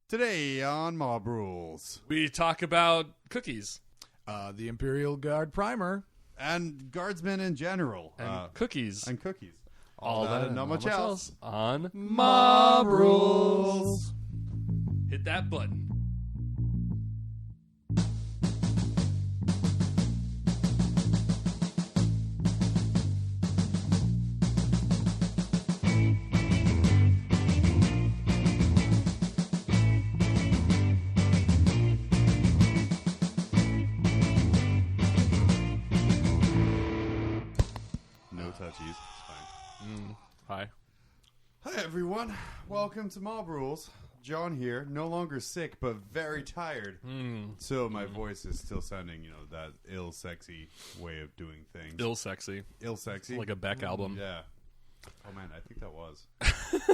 Today on Mob Rules. We talk about cookies. The Imperial Guard primer. And guardsmen in general. And cookies. And cookies. All that and not much else. On Mob Rules. Hit that button. No touchies. It's fine. Hi. Hi, everyone. Welcome to Mob Rules. John here. No longer sick, but very tired. So my voice is still sounding, that ill-sexy way of doing things. Ill-sexy. Ill-sexy. Like a Beck album. Yeah. Oh, man, I think that was.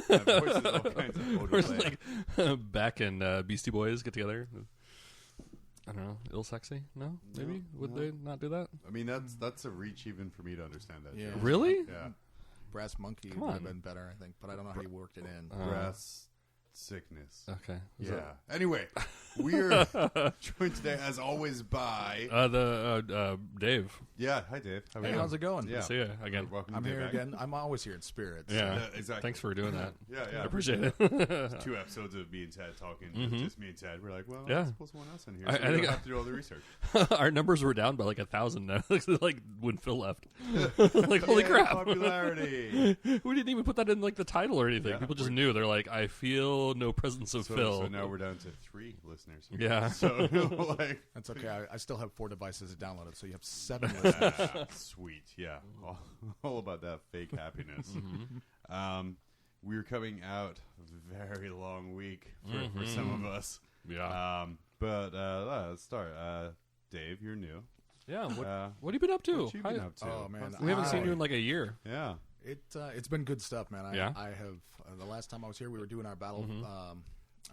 My voice is all kinds of Where's overlay. like Beck and Beastie Boys get together? I don't know. Ill-sexy? No? Maybe? Would they not do that? I mean, that's a reach even for me to understand that. Yeah. joke. Really? Yeah. Brass Monkey Come would have on. been better, I think, but I don't know how you worked it in. Brass sickness. Okay. Is Yeah. Anyway, we're joined today, as always, by... that- Dave. Yeah, hi, Dave. How are Hey, you? how's it going? Yeah. See ya again. Welcome I'm Dave here back. again. I'm always here in spirit. so- Yeah. exactly. Thanks for doing that. Yeah, I appreciate it. 2 episodes of me and Ted talking, just me and Ted. We're like, well, Yeah. let's pull someone else in here. I So we think don't have to do all the research. Our numbers were down by like 1,000 now. Like when Phil left. Like, holy Yeah, crap. Popularity. We didn't even put that in like the title or anything. Yeah, People just we're- knew. They're like, I feel no presence of Phil. So now we're down to 3 listeners. Yeah. So, like... That's okay. I still have 4 devices downloaded, so you have 7 listeners. Sweet. Yeah. All about that fake happiness. Mm-hmm. We're coming out of a very long week for some of us. Yeah. But let's start. Dave, you're new. Yeah. What have you been up to? What you been up to? Oh, man. We haven't seen you in like a year. Yeah. It's been good stuff, man. Yeah? I have the last time I was here, we were doing our battle,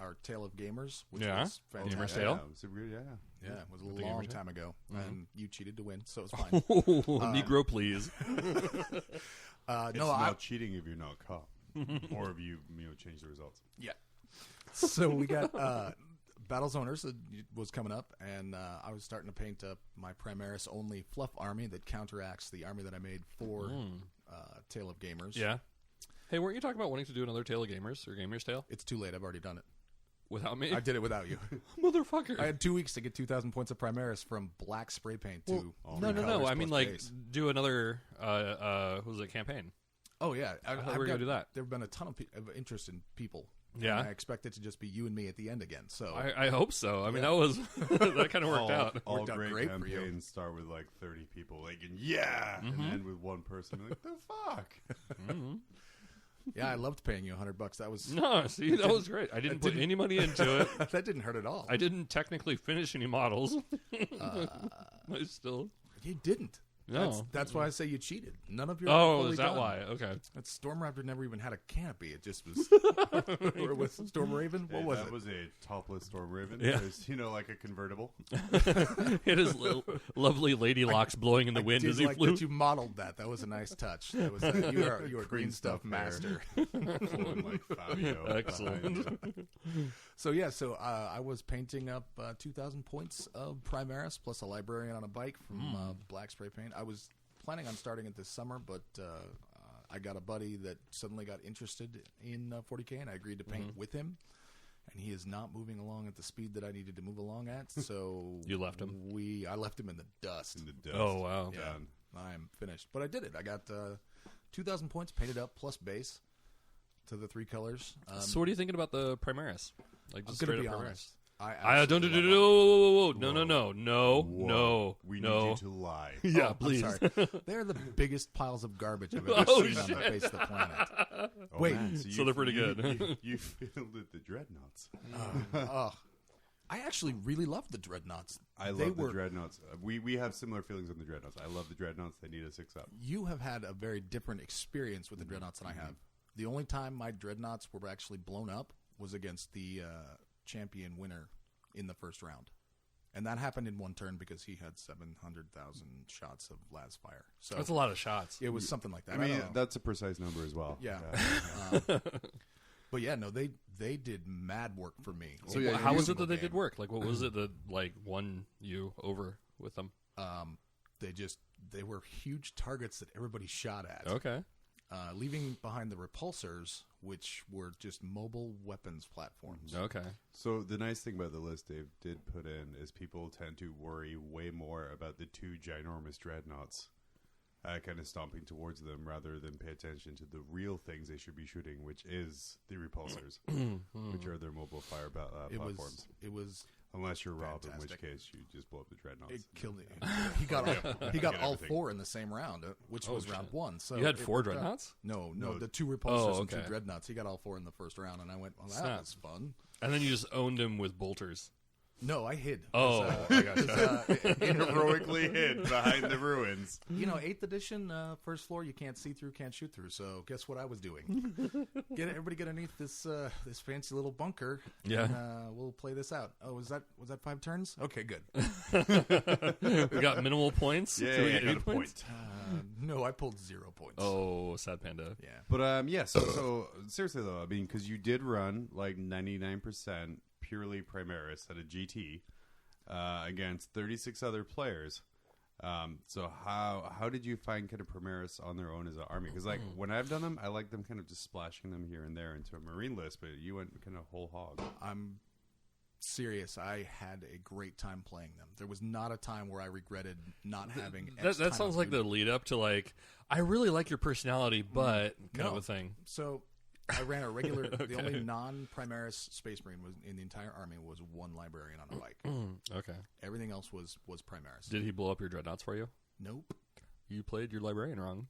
our Tale of Gamers, which Yeah. was fantastic. Gamer's Tale? Yeah, super good. Yeah. Yeah, it was a With the long Gamer's Tale? time ago, and you cheated to win, so it's fine. Negro, please. It's No, not cheating if you're not caught, or if you change the results. Yeah. So we got Battles Owners that was coming up, and I was starting to paint up my Primaris only fluff army that counteracts the army that I made for Tale of Gamers. Yeah. Hey, weren't you talking about wanting to do another Tale of Gamers or Gamer's Tale It's too late. I've already done it. without me? I did it without you. Motherfucker. I had 2 weeks to get 2,000 points of Primaris from black spray paint to no. colors I mean, plus like, base. do another, what was it, campaign? Oh, yeah. thought we were gonna do that. There have been a ton of interest in people. Yeah. And I expect it to just be you and me at the end again. So I hope so. I mean, that was, that kind of worked out. All Worked out great great for you. campaigns start with like 30 people, like, and end with one person. Like, the fuck? yeah, I loved paying you $100. That was No, see, that was great. I didn't put any money into it. that didn't hurt at all. I didn't technically finish any models. I still. You didn't. No. That's why I say you cheated. None of your Oh, fully is that done. why? Okay. That Storm Raptor never even had a canopy. It just was. Or was it Storm Raven? What was that it? was a topless Storm Raven. Yeah. It was, like a convertible. It is lovely lady locks blowing in the wind Did as he like flew. that you modeled that. That was a nice touch. That was you are a green stuff master. Flowing like Fabio. Excellent. So yeah, I was painting up 2,000 points of Primaris plus a librarian on a bike from black spray paint. I was planning on starting it this summer, but I got a buddy that suddenly got interested in 40K, and I agreed to paint with him. And he is not moving along at the speed that I needed to move along at. So You left him? I left him in the dust. In the dust. Oh, wow. Yeah, Done. I am finished, but I did it. I got 2,000 points painted up plus base to the 3 colors. So what are you thinking about the Primaris? Like, I'm just gonna straight be up Primaris. honest. I don't absolutely do. love them. No. Whoa. We need no. you to lie. Yeah, I'm please. sorry. They're the biggest piles of garbage I've ever Oh, seen on the face of the planet. Oh, Wait. man, So they're pretty good. You filled it the dreadnoughts. I actually really love the dreadnoughts. I love the dreadnoughts. We have similar feelings on the dreadnoughts. I love the dreadnoughts. They need a 6-up. You have had a very different experience with the dreadnoughts than I have. The only time my dreadnoughts were actually blown up was against the champion winner in the first round. And that happened in one turn because he had 700,000 shots of las fire. So That's a lot of shots. it was something like that. I mean, don't know. that's a precise number as well. Yeah. But yeah, no, they did mad work for me. So yeah, how you- was it that they did work? Like, what was it that like won you over with them? They were huge targets that everybody shot at. Okay. Leaving behind the repulsors, which were just mobile weapons platforms. Okay. So the nice thing about the list Dave did put in is people tend to worry way more about the 2 ginormous dreadnoughts kind of stomping towards them rather than pay attention to the real things they should be shooting, which is the repulsors, which are their mobile fire platforms. It was Unless you're Rob, in which fantastic. case you just blow up the dreadnoughts. It killed it. He got all everything. 4 in the same round, which was round 1. So You had it 4 worked out. dreadnoughts? No, No. the 2 repulsors and 2 okay. dreadnoughts. He got all 4 in the first round, and I went, "Well, that Snap. was fun." And then you just owned him with bolters. No, I hid. Oh, I gotcha. Heroically hid behind the ruins. 8th edition, first floor, you can't see through, can't shoot through. So guess what I was doing? Everybody get underneath this fancy little bunker. Yeah. And, we'll play this out. Oh, was that 5 turns? Okay, good. We got minimal points. Yeah, Did we I get got 8 a points? point. No, I pulled 0 points. Oh, sad panda. Yeah. But yeah, so seriously though, I mean, because you did run like 99% purely Primaris at a GT against 36 other players. So how did you find kind of Primaris on their own as an army? Because like when I've done them, I like them kind of just splashing them here and there into a Marine list, but you went kind of whole hog. I'm serious. I had a great time playing them. There was not a time where I regretted not having X That time sounds of like the movement. lead up to like, I really like your personality, but kind of No. a thing. So I ran a regular. Okay. The only non-Primaris Space Marine was in the entire army was 1 librarian on a bike. Okay. Everything else was Primaris. Did he blow up your dreadnoughts for you? Nope. You played your librarian wrong.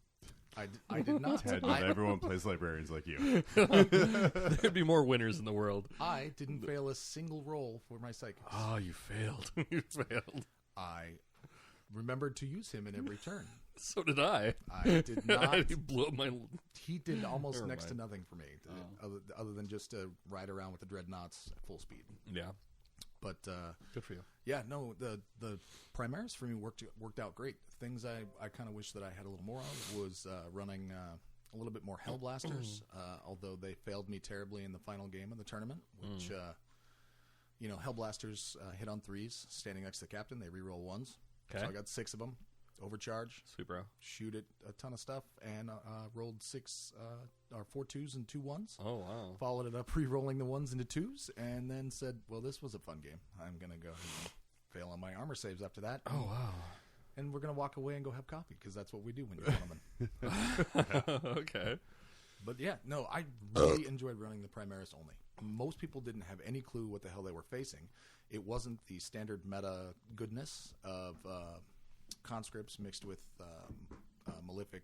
I did not. Ted, not everyone plays librarians like you. There'd be more winners in the world. I didn't fail a single roll for my psychics. Oh, you failed. You failed. I remembered to use him in every turn. So did I. I did not. He blew up my. He did almost Never next to mind. nothing for me, other than just to ride around with the dreadnoughts at full speed. Yeah. But Good for you. yeah, no, the Primaris for me worked out great. Things I kind of wish that I had a little more of was running a little bit more Hellblasters, although they failed me terribly in the final game of the tournament, which, Hellblasters hit on 3s, standing next to the captain. They reroll 1s. Okay. So I got 6 of them. Overcharge, Sweet, bro. shoot at a ton of stuff, and rolled 4 2s and 2 1s. Oh, wow. Followed it up, re-rolling the 1s into 2s, and then said, well, this was a fun game. I'm going to go ahead and fail on my armor saves after that. Oh, wow. And we're going to walk away and go have coffee, because that's what we do when you're gentlemen. Okay. But yeah, no, I really enjoyed running the Primaris only. Most people didn't have any clue what the hell they were facing. It wasn't the standard meta goodness of conscripts mixed with malefic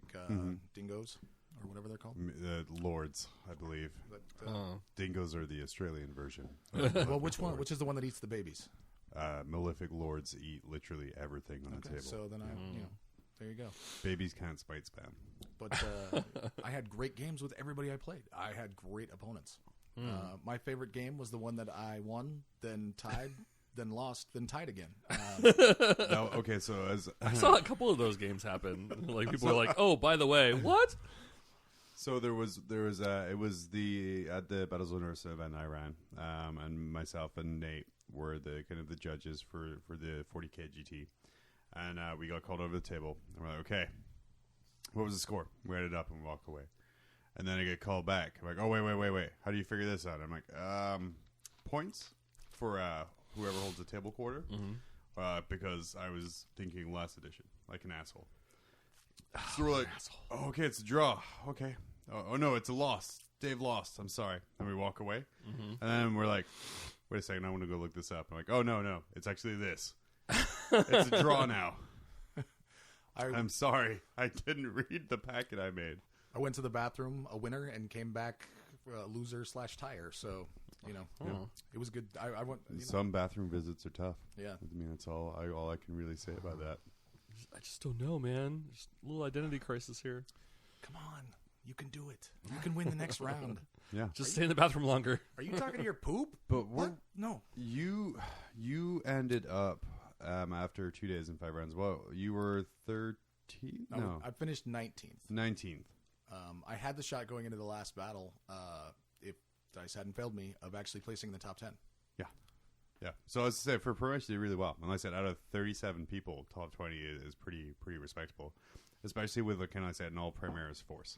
dingoes, or whatever they're called. Lords, I believe. But, Dingoes are the Australian version. well, which one? Which is the one that eats the babies? Malefic lords eat literally everything on the table. So then there you go. Babies can't spite spam. But I had great games with everybody I played. I had great opponents. My favorite game was the one that I won, then tied, then lost, then tied again. No, okay, so as I saw a couple of those games happen. Like people were like, "Oh, by the way, what?" so there was it was at the Battlezone Ursa event I ran, and myself and Nate were the kind of the judges for the 40K GT, and we got called over the table, and we're like, okay, what was the score? We added up and we walk away, and then I get called back. I'm like, oh wait, how do you figure this out? I'm like, points for whoever holds the table quarter, because I was thinking last edition, like an asshole. So we're like, oh, okay, it's a draw. Okay. Oh, no, it's a loss. Dave lost. I'm sorry. And we walk away. And then we're like, wait a second, I want to go look this up. I'm like, oh, no, it's actually this. It's a draw now. I'm sorry. I didn't read the packet I made. I went to the bathroom a winner and came back loser/tire. So it was good. I went. Some bathroom visits are tough. Yeah. I mean, that's all I can really say about that. I just don't know, man. Just a little identity crisis here. Come on, you can do it. You can win the next round. Yeah. Just stay in the bathroom longer. Are you talking to your poop? But What? No. you ended up after 2 days and 5 rounds. Well, you were 13th? No, I finished 19th. 19th. I had the shot going into the last battle. If dice hadn't failed me, of actually placing in the top 10. Yeah. So as I said, for Primaris, they did really well. And like I said, out of 37 people, top 20 is pretty respectable, especially with, like I said, an all Primaris force.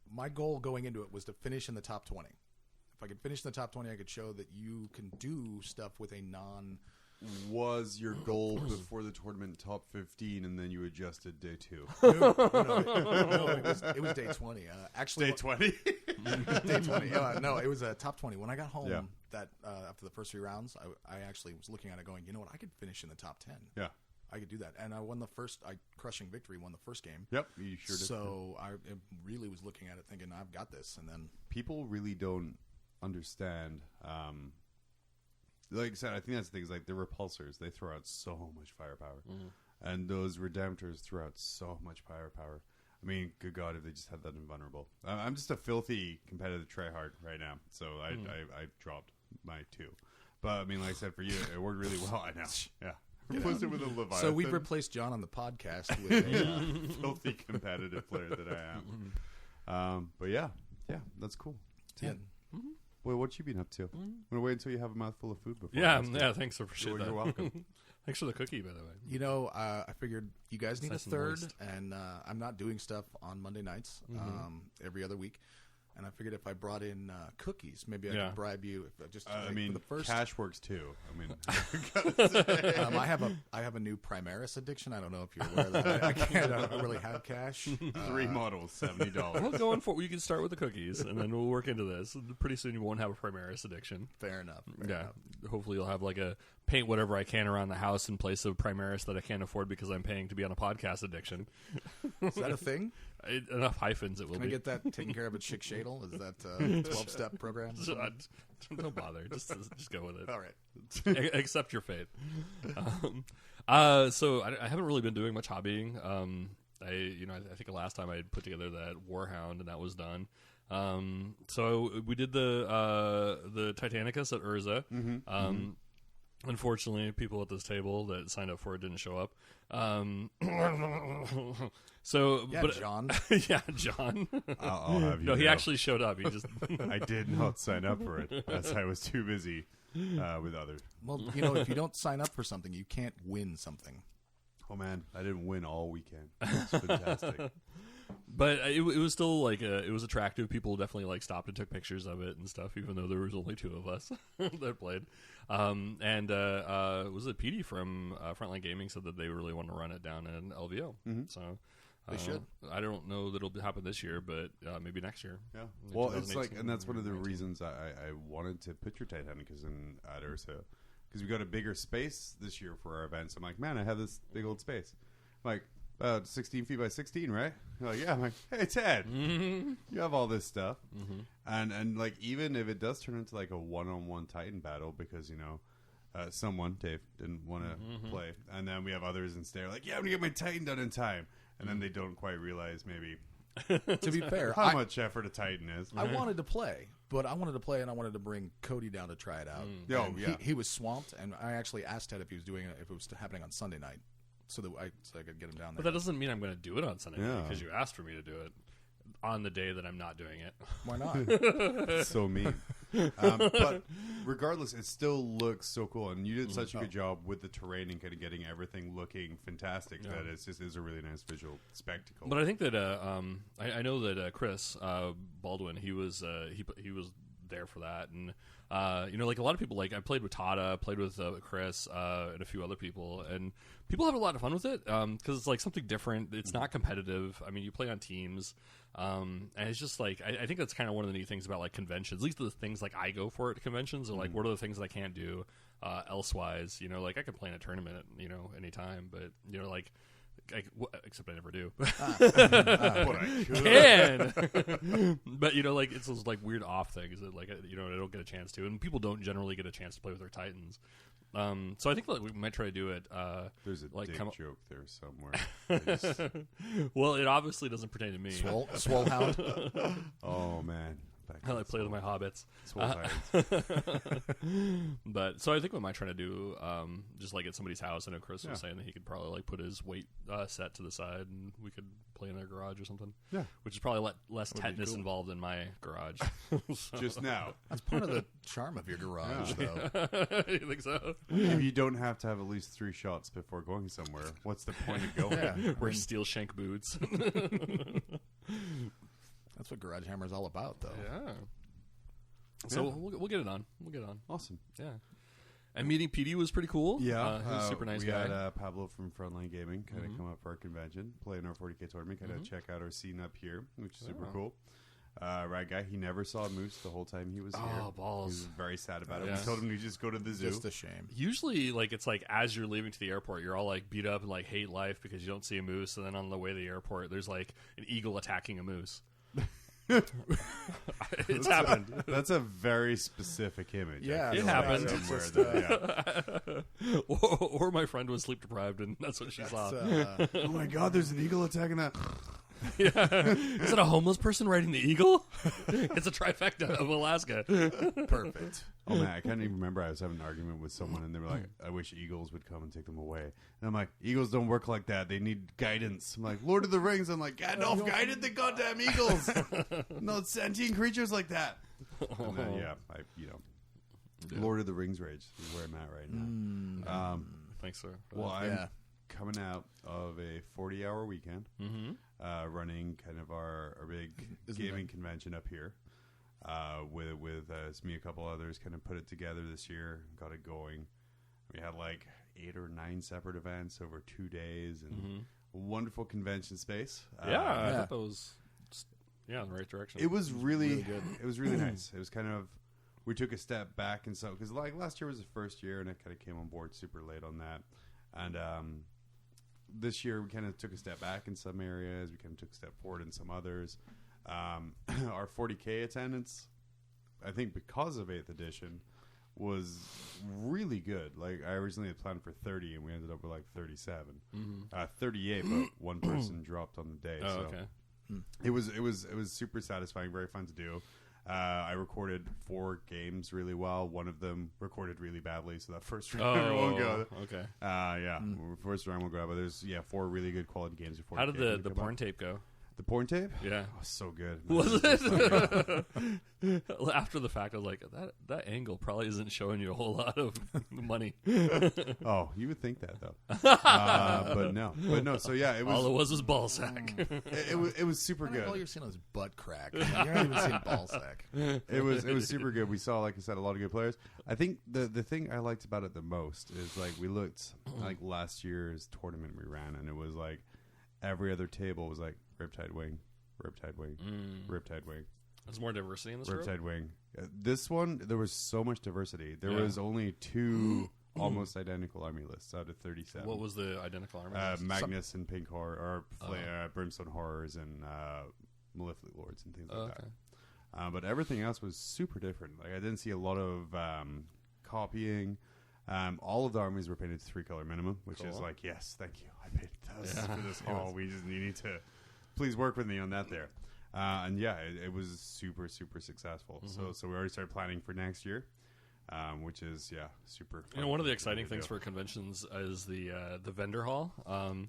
My goal going into it was to finish in the top 20. If I could finish in the top 20, I could show that you can do stuff with a non. Was your goal before the tournament top 15, and then you adjusted day 2? No, it was day 20. Actually, Day 20? day 20. No, it was top 20. When I got home that after the first 3 rounds, I actually was looking at it going, you know what, I could finish in the top 10. Yeah. I could do that. And I won the first, crushing victory, won the first game. Yep, you sure did. So I really was looking at it thinking, I've got this. And then people really don't understand. Like I said, I think that's the thing. Is like the repulsors, they throw out so much firepower, and those redemptors throw out so much firepower. I mean, good God, if they just had that invulnerable. I'm just a filthy competitive tryhard right now, so I dropped my 2. But I mean, like I said, for you, it worked really well. I know, yeah. Replaced it with a Leviathan. So we've replaced John on the podcast with a filthy competitive player that I am. But yeah, that's cool. 10. Well, what you been up to? I'm gonna wait until you have a mouthful of food before. Yeah. Thanks, I appreciate that. You're welcome. Thanks for the cookie, by the way. You know, I figured you guys need Nice a and third, moist. and I'm not doing stuff on Monday nights every other week. And I figured if I brought in cookies, maybe I could bribe you. If just I like, mean, for the first. cash works too. I mean, I have a new Primaris addiction. I don't know if you're aware of that. I don't really have cash. 3 models, $70. Well, going for you can start with the cookies, and then we'll work into this. Pretty soon, you won't have a Primaris addiction. Fair enough. Fair Yeah. enough. Hopefully, you'll have like a paint whatever I can around the house in place of Primaris that I can't afford because I'm paying to be on a podcast addiction. Is that a thing? Enough hyphens, it will Can I be. get that taken care of at Chick Shadle? Is that a 12-step program? Don't bother. Just go with it. All right. Accept your fate. So I haven't really been doing much hobbying. I think the last time I put together that Warhound, and that was done. So we did the Titanicus at Urza. Unfortunately, people at this table that signed up for it didn't show up. So, Yeah, but John. yeah, John. I'll have you No, he know. actually showed up. He just I did not sign up for it, as I was too busy with others. Well, you know, if you don't sign up for something, you can't win something. Oh man, I didn't win all weekend. It's fantastic. But it was still like it was attractive. People definitely like stopped and took pictures of it and stuff, even though there was only 2 of us that played. And was it Petey from Frontline Gaming said that they really want to run it down in LVO. So They should. I don't know that it'll happen this year, but maybe next year. Yeah. In Well, it's like, 2018 and that's one of the or 19. reasons I wanted to put your Titanicus in at Ursa, because we got a bigger space this year for our events. I'm like, man, I have this big old space. I'm like, about 16 feet by 16, right? You're like, yeah. I'm like, hey, Ted, you have all this stuff. And like, even if it does turn into like a one-on-one Titan battle, because, you know, someone, Dave, didn't want to play. And then we have others instead, like, yeah, I'm going to get my Titan done in time. And then they don't quite realize maybe To be fair, how much effort a Titan is. I wanted to play, but I wanted to play and I wanted to bring Cody down to try it out. Oh, And yeah. He was swamped, and I actually asked Ted if he was doing it, if it was happening on Sunday night, so I could get him down But there. that doesn't mean I'm going to do it on Sunday Yeah. because you asked for me to do it on the day that I'm not doing it. Why not? So mean. But regardless, it still looks so cool, and you did such a good job with the terrain and kind of getting everything looking fantastic that it just is a really nice visual spectacle. But I think that I know that Chris Baldwin, he was there for that, and like a lot of people, like I played with Tada, played with Chris and a few other people, and people have a lot of fun with it because it's like something different. It's not competitive. I mean, you play on teams, and it's just like I think that's kind of one of the neat things about like conventions. At least the things like I go for at conventions are like what are the things that I can't do elsewise. Like I could play in a tournament, anytime, but except I never do. But I could. Can, but like it's those like weird off things that like I don't get a chance to, and people don't generally get a chance to play with their Titans. So I think like we might try to do it. There's a like dick come up- joke there somewhere. Well, it obviously doesn't pertain to me. Swolehound. Oh man, back I like play with my hobbits. Swole tyrants. But so I think what am I trying to do? Just like at somebody's house. I know Chris was saying that he could probably like put his weight set to the side and we could play in their garage or something. Yeah, which is probably less tetanus involved in my garage. So. Just now. That's part of the charm of your garage, though. You think so? If you don't have to have at least 3 shots before going somewhere, what's the point of going? Yeah. Wear steel shank boots. That's what Garage Hammer is all about, though. Yeah. So we'll get it on. We'll get it on. Awesome. Yeah. And meeting PD was pretty cool. Yeah. He was a super nice we guy. We had Pablo from Frontline Gaming kind of come up for our convention, play in our 40K tournament, kind of check out our scene up here, which is super cool. Right guy. He never saw a moose the whole time he was here. Oh, balls. He was very sad about it. Yeah. We told him to just go to the zoo. Just a shame. Usually, like, it's like as you're leaving to the airport, you're all like beat up and like hate life because you don't see a moose. And then on the way to the airport, there's like an eagle attacking a moose. It's happened. That's a very specific image. Yeah, it happened. Yeah. Or my friend was sleep deprived, and that's what she saw. Oh my God! There's an eagle attacking that. Yeah. Is it a homeless person riding the eagle? It's a trifecta of Alaska. Perfect. Oh man, I can't even remember. I was having an argument with someone, and they were like, "I wish eagles would come and take them away." And I'm like, "Eagles don't work like that. They need guidance." I'm like, "Lord of the Rings." I'm like, "Gandalf guided the goddamn eagles. No sentient creatures like that." And then, Lord of the Rings rage is where I'm at right now. Thanks, sir. Well, I'm coming out of a 40-hour weekend, running kind of our big gaming convention up here. With me and a couple others kind of put it together this year, got it going. We had like 8 or 9 separate events over 2 days and a wonderful convention space. I thought that was in the right direction. It was really good. It was really nice. It was kind of, we took a step back and so, because like last year was the first year and I kind of came on board super late on that. And this year we kind of took a step back in some areas. We kind of took a step forward in some others. Our 40K attendance, I think because of 8th edition, was really good. Like I originally had planned for 30 and we ended up with like 37. 38, but one person dropped on the day. Oh, so okay. It was super satisfying, very fun to do. I recorded 4 games really well. One of them recorded really badly, so that first round won't go. Okay. First round won't go, but there's 4 really good quality games before. How did the porn tape go? The porn tape? Yeah. Oh, so good. Was it? After the fact, I was like, that angle probably isn't showing you a whole lot of money. Oh, you would think that, though. But no. So, yeah, it was... All it was ball sack. It was super good. All you're seeing is butt crack. You're not even seeing ball sack. It was super good. We saw, like I said, a lot of good players. I think the thing I liked about it the most is, like, we looked, like, last year's tournament we ran, and it was, like, every other table was, like, Riptide Wing, Riptide Wing, Riptide Wing. There's more diversity in this Riptide Wing. This one, there was so much diversity. There was only 2 almost identical army lists out of 37. What was the identical army list? Magnus and Pink Horror, or Brimstone Horrors and Maleficent Lords and things like that. But everything else was super different. Like I didn't see a lot of copying. All of the armies were painted 3-color minimum, which is like, yes, thank you. I painted those for this hall. We just need to please work with me on that there. And it was super, super successuful. So we already started planning for next year, which is super fun. One of the exciting things for conventions is the vendor hall.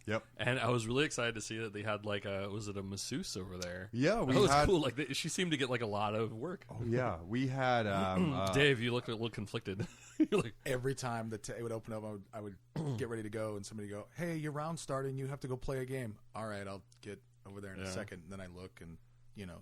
Yep. And I was really excited to see that they had like was it a masseuse over there? Yeah, that was cool. Like she seemed to get like a lot of work. Oh yeah, we had Dave. You look a little conflicted. You're like, every time it would open up, I would get ready to go, and somebody go, "Hey, your round's starting. You have to go play a game." All right, I'll get over there in a second. And then I look and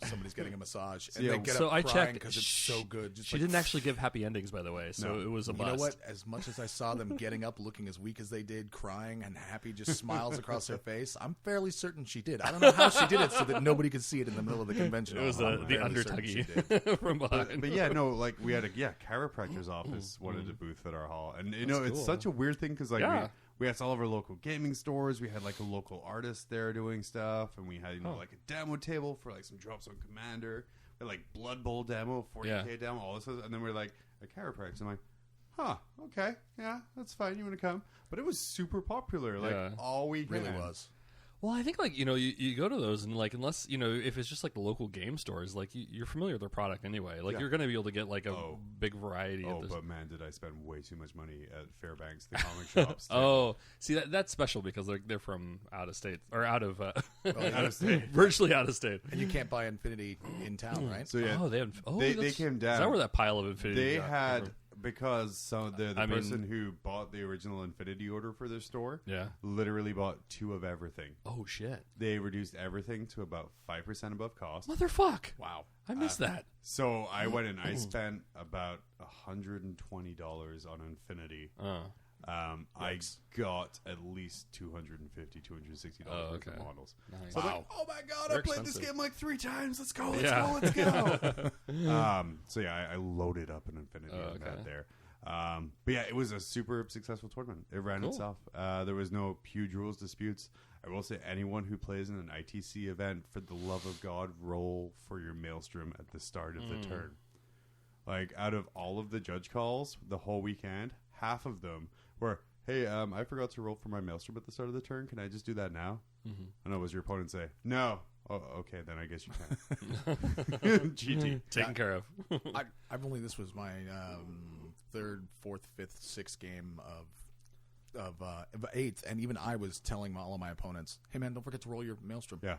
somebody's getting a massage, and they get up I crying checked because it's so good. She didn't actually give happy endings, by the way, so it was a bust. You know what? As much as I saw them getting up, looking as weak as they did, crying and happy, just smiles across their face, I'm fairly certain she did. I don't know how she did it so that nobody could see it in the middle of the convention. It was the undertuggy from behind. But like we had a chiropractor's office wanted a booth at our hall, and it's such a weird thing because we had all of our local gaming stores. We had like a local artist there doing stuff, and we had like a demo table for like some drops on Commander. We had like Blood Bowl demo, 40K demo, all this, and then we're like a chiropractor. I'm like, okay, yeah, that's fine. You want to come? But it was super popular, like all weekend. Really was. Well, I think like you go to those and like unless if it's just like the local game stores, like you're familiar with their product anyway. Like you're going to be able to get like a big variety. Oh, of but man, did I spend way too much money at Fairbanks, the comic shops? Oh, see that's special because they're from out of state or out of out of state, virtually out of state, and you can't buy Infinity in town, right? So yeah, they came down. Is that where that pile of Infinity? They had. Because the person who bought the original Infinity order for their store literally bought 2 of everything. Oh, shit. They reduced everything to about 5% above cost. Motherfuck. Wow. I missed that. So I went and I spent about $120 on Infinity. I got at least $250, $260 worth of models. Nice. So I was like, oh my god, They're I played expensive. this game like 3 times. Let's go, let's go. So yeah, I loaded up an Infinity on that there. But yeah, it was a super successful tournament. It ran itself. There was no huge rules disputes. I will say anyone who plays in an ITC event, for the love of God, roll for your Maelstrom at the start of the turn. Like, out of all of the judge calls the whole weekend, half of them were, hey, I forgot to roll for my Maelstrom at the start of the turn. Can I just do that now? I know, was your opponent say, no. Oh, okay, then I guess you can. GT. Taken care of. I've only, this was my 3rd, 4th, 5th, 6th game of 8th, and even I was telling all of my opponents, hey man, don't forget to roll your Maelstrom. Yeah.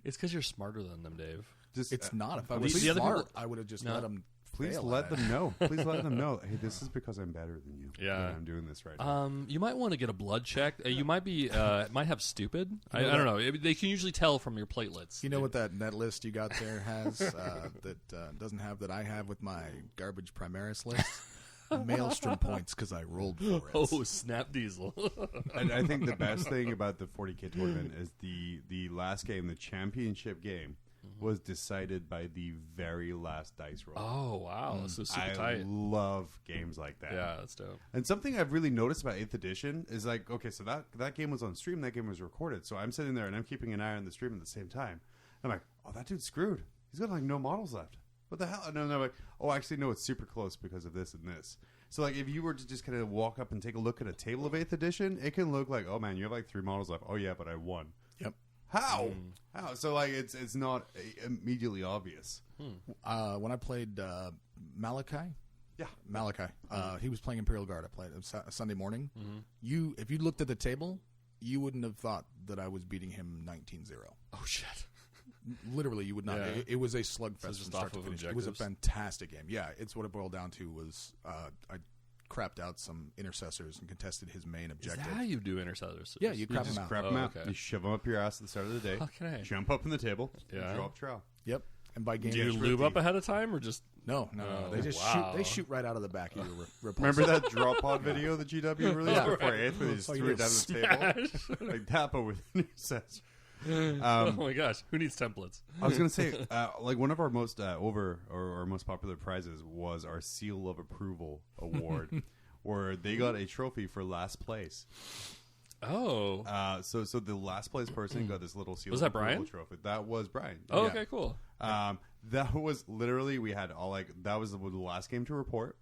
It's because you're smarter than them, Dave. It's not. If I was the other smart, people, I would have just let them. Please let them know. Please let them know. Hey, this is because I'm better than you. Yeah, I'm doing this right now. You might want to get a blood check. You might be might have stupid. I don't know. They can usually tell from your platelets. You know what that net list you got there has that doesn't have that I have with my garbage Primaris list? Maelstrom points because I rolled for it. Oh, snap diesel. And I think the best thing about the 40K tournament is the last game, the championship game, was decided by the very last dice roll. Oh, wow. This is super I tight. love games like that. Yeah, that's dope. And something I've really noticed about 8th edition is like, okay, so that game was on stream, that game was recorded. So I'm sitting there and I'm keeping an eye on the stream at the same time. I'm like, oh, that dude's screwed. He's got like no models left. What the hell? And then I'm like, oh, actually, no, it's super close because of this and this. So like, if you were to just kind of walk up and take a look at a table of 8th edition, it can look like, oh man, you have like 3 models left. Oh yeah, but I won. Yep. How? How? So like, it's not immediately obvious. When I played Malachi. Yeah, Malachi. He was playing Imperial Guard. I played a Sunday morning. If you looked at the table, you wouldn't have thought that I was beating him 19-0. Oh shit. Literally, you would not. Yeah. It was a slugfest from just start off to of finish. It objectives? was a fantastic game. Yeah, it's what it boiled down to was I crapped out some intercessors and contested his main Is objective. that how you do intercessors? Yeah, you crap just them out. crap them out. Okay. You shove them up your ass at the start of the day. Okay. Jump up in the table. Yeah. Drop trowel. Yep. And by game, Do you lube up ahead of time or just... no. Oh, They just wow. shoot right out of the back of your repulsor. Remember that drop pod video that GW released Yeah. before 8th where they just Oh, threw it down the table? Like that, but with intercessor. oh my gosh, who needs templates? I was going to say, like one of our most our most popular prizes was our Seal of Approval award, where they got a trophy for last place. Oh. So the last place person got this little Seal Was of that Approval Brian? trophy. That was Brian. Oh, Yeah. okay, cool. That was literally, we had all like, that was the last game to report.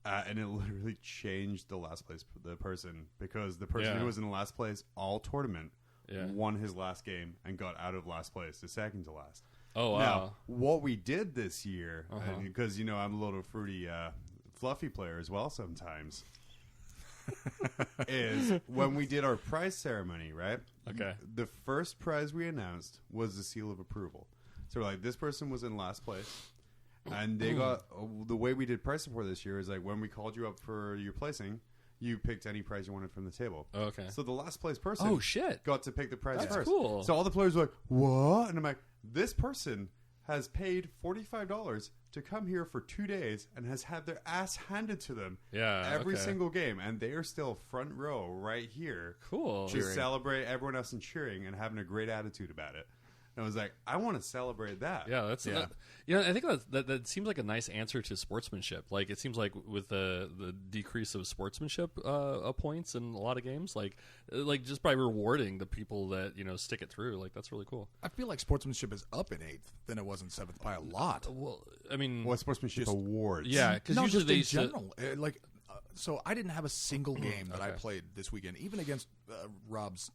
And it literally changed the last place, the person, because the person who was in the last place all tournament won his last game and got out of last place, the second to last. Oh, wow. Now, what we did this year, because, I'm a little fruity, fluffy player as well sometimes, is when we did our prize ceremony, right? Okay. The first prize we announced was the Seal of Approval. So we're like, this person was in last place. And they got, the way we did prize support this year is like, when we called you up for your placing, you picked any prize you wanted from the table. Okay. So the last place person Oh, shit. got to pick the prize That's first. cool. So all the players were like, what? And I'm like, this person has paid $45 to come here for 2 days and has had their ass handed to them every okay. single game. And they are still front row right here. Cool. To Cheering. celebrate everyone else and cheering and having a great attitude about it. And I was like, I want to celebrate that. Yeah, that's I think that seems like a nice answer to sportsmanship. Like it seems like with the decrease of sportsmanship points in a lot of games, like just by rewarding the people that stick it through, like that's really cool. I feel like sportsmanship is up in 8th than it was in 7th by a lot. Well, I mean, What sportsmanship awards? yeah, because No, usually just they in used to, general. So I didn't have a single game that I Okay. played this weekend, even against Rob's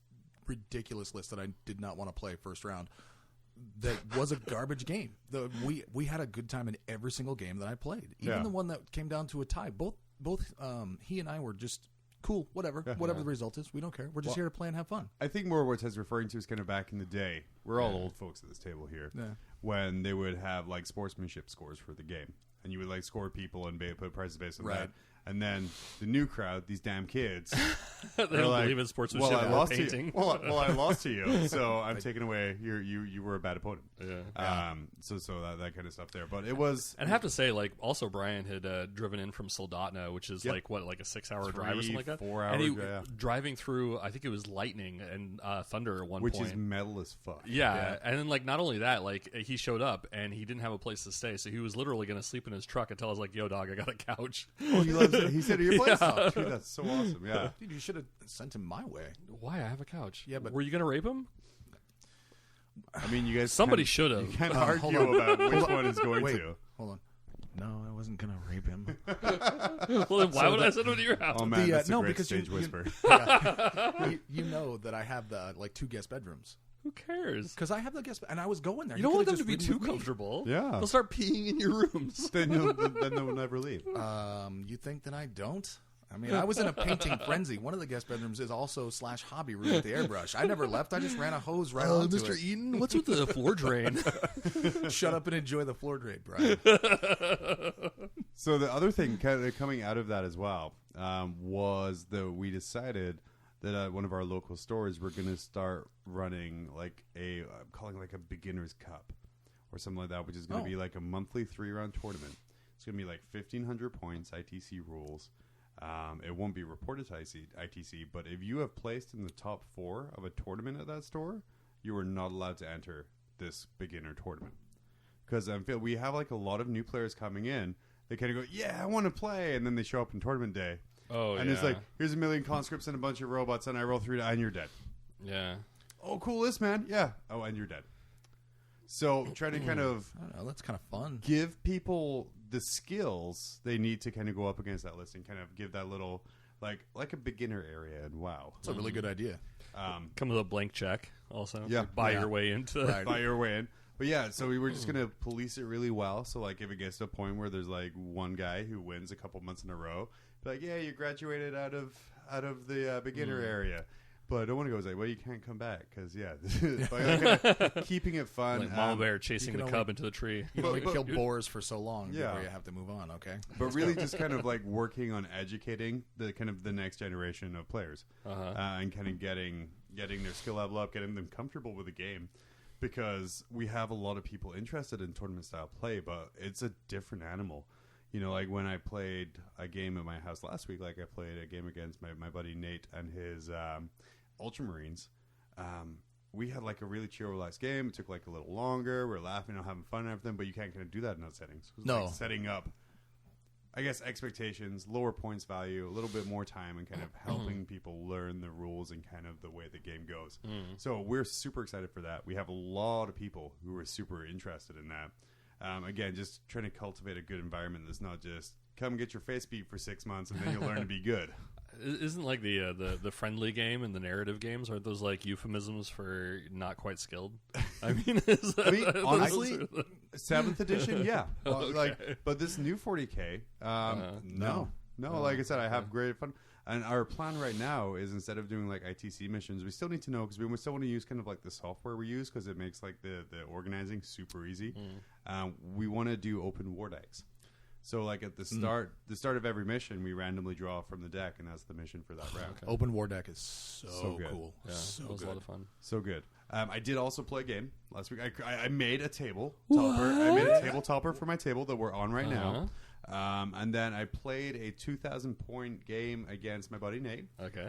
ridiculous list that I did not want to play first round. That was a garbage game. We had a good time in every single game that I played, even the one that came down to a tie. Both he and I were just cool. Whatever the result is, we don't care. We're just here to play and have fun. I think more what Ted's referring to is kind of back in the day. We're all old folks at this table here. Yeah. When they would have like sportsmanship scores for the game, and you would like score people and put prices based on that. And then the new crowd, these damn kids, they don't believe in sportsmanship or painting. I lost to you, so I'm taking away you were a bad opponent. Yeah. So that kind of stuff there. But it was, and I have to say, like, also Brian had driven in from Soldotna, which is like a 6-hour drive or something like that. 4 and hours, driving through, I think it was lightning and thunder at one which point, is metal as fuck. Yeah, and then like not only that, like he showed up and he didn't have a place to stay, so he was literally going to sleep in his truck until I was like, "Yo, dog, I got a couch." Oh, he loves it. He said, "Your place." Oh, dude, that's so awesome. Yeah, Dude, you should have sent him my way. Why? I have a couch. Yeah, but were you going to rape him? I mean, you guys. Somebody should have. You can't argue about which one is going to. Hold on. No, I wasn't going to rape him. Well, then why would I send him to your house? Oh man, that's a great because stage whisper. You know that I have the 2 guest bedrooms. Who cares? Because I have the guest, and I was going there. You don't want them could've to be just too ridden with me. comfortable. Yeah. They'll start peeing in your rooms. then they'll never leave. You think that I don't? I mean, I was in a painting frenzy. One of the guest bedrooms is also / hobby room with the airbrush. I never left. I just ran a hose right onto Mr. it. Eden, what's with the floor drain? Shut up and enjoy the floor drape, Brian. So the other thing kind of coming out of that as well was that we decided that at one of our local stores we're going to start running like I'm calling like a beginner's cup or something like that, which is going to be like a monthly 3-round tournament. It's going to be like 1,500 points, ITC rules. It won't be reported to ITC, but if you have placed in the top 4 of a tournament at that store, you are not allowed to enter this beginner tournament. Because we have like a lot of new players coming in. They kind of go, yeah, I want to play. And then they show up in tournament day. Oh, and it's like, here's 1 million conscripts and a bunch of robots, and I roll 3 and you're dead. Yeah. Oh, cool list, man. Yeah. Oh, and you're dead. So try to kind of I don't know, that's kind of fun. give people the skills they need to kind of go up against that list and kind of give that little like a beginner area. And wow, It's a really good idea. Come with a blank check also. Yeah. Buy your way into buy your way in. But yeah, so we were just gonna police it really well. So like if it gets to a point where there's like one guy who wins a couple months in a row, be like, yeah, you graduated out of the beginner area. But I don't want to go say, well, you can't come back because, keeping it fun. Like Mama Bear chasing the cub into the tree. You can only kill boars for so long before you have to move on, okay? But really just kind of like working on educating the next generation of players and kind of getting their skill level up, getting them comfortable with the game. Because we have a lot of people interested in tournament-style play, but it's a different animal. You know, like when I played a game at my house last week, like I played a game against my buddy Nate and his Ultramarines. We had like a really chill, relaxed game. It took like a little longer. We're laughing and having fun and everything, but you can't kind of do that in those settings. It's no. Like setting up, I guess, expectations, lower points value, a little bit more time, and kind of helping people learn the rules and kind of the way the game goes. So we're super excited for that. We have a lot of people who are super interested in that. Again, just trying to cultivate a good environment that's not just come get your face beat for 6 months and then you'll learn to be good. Isn't like the friendly game and the narrative games, aren't those like euphemisms for not quite skilled? I mean, honestly, 7th edition, yeah. But this new 40K, no. Like I said, I have great fun. And our plan right now is instead of doing like ITC missions, we still need to know because we still want to use kind of like the software we use because it makes like the organizing super easy. We want to do open war decks. So like at the start of every mission, we randomly draw from the deck, and that's the mission for that round. Okay. Open war deck is so good. cool. Yeah, so it was good. a lot of fun. So good. I did also play a game last week. I made a table topper. I made a table topper for my table that we're on right now. And then I played a 2,000 point game against my buddy Nate. Okay.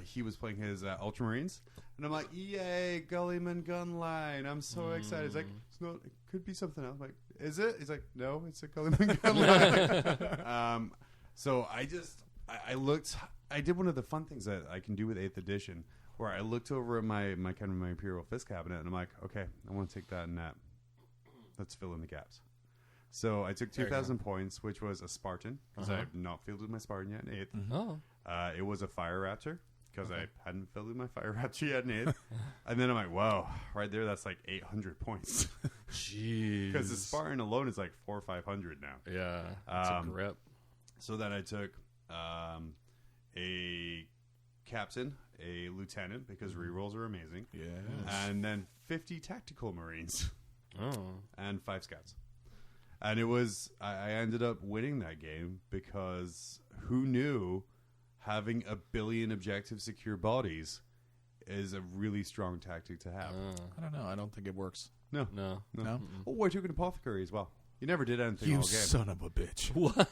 He was playing his Ultramarines, and I'm like, "Yay, Gullyman gun line! I'm so excited." He's like, "It's not. It could be something else." I'm like, "Is it?" He's like, "No, it's a Gullyman gun line." So I looked. I did one of the fun things that I can do with 8th edition, where I looked over at my Imperial Fist cabinet, and I'm like, "Okay, I want to take that and that. Let's fill in the gaps." So I took 2,000 points, which was a Spartan, because I have not fielded my Spartan yet in 8th. Oh. It was a Fire Raptor. because I hadn't filled in my fire raptor yet in 8th. And then I'm like, whoa, right there, that's like 800 points. Jeez. Because the Spartan alone is like 400 or 500 now. Yeah, that's a grip. So then I took a captain, a lieutenant, because rerolls are amazing. Yeah. And then 50 tactical marines. Oh. And 5 scouts. And it was, I ended up winning that game because who knew having a billion objective secure bodies is a really strong tactic to have. I don't know. I don't think it works. No. No? Oh, I took an apothecary as well. You never did anything You all game. son of a bitch. What?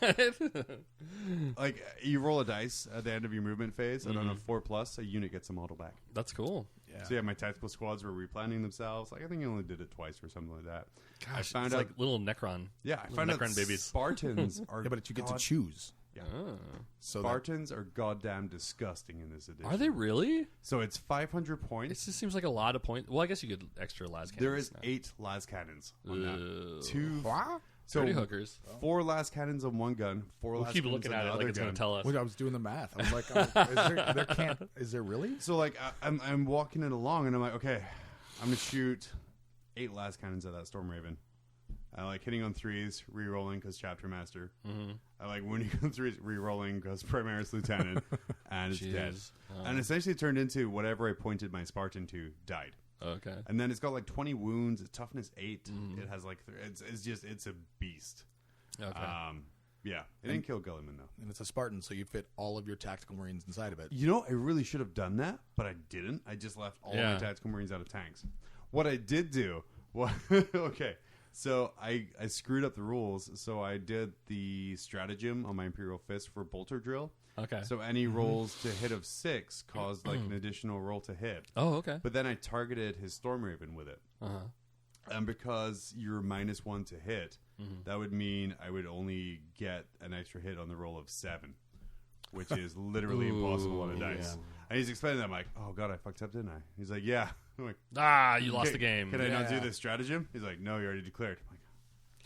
Like, you roll a dice at the end of your movement phase, and on a 4+, a unit gets a model back. That's cool. Yeah. So yeah, my tactical squads were replanning themselves. Like, I think I only did it twice or something like that. Gosh, I found it's out, like little Necron. yeah, I little found out Necron babies. Spartans are. Yeah, but you get to choose. Yeah. Oh. So Spartans are goddamn disgusting in this edition. Are they really? So it's 500 It points. just seems like a lot of points. Well, I guess you could extra las cannons. There is now. 8 las cannons on Ugh. that. 2. What? So Dirty hookers. 4 las cannons on one gun. 4 We'll las keep cannons looking on at the it other like it's going gun. to tell us. Well, I was doing the math. I was like, is there really? So like I'm walking it along and I'm like, okay, I'm gonna shoot 8 las cannons at that Storm Raven. I like hitting on 3s, re-rolling because Chapter Master. Mm-hmm. I like winning on 3s, re-rolling because Primaris Lieutenant, and it's dead. Oh. And essentially it turned into whatever I pointed my Spartan to died. Okay. And then it's got like 20 wounds, it's toughness 8. It has like it's a beast. Okay. Yeah, it didn't kill Gulliman though. And it's a Spartan, so you fit all of your tactical marines inside of it. You know, I really should have done that, but I didn't. I just left all of my tactical marines out of tanks. What I did do was okay. So I screwed up the rules. So I did the stratagem on my Imperial Fist for bolter drill. Okay. So any rolls to hit of 6 caused like an additional roll to hit. Oh, okay. But then I targeted his Storm Raven with it. Uh-huh. And because you're -1 to hit, that would mean I would only get an extra hit on the roll of 7, which is literally impossible on a dice. Yeah. And he's explaining that. I'm like, oh, God, I fucked up, didn't I? He's like, yeah. I'm like, You lost the game. Can I not do this stratagem? He's like, no, you already declared. I'm like,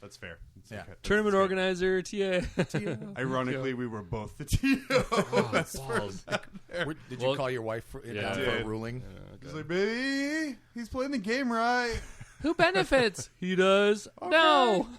that's fair. It's Yeah. okay. Tournament That's organizer, TA. Ironically, we were both the TO. Balls. Did you call your wife down for a ruling? He's like, baby, he's playing the game right. Who benefits? He does. No.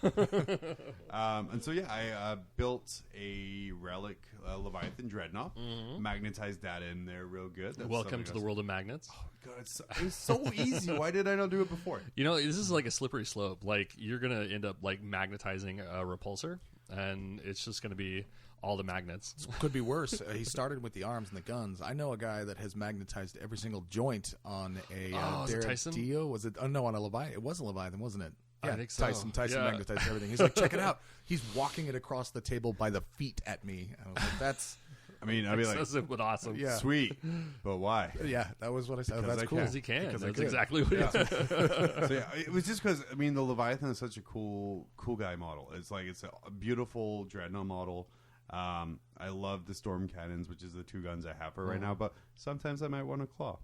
And so, yeah, I built a relic Leviathan Dreadnought, magnetized that in there real good. That's Welcome something to the world of magnets. God, it's so easy. Why did I not do it before? You know, this is like a slippery slope. Like, you're going to end up, like, magnetizing a repulsor, and it's just going to be all the magnets. Could be worse. He started with the arms and the guns. I know a guy that has magnetized every single joint on a is it Tyson? Dio. Was it? Oh no, on a Leviathan. It was a Leviathan, wasn't it? I Yeah, think so. Tyson Yeah. magnetized everything. He's like, check it out. He's walking it across the table by the feet at me. I was like, that's I mean, I'd be like, Excessive but awesome. Yeah. sweet, but why? yeah. That was what I said. Because That's I cool. can. Because he can. Because I That's could. exactly what he did. So yeah, it was just because I mean the Leviathan is such a cool guy model. It's like it's a beautiful dreadnought model. I love the storm cannons, which is the 2 guns I have for right now. But sometimes I might want a claw.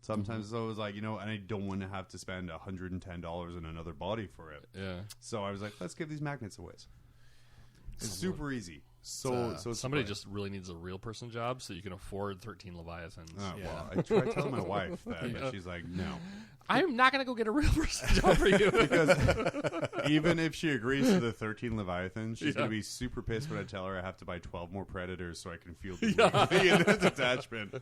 Sometimes I was like, you know, and I don't want to have to spend $110 in another body for it. Yeah. So I was like, let's give these magnets away. It's super easy. So Somebody fun. just really needs a real person job so you can afford 13 Leviathans. Oh, Yeah. well, I tried telling my wife that, but she's like, no. I'm not going to go get a real person job for you. Because even if she agrees to the 13 Leviathans, she's going to be super pissed when I tell her I have to buy 12 more Predators so I can feel the detachment.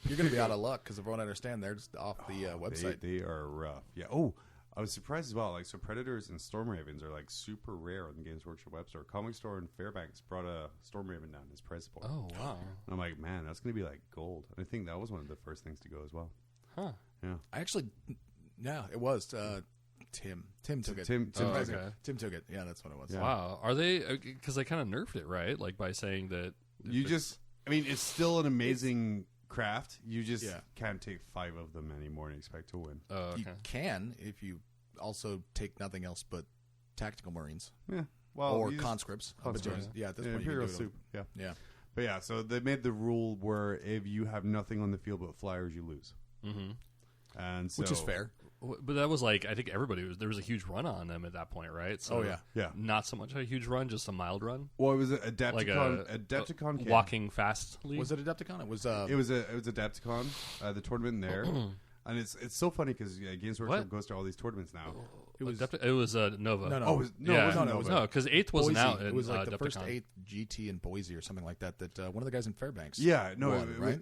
You're going to be out of luck because everyone understand they're just off the website. They are rough. Yeah. Oh, I was surprised as well. Like, so Predators and Storm Ravens are like super rare on the Games Workshop web store. Comic Store and Fairbanks brought a Storm Raven down as price point. Oh, wow. And I'm like, man, that's going to be like gold. And I think that was one of the first things to go as well. Huh. Yeah. I actually, yeah, it was Tim. Tim took it. Tim okay. Tim took it. Yeah, that's what it was. Yeah. Wow. Are they, because they kind of nerfed it, right? Like by saying that. You just, I mean, it's still an amazing craft. You just Yeah. can't take 5 of them anymore and expect to win. Oh, okay. You can if you also take nothing else but tactical marines Yeah. Well, or you just- conscripts. Conscripts. Yeah, at this Yeah, point, you Imperial can do it. soup. Yeah. Yeah. But yeah, so they made the rule where if you have nothing on the field but flyers, you lose. Mm-hmm. And so, Which is fair. But that was like, I think there was a huge run on them at that point, right? So yeah. Not so much a huge run, just a mild run. Well, it was a Adepticon. Like Adepticon came. walking fastly. Was it Adepticon? It was Adepticon. The tournament there, and it's so funny because Games Workshop goes to all these tournaments now. It was Nova. No. Oh, it was Nova. No, because 8th wasn't Boise. out. It was like the Adepticon. first 8th GT in Boise or something like that. That one of the guys in Fairbanks. Yeah, no, won, right?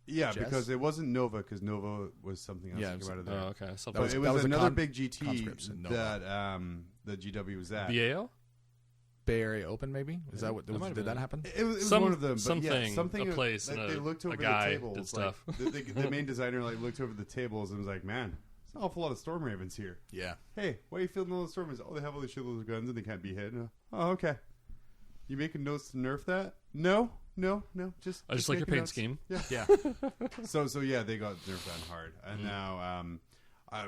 Yeah, Jess? because it wasn't Nova, because Nova was something else Yeah, that came out of Oh, there. okay. So But it that was a another big GT conscripts in Nova. that the GW was at. BAO? Bay Area Open, maybe? Is that what It might have did that been. happen? It was Some- one of them. But something, something a place, Like and they looked over a guy the tables. did stuff. Like, the main designer looked over the tables and was like, "Man, there's an awful lot of Storm Ravens here. Yeah. Hey, why are you fielding all the Storm Ravens? Oh, they have all these shitloads of guns and they can't be hit. Oh, okay. You making notes to nerf that? No. Just I just like your making paint notes. scheme. Yeah. So yeah, they got nerfed down hard, and now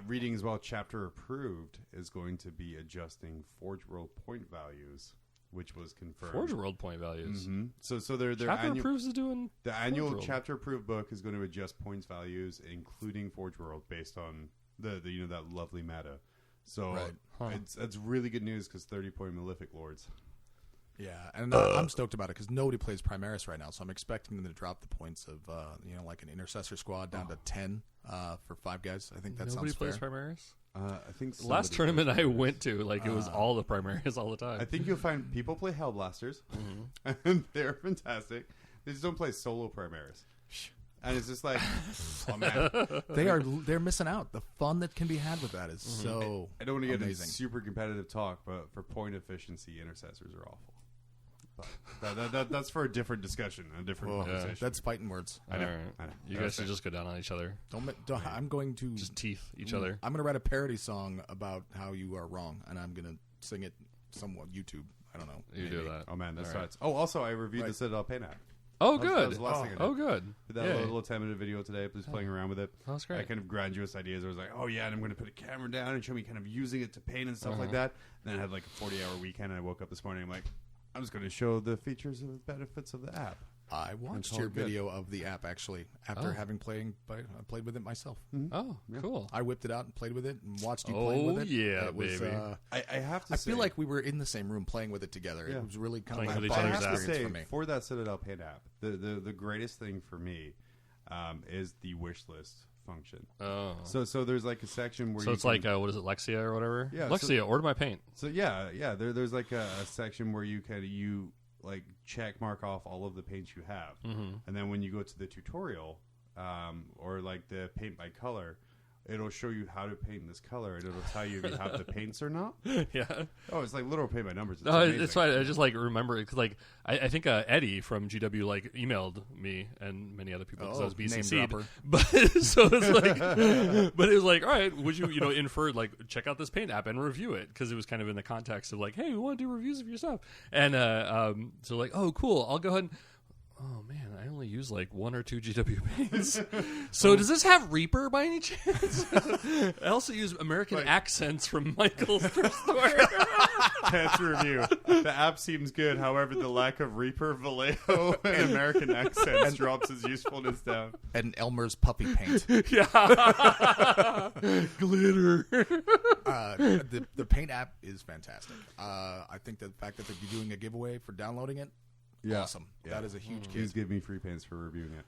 reading as well. Chapter approved is going to be adjusting Forge World point values, which was confirmed. Forge World point values. Mm-hmm. So their Chapter annual Approves is doing the annual World. chapter approved book is going to adjust points values, including Forge World, based on the that lovely meta. So Right. Huh. it's really good news because 30-point Malefic Lords. Yeah, and I'm stoked about it because nobody plays Primaris right now, so I'm expecting them to drop the points of like an intercessor squad down to 10 for 5 guys. I think that Nobody sounds plays fair. Primaris? I think The last somebody tournament plays I Primaris. went to, it was all the Primaris all the time. I think you'll find people play Hellblasters, Mm-hmm. and they're fantastic. They just don't play solo Primaris. And it's just like, oh man, They're missing out. The fun that can be had with that is so I don't want to get into amazing. super competitive talk, but for point efficiency, intercessors are awful. But that's for a different discussion, a different Well, conversation. that's fighting words. I know. All right. I know. You guys should just go down on each other. Don't I'm going to Just teeth each other. I'm going to write a parody song about how you are wrong, and I'm going to sing it somewhat YouTube. I don't know. You do maybe. that. Oh man, that All starts. Oh, also I reviewed Right. the Citadel Paint app. Oh, That was good. the last thing I did. Oh, good. Did that Yay. little 10-minute video today, just playing around with it. That's great. I kind of grandiose ideas. I was like, oh yeah, and I'm going to put a camera down and show me kind of using it to paint and stuff Uh-huh. like that. And then I had like a 40-hour weekend, and I woke up this morning. I'm like, I'm just going to show the features and benefits of the app. I watched all your good. video of the app actually after Oh. having played with it myself. Oh, cool. I whipped it out and played with it and watched you playing Oh, with it. yeah, It was, baby. I have to I say, feel like we were in the same room playing with it together. Yeah. It was really kind Playing of with like each a I other's fun have to experience say, for me. for that Citadel Paint app, the greatest thing for me is the wish list function. Oh. So there's like a section where So you it's can, like, what is it, Lexia or whatever? Yeah, Lexia, order my paint. So yeah, there's like a section where you like check mark off all of the paints you have, and then when you go to the tutorial, or like the paint by color, it'll show you how to paint this color, and it'll tell you if you have the paints or not. Yeah. Oh, it's like literal paint by numbers. It's No, amazing. it's fine. I just remember it because I think Eddie from GW emailed me and many other people because I was name BCC'd. dropper. But so it's but it was like, all right, would you infer check out this paint app and review it because it was kind of in the context of hey, we want to do reviews of your stuff, and so oh cool, I'll go ahead and. Oh man, I only use 1 or 2 GW paints. So does this have Reaper by any chance? I also use American accents from Michael's thrift store. Chance review. The app seems good, however, the lack of Reaper, Vallejo, and American accents drops its usefulness down. And Elmer's puppy paint. Yeah. Glitter. The paint app is fantastic. I think that the fact that they're doing a giveaway for downloading it, awesome. Yeah. That is a huge Please kid. give me free paints for reviewing it.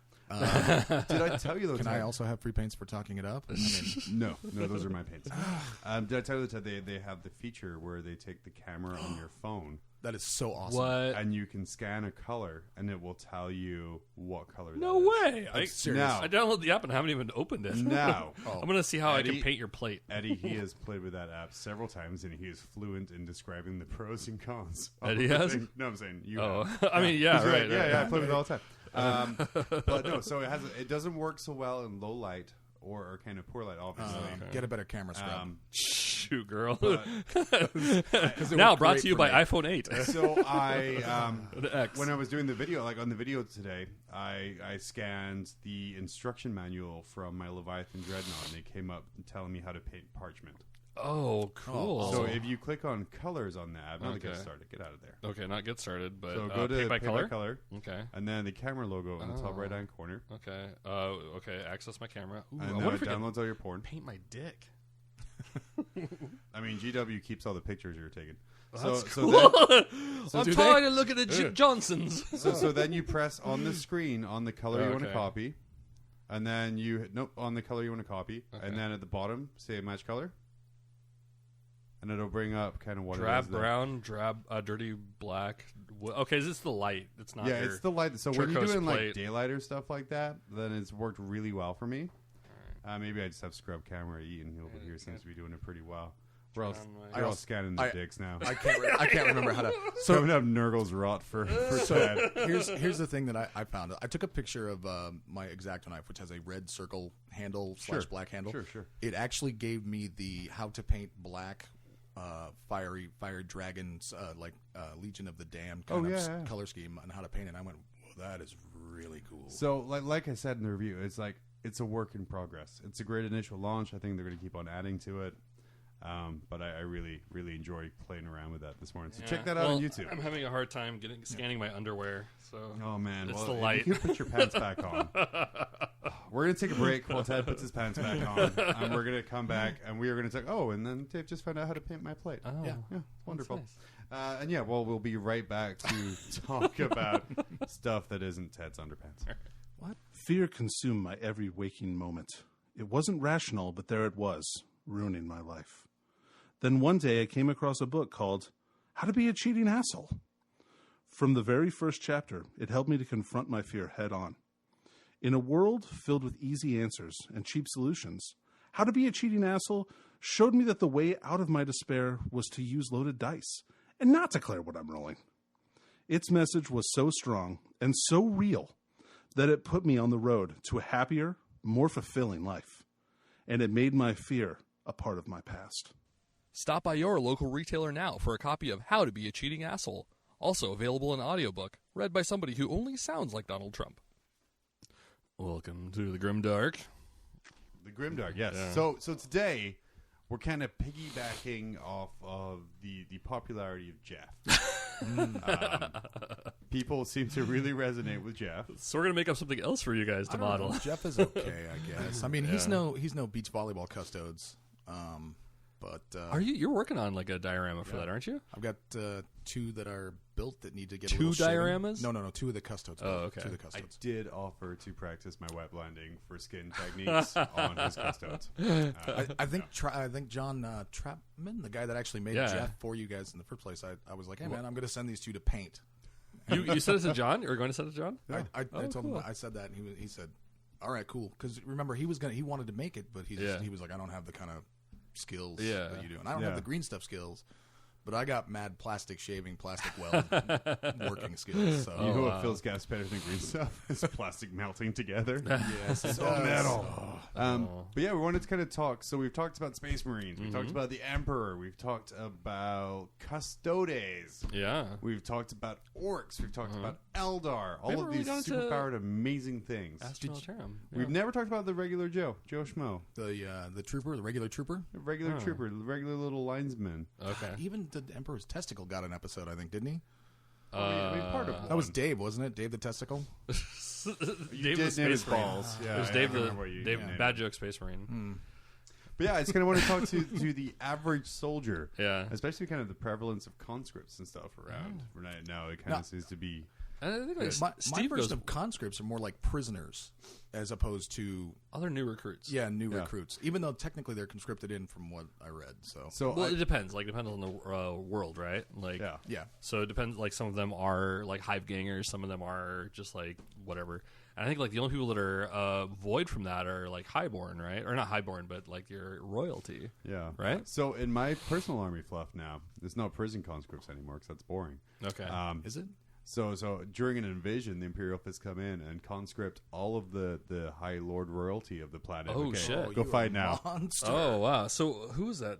Did I tell you though? Can I Ted? also have free paints for talking it up? I mean, No, those are my paints. Did I tell you that they have the feature where they take the camera on your phone that is so awesome. What? and you can scan a color and it will tell you what color. No that is. way. That's serious. Now, I downloaded the app and haven't even opened it. now, I'm going to see how I Eddie- can paint your plate. Eddie, he has played with that app several times and he is fluent in describing the pros and cons. of Eddie the has? thing. No, I'm saying you. Oh, have. I mean, yeah, He's right. like, yeah, right. yeah, I play with it all the time. But no, so it doesn't work so well in low light or kind of poor light, obviously. Get a better camera scrub. Shoot, girl. But- Now worked brought great to you for by me. iPhone 8. So I, The X. when I was doing the video, on the video today, I scanned the instruction manual from my Leviathan Dreadnought, and it came up telling me how to paint parchment. Oh, cool. So if you click on colors on the app, not to get Okay. started, get out of there. Okay, not get started, but So go to paint by color. Okay. and then the camera logo in the top Oh. right-hand corner, Okay. Okay. Access my camera. Ooh, and I then wonder it if I can downloads all your porn. paint my dick. I mean, GW keeps all the pictures you're taking. That's So cool. then, I'm trying to look at the Johnsons. so then you press on the screen on the color you want to Okay. copy, and then on the color you want to copy, and then at the bottom say match color, and it'll bring up kind of what it Drab is there. brown, dirty black. Okay, is this the light? It's not. Yeah, your it's the light. So when you're turquoise doing like plate. daylight or stuff like that, then it's worked really well for me. Maybe I just have scrub camera eaten over here seems to be doing it pretty well. We're all scanning the dicks now. I can't remember how to. So I'm gonna have Nurgle's rot for Ted. Here's the thing that I found. I took a picture of my X-Acto knife, which has a red circle handle / black handle. Sure. It actually gave me the how to paint black fire dragons like Legion of the Damned kind of color scheme and how to paint it. And I went, well, that is really cool. So like I said in the review, it's a work in progress. It's a great initial launch. I think they're going to keep on adding to it. But I really, really enjoy playing around with that this morning. So check that out on YouTube. I'm having a hard time scanning my underwear. So Oh man, it's the light. You can put your pants back on. We're gonna take a break while Ted puts his pants back on, and we're gonna come back, and we are gonna talk. Oh, and then Dave just found out how to paint my plate. Oh, Yeah. Wonderful. And we'll be right back to talk about stuff that isn't Ted's underpants. Fear consumed my every waking moment. It wasn't rational, but there it was, ruining my life. Then one day I came across a book called How to Be a Cheating Asshole. From the very first chapter, it helped me to confront my fear head on. In a world filled with easy answers and cheap solutions, How to Be a Cheating Asshole showed me that the way out of my despair was to use loaded dice and not declare what I'm rolling. Its message was so strong and so real that it put me on the road to a happier, more fulfilling life. And it made my fear a part of my past. Stop by your local retailer now for a copy of How to Be a Cheating Asshole. Also available in audiobook, read by somebody who only sounds like Donald Trump. Welcome to the Grimdark. The Grimdark, yes. Yeah. So today we're kind of piggybacking off of the popularity of Jeff. People seem to really resonate with Jeff. So we're gonna make up something else for you guys to I don't model. know. Jeff is okay, I guess. I mean, he's no beach volleyball custodes. But You're working on like a diorama for that, aren't you? I've got 2 that are built that need to get Two a little shading. dioramas? No, 2 of the custodes. Oh, okay. 2 of the I custodes. did offer to practice my wet blending for skin techniques on his custodes. I think John Trapman, the guy that actually made Jeff for you guys in the first place, I was like, hey man, I'm going to send these 2 to paint. You said it to John? You're going to send it to John? I told him, I said that, and he said, all right, cool. Because remember, he wanted to make it, but he was like, I don't have the kind of skills that you do, and I don't have the green stuff skills, but I got mad plastic shaving, plastic weld working skills. So You know what fills gas better than green stuff? Is plastic melting together. yes, It's all metal. But yeah, we wanted to kind of talk. So we've talked about Space Marines. We've talked about the Emperor. We've talked about Custodes. Yeah. We've talked about Orcs. We've talked about Eldar. All haven't of really these gone into super-powered, amazing things. Astral Terram. We've never talked about the regular Joe Schmo. the trooper, the regular trooper, The regular trooper, the regular little linesman. Okay. even the Emperor's Testicle got an episode, I think, didn't he? I mean, part of That was Dave, wasn't it? Dave the Testicle. Dave did the name his Space Marine. balls. Yeah, It was I Dave remember the what you Dave named Bad Joke Space Marine. But yeah, I just kind of want to talk to the average soldier. Yeah. Especially kind of the prevalence of conscripts and stuff around. Right now, it kind of seems to be... And I think like My Steve version goes of conscripts are more like prisoners, as opposed to other new recruits. new recruits. Even though technically they're conscripted in, from what I read. So Well, it depends. Like, depends on the world, right? Like, Yeah. So it depends. Like, some of them are like hive gangers. Some of them are just like whatever. And I think like the only people that are void from that are like highborn, right? Or not highborn, but like your royalty. Yeah. Right? So in my personal army fluff now, there's no prison conscripts anymore because that's boring. Okay. is it? So during an invasion, the Imperial Fists come in and conscript all of the High Lord royalty of the planet. Oh, shit. Go you fight a now. Monster. Oh wow! So who was that?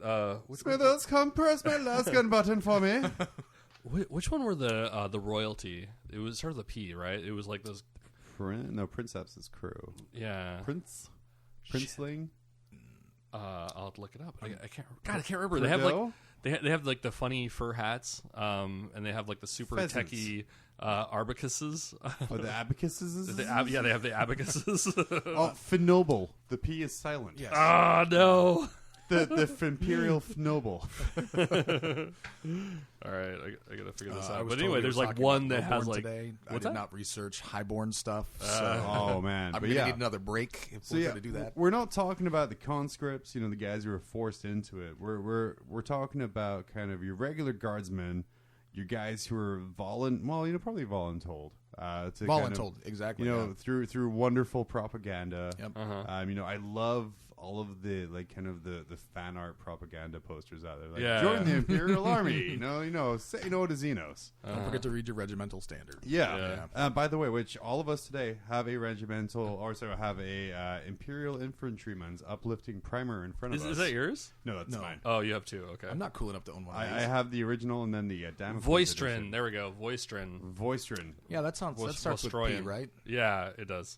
Smithers, come press my last gun button for me. Which one were the royalty? It was sort of the P, right? It was like those. Princeps is crew. Yeah. Princeling. I'll have to look it up. I can't. God, I can't remember. They have like they have like the funny fur hats, and they have like the super Pheasants. techie arbacuses. Oh, the abacuses? They have the abacuses. Oh, Finoble. The P is silent. Yes. Oh no! the Imperial Noble. All right, I gotta figure this I out. was But told anyway, you there's were like talking one about that has lowborn like today. I what's did that? not research highborn stuff. So Oh man, I'm but gonna yeah. need another break if So we're yeah, gonna do that. we're not talking about the conscripts, the guys who are forced into it. We're talking about kind of your regular guardsmen, your guys who are probably voluntold. To Voluntold, exactly. yeah. through wonderful propaganda. Yep. I love all of the the fan art propaganda posters out there. Like, Yeah. join the Imperial Army. Say no to Xenos. Don't forget to read your regimental standard. Yeah. By the way, which all of us today have a Imperial Infantryman's uplifting primer in front of us. Is that yours? No, that's No. mine. Oh, you have two. Okay. I'm not cool enough to own one of I these. have the original and then the Damocles Voistrin. edition. There we go. Voistrin. Voistrin. Yeah, that starts with P, Vostroyan. right? Yeah, it does.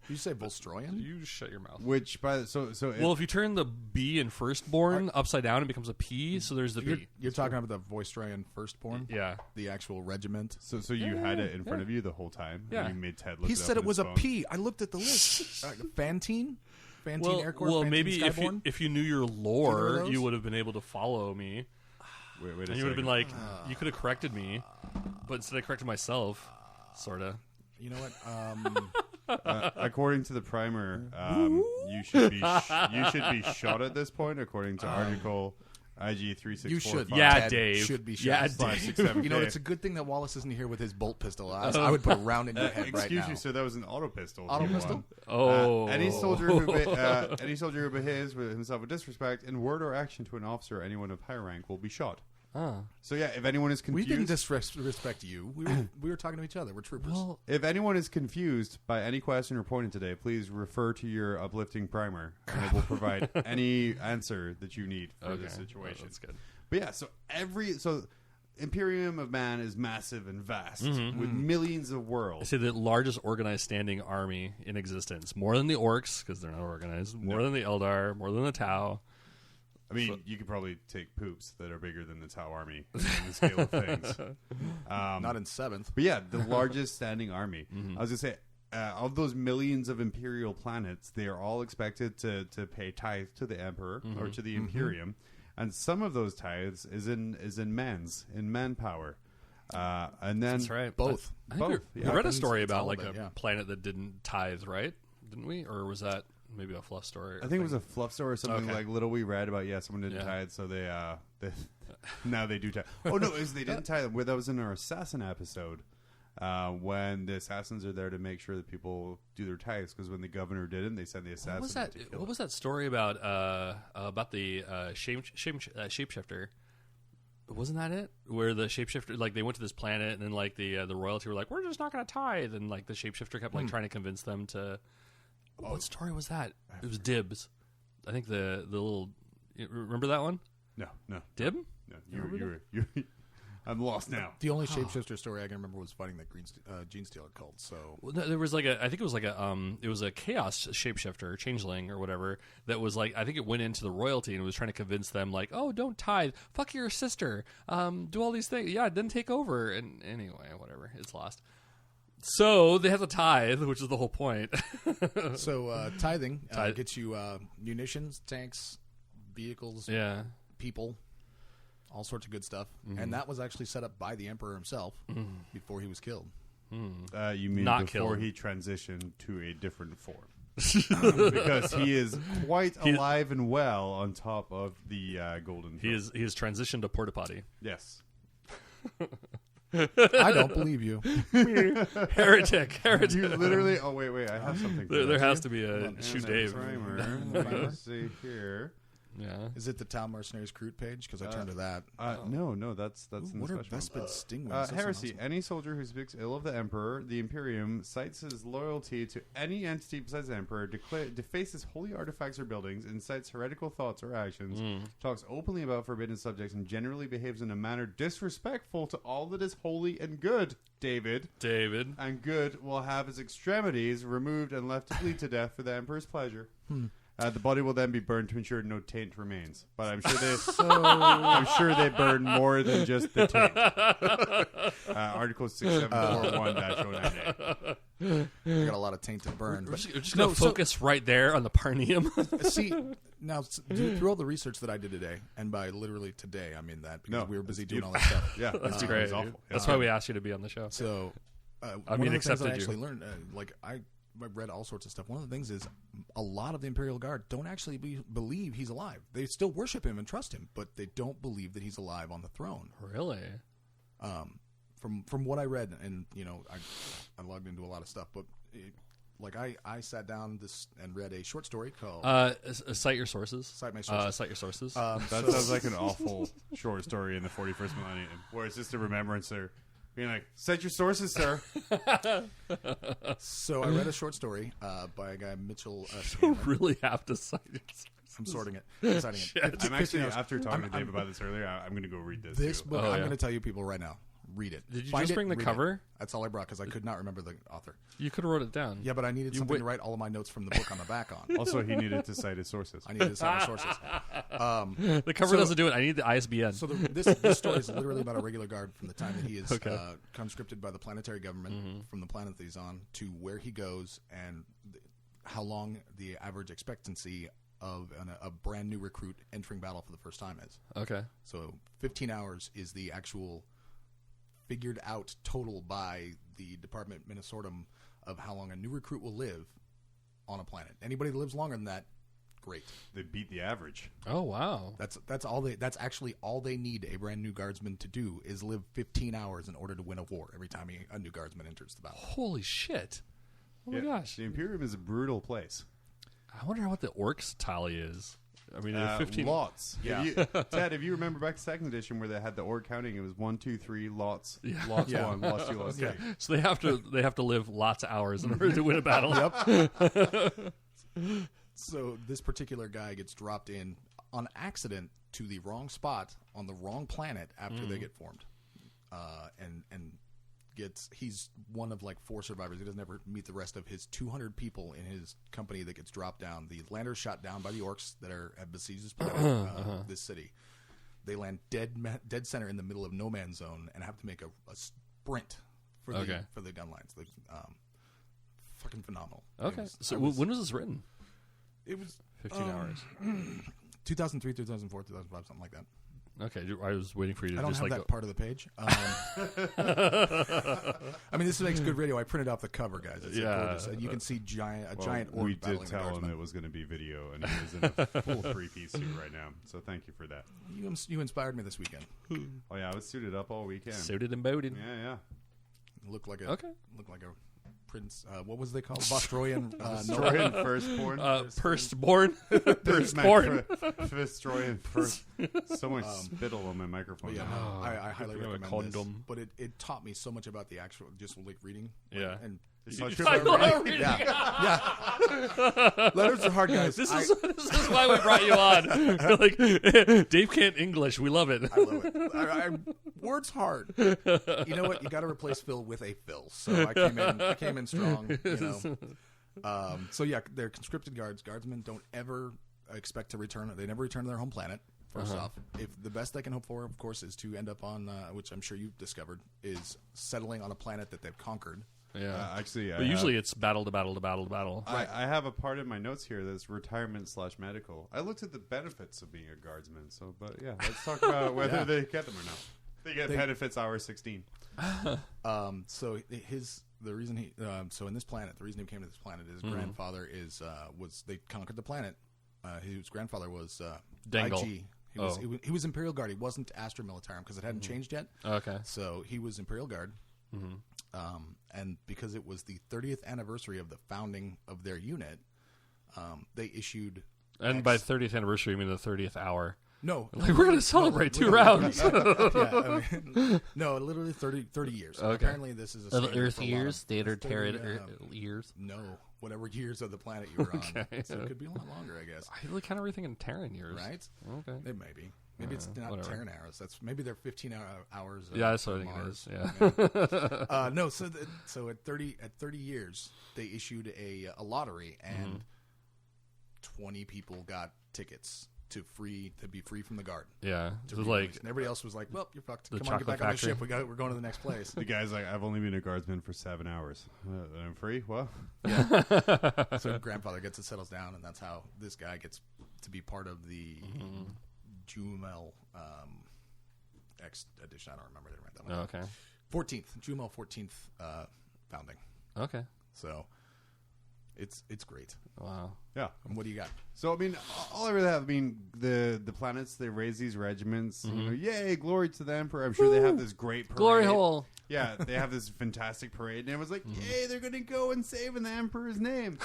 Did you say Volstroyan? You just shut your mouth. Which Well, if you turn the B in firstborn upside down, it becomes a P. So there's the B. You're talking about the Voistroyan firstborn? Yeah. The actual regiment? So you had it in front of you the whole time. Yeah. And you made Ted look He it up said on it was his a phone. P. I looked at the list. Fantine? Fantine Air Corps? Fantine maybe Skyborn? if you knew your Do you know lore, those? you would have been able to follow me, Wait a and second. you would have been like, you could have corrected me, but instead I corrected myself, sorta. You know what? According to the primer, you should be shot at this point. According to article IG 3645. You should. Yeah, Ted Dave. should be shot. Yeah, 567K. You know, it's a good thing that Wallace isn't here with his bolt pistol. I would put a round in your head right Excuse now. you, sir. That was an auto pistol. Auto You pistol? won. Oh, Any soldier who behaves with himself with disrespect in word or action to an officer or anyone of high rank will be shot. So yeah, if anyone is We confused, didn't disrespect you. We were talking to each other. We're troopers. Well, if anyone is confused by any question or point today, please refer to your uplifting primer, and it will provide any answer that you need for this situation. That's good. But yeah, so Imperium of Man is massive and vast with millions of I worlds. say the largest organized standing army in existence, more than the orcs because they're not organized, more than the Eldar, more than the Tau. I mean, you could probably take poops that are bigger than the Tau army in the scale of things. Not in 7th. But yeah, the largest standing army. I was going to say, of those millions of imperial planets, they are all expected to pay tithe to the emperor or to the Imperium. And some of those tithes is in manpower. And then That's right. Both. I think Both, we yeah. read a Weapons, story it's about all like of it, a yeah. planet that didn't tithe, right? Didn't we? Or was that maybe a fluff story? I think it was a fluff story or something Okay. like little we read about. Yeah, someone didn't Yeah. tithe, so they now they do tithe. Oh no, they didn't tithe. That was in our assassin episode. When the assassins are there to make sure that people do their tithes, because when the governor didn't, they sent the assassin. What was that? to kill What him. was that story about the shapeshifter? Wasn't that it? Where the shapeshifter, like, they went to this planet, and then like the royalty were like, "We're just not going to tithe," and like the shapeshifter kept like trying to convince them to. What story was that? It was Dibs. I think the little. Remember that one? No. Dib? No, you I'm lost now. The only shapeshifter story I can remember was fighting that Gene Stealer cult. So Well, no, there was like I think it was like it was a chaos shapeshifter, changeling or whatever. That was like, I think it went into the royalty and was trying to convince them like, oh, don't tithe, fuck your sister, do all these things, yeah, then take over. And anyway, whatever, it's lost. So they have to tithe, which is the whole point. tithing Tithe. gets you munitions, tanks, vehicles, Yeah. people, all sorts of good stuff. And that was actually set up by the emperor himself before he was killed. You mean Not before killed. he transitioned to a different form? Because he is quite alive and well on top of the golden He throne. is transitioned to porta potty. Yes. I don't believe you. Heretic. You literally. Oh wait! I have something. for There that. has to be a And shoe the Dave. primer. Let's see here. Yeah. Is it the Town Mercenaries Crude page? Because I turned to that. No, that's in What the are special one. Vespid Stingwings? That sounds Heresy. awesome. Any soldier who speaks ill of the Emperor, the Imperium, cites his loyalty to any entity besides the Emperor, defaces holy artifacts or buildings, incites heretical thoughts or actions, talks openly about forbidden subjects, and generally behaves in a manner disrespectful to all that is holy and good, David. And good will have his extremities removed and left to bleed to death for the Emperor's pleasure. The body will then be burned to ensure no taint remains. But I'm sure they burn more than just the taint. Article 6741-098. I got a lot of taint to burn. We're just going to focus right there on the Parnium. See, now through all the research that I did today, and by literally today, I mean that because we were busy doing all that stuff. Yeah, That's great. awful. That's why we asked you to be on the show. So, I one mean, of the things accepted that I you. actually learned, I read all sorts of stuff. One of the things is a lot of the Imperial Guard don't actually believe he's alive. They still worship him and trust him, but they don't believe that he's alive on the throne. Really? From what I read, and I logged into a lot of stuff, but I sat down and read a short story called Cite your sources. Cite my sources. Cite your sources. That sounds like an awful short story in the 41st millennium, where it's just a remembrancer being like, "Cite your sources, sir." So I read a short story by a guy, Mitchell. You really have to cite your sources. I'm sorting it. I'm citing it. I'm actually, after talking to Dave about this earlier, I'm going to go read this. This too. book, Oh, I'm yeah. going to tell you people right now. Read it. Did you Find just it, bring the read it. cover? That's all I brought because I could not remember the author. You could have wrote it down. Yeah, but I needed something to write all of my notes from the book on the back on. Also, he needed to cite his sources. I needed to cite my sources. The cover doesn't do it. I need the ISBN. So this story is literally about a regular guard from the time that he is conscripted by the planetary government from the planet that he's on to where he goes and how long the average expectancy of a brand new recruit entering battle for the first time is. Okay. So 15 hours is the actual figured out total by the Department Minnesortum of how long a new recruit will live on a planet. Anybody that lives longer than that, great. They beat the average. Oh, wow. That's actually all they need a brand new guardsman to do is live 15 hours in order to win a war every time a new guardsman enters the battle. Holy shit. Oh, my gosh. The Imperium is a brutal place. I wonder what the orcs tally is. I mean, 15 lots. Yeah. Ted, if you remember back to second edition where they had the orc counting, it was 1, 2, 3 lots. Yeah. Lots Yeah. 1, lots 2, lots 3. So they have to live lots of hours in order to win a battle. So this particular guy gets dropped in on accident to the wrong spot on the wrong planet after they get formed, and he's one of like 4 survivors. He doesn't ever meet the rest of his 200 people in his company that gets dropped down. The lander's shot down by the orcs that have besieged this planet, this city. They land dead center in the middle of no man's zone and have to make a sprint for the gun lines. Fucking phenomenal. Okay. So when was this written? It was 15 hours. 2003, 2004, 2005, something like that. Okay, I was waiting for you to I don't just have like that part of the page. I mean, this makes good radio. I printed off the cover, guys. It's gorgeous. And you can see giant orc we battling did the tell him guardsmen. it was going to be video, and he was in a full 3-piece suit right now. So thank you for that. You inspired me this weekend. Oh yeah, I was suited up all weekend. suited and booted. Yeah. Looked like a prince. What was they called? Vostroyan. Destroying firstborn. Firstborn. Firstborn. Destroying first. So much spittle on my microphone. Yeah, now. I highly a recommend condom. this. But it taught me so much about the actual, just like reading. Yeah. And Yeah. yeah. Letters are hard, guys. This is why we brought you on. You're like, Dave can't English. We love it. I love it. Words hard. You know what? You got to replace Phil with a Phil. So I came in strong. So yeah, they're conscripted guardsmen. Don't ever expect to return. They never return to their home planet. First off, if the best they can hope for, of course, is to end up on, which I'm sure you've discovered, is settling on a planet that they've conquered. Yeah. Actually, But usually it's battle to battle to battle to battle. I have a part in my notes here that's retirement/medical. I looked at the benefits of being a guardsman. But yeah, let's talk about whether they get them or not. They get benefits hour 16. So the reason in this planet, the reason he came to this planet, his grandfather was they conquered the planet. His grandfather was Dangle. IG. He was Imperial Guard. He wasn't Astra Militarum because it hadn't changed yet. Okay. So he was Imperial Guard. And because it was the 30th anniversary of the founding of their unit, they issued. And by 30th anniversary, you mean the 30th hour. No. Like, we're going to celebrate 2 rounds. No, literally 30 years. Okay. Apparently, this is a standard Earth for a lot years, of- standard standard, Terran years. No, whatever years of the planet you were on. Okay. So it could be a lot longer, I guess. I really kind of rethinking Terran years. Right? Okay. It may be. Maybe it's not whatever. Terran hours. Maybe they're 15 hours. Yeah, that's what I from think it Mars. is. Yeah. No, so at 30 years, they issued a lottery, and 20 people got tickets to be free from the guard. Yeah, To it was be like released. And everybody else was like, "Well, you're fucked. The Come on, get chocolate back on the factory. ship. We're going to the next place." The guy's like, I've only been a guardsman for 7 hours. I'm free? What? So grandfather gets it, settles down, and that's how this guy gets to be part of the Jumel X edition. I don't remember. I didn't write that one. okay, 14th Jumel 14th founding. okay, So it's great. wow, Yeah. And what do you got? So, I mean, all I really have, I mean, the planets, they raise these regiments. You know, yay, glory to the Emperor. I'm sure they have this great parade. glory hole. Yeah, they have this fantastic parade. And everyone's like, yay, they're going to go and save in the Emperor's name.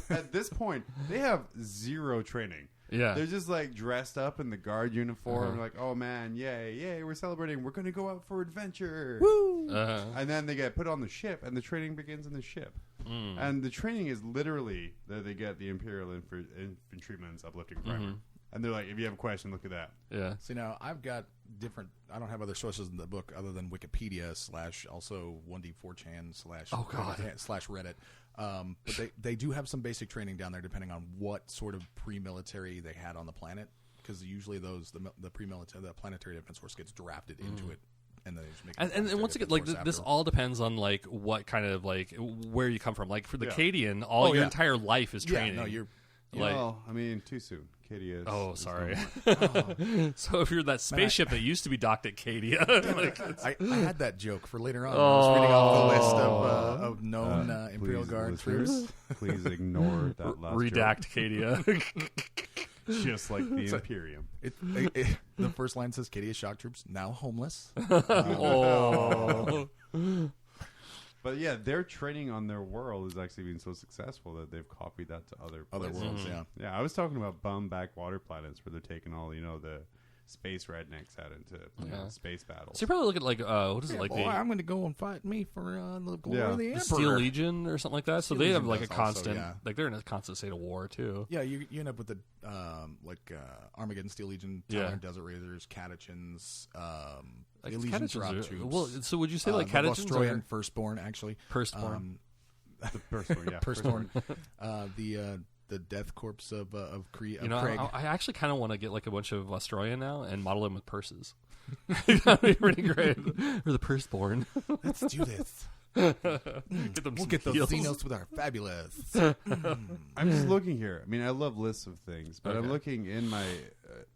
At this point, they have zero training. Yeah, They're just like dressed up in the guard uniform, like, oh man, yay, we're celebrating. We're going to go out for adventure. Woo! And then they get put on the ship, and the training begins in the ship. And the training is literally that they get the Imperial Infantryman's uplifting primer. And they're like, if you have a question, look at that. yeah. See, now I've got different. I don't have other sources in the book other than Wikipedia / also 1D4chan / Reddit. But they do have some basic training down there, depending on what sort of pre-military they had on the planet. Because usually the pre-military, the planetary defense force gets drafted into it. And then they just make it And once again, like this all depends on like what kind of like where you come from. Like for the Cadian, your entire life is training. Yeah, no, you're. Like, well, I mean, too soon. Cadia is. oh, sorry. Oh. So if you're that spaceship that used to be docked at Cadia, like, I had that joke for later on. I was reading off the list of known Imperial Guard troops. Please ignore that last redact Cadia. joke. Just like the Imperium. The first line says, "Cadia shock troops now homeless." Oh. But yeah, their training on their world is actually being so successful that they've copied that to other places. worlds. Yeah. Yeah, I was talking about bum backwater planets where they're taking all, the space rednecks out into space battles. So you probably look at like what is it like Boy, I'm going to go and fight me for the glory of the the Emperor. Steel Legion or something like that. So Steel they have Legion like a does also, constant, yeah. like they're in a constant state of war too. Yeah, you end up with the Armageddon Steel Legion, Talon Desert Razors, Catechins, Like Elysian Catechins drop are- troops. well, so would you say like the Catechins Vostroyan are Firstborn, actually. Firstborn? The Firstborn, yeah. Firstborn. The Death Corpse of Craig. I actually kind of want to get like a bunch of Australia now and model them with purses. That'd be pretty great. Or the Firstborn. Let's do this. Get them We'll some get those heels. Xenos with our fabulous. I'm just looking here. I mean, I love lists of things, but I'm Okay. looking in my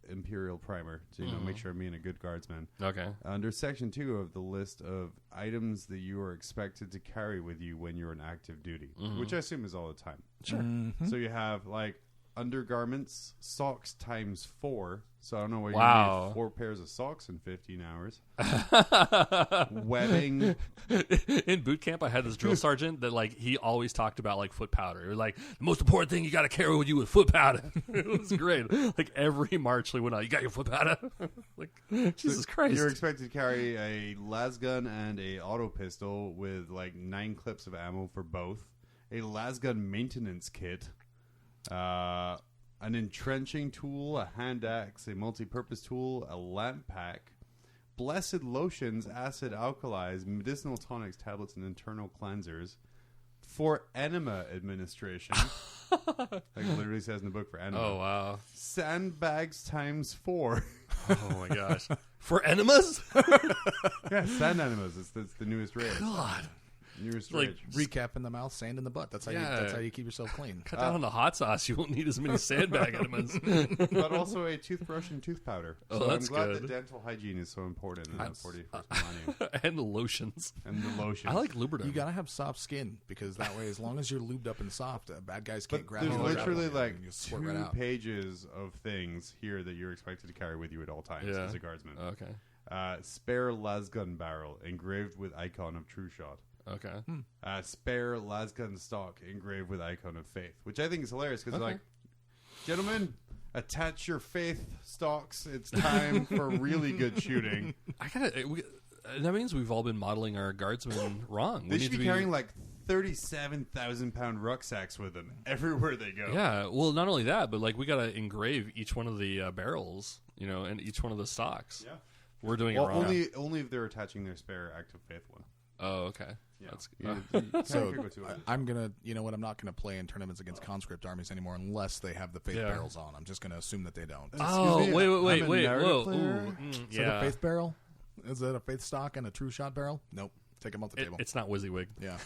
Imperial primer to make sure I'm being a good guardsman. Okay. Under section 2 of the list of items that you are expected to carry with you when you're on active duty, which I assume is all the time. Sure. So you have like undergarments, socks times 4. So I don't know where Wow. you need 4 pairs of socks in 15 hours. Webbing. In boot camp, I had this drill sergeant that like he always talked about like foot powder. Like the most important thing you got to carry with you is foot powder. It was great. Like every march we went out, you got your foot powder. Like Jesus Christ. You're expected to carry a lasgun and a auto pistol with like 9 clips of ammo for both. A lasgun maintenance kit. An entrenching tool, a hand axe, a multi-purpose tool, a lamp pack, blessed lotions, acid alkalis, medicinal tonics, tablets, and internal cleansers for enema administration. Like it literally says in the book for enema. Oh wow. Sandbags times 4. Oh my gosh. For enemas? Yeah, sand enemas. It's the newest raid. God. Newest Like, raid. Recap in the mouth, sand in the butt. That's how you keep yourself clean. Cut down on the hot sauce. You won't need as many sandbag enemas. But also a toothbrush and tooth powder. Oh, So that's I'm glad good. that dental hygiene is so important in the 41st millennium. And the lotions. And the lotion. I like Lubriderm. You gotta have soft skin because that way, as long as you're lubed up and soft, bad guys can't grab There's you. literally and like you squirt 2 right out. pages of things here that you're expected to carry with you at all times Yeah. as a guardsman. Okay. Spare lasgun barrel engraved with icon of true shot. Okay. Spare lasgun stock engraved with icon of faith, which I think is hilarious because like, gentlemen, attach your faith stocks. It's time for really good shooting. That means we've all been modeling our guardsmen wrong. They should be carrying like 37,000-pound rucksacks with them everywhere they go. Yeah. Well, not only that, but like we got to engrave each one of the barrels, and each one of the stocks. Yeah. We're doing Well, it wrong. only if they're attaching their spare active faith one. Oh, okay. Yeah. That's So could go to it. I'm gonna, you know what? I'm not gonna play in tournaments against conscript armies anymore unless they have the faith Yeah. barrels on. I'm just gonna assume that they don't. Oh, me, wait, I'm a wait, narrative whoa. player. Ooh, So yeah. the faith barrel, is that a faith stock and a true shot barrel? Nope. Take them off the table. It's not WYSIWYG. Yeah.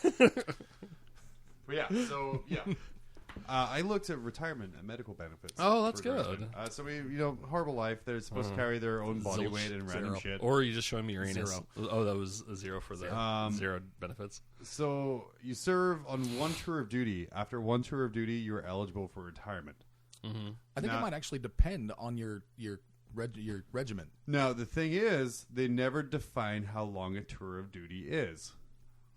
But yeah, so yeah. I looked at retirement and medical benefits. Oh, that's for Guardsmen. good. So we, horrible life. They're supposed to carry their own body Zilch. weight and random Zero. shit. Or are you just showing me your anus? Zero. Oh, that was a zero for the zero benefits. So you serve on one tour of duty. After one tour of duty, you are eligible for retirement. I think it might actually depend on your regiment. Now the thing is, they never define how long a tour of duty is.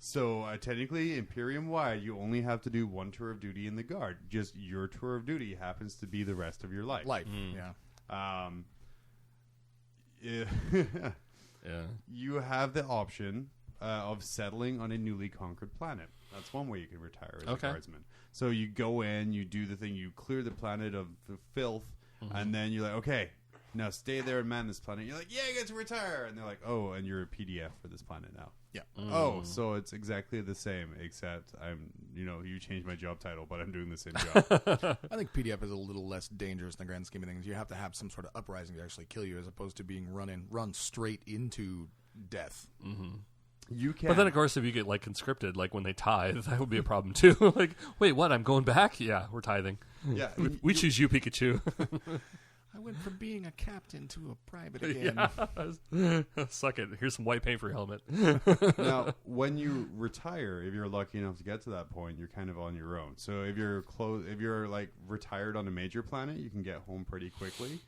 So technically, Imperium-wide, you only have to do one tour of duty in the Guard. Just your tour of duty happens to be the rest of your life. Yeah. Yeah. Yeah. You have the option of settling on a newly conquered planet. That's one way you can retire as a Guardsman. So you go in, you do the thing, you clear the planet of the filth, and then you're like, okay, now stay there and man this planet. You're like, yeah, you get to retire. And they're like, oh, and you're a PDF for this planet now. Yeah. Oh, so it's exactly the same, except you changed my job title, but I'm doing the same job. I think PDF is a little less dangerous in the grand scheme of things. You have to have some sort of uprising to actually kill you, as opposed to being run straight into death. You can. But then, of course, if you get conscripted, when they tithe, that would be a problem too. Wait, what? I'm going back? Yeah, we're tithing. Yeah, We choose you, Pikachu. I went from being a captain to a private again. Yeah. Suck it. Here's some white paint for your helmet. Now, when you retire, if you're lucky enough to get to that point, you're kind of on your own. So if you're retired on a major planet, you can get home pretty quickly.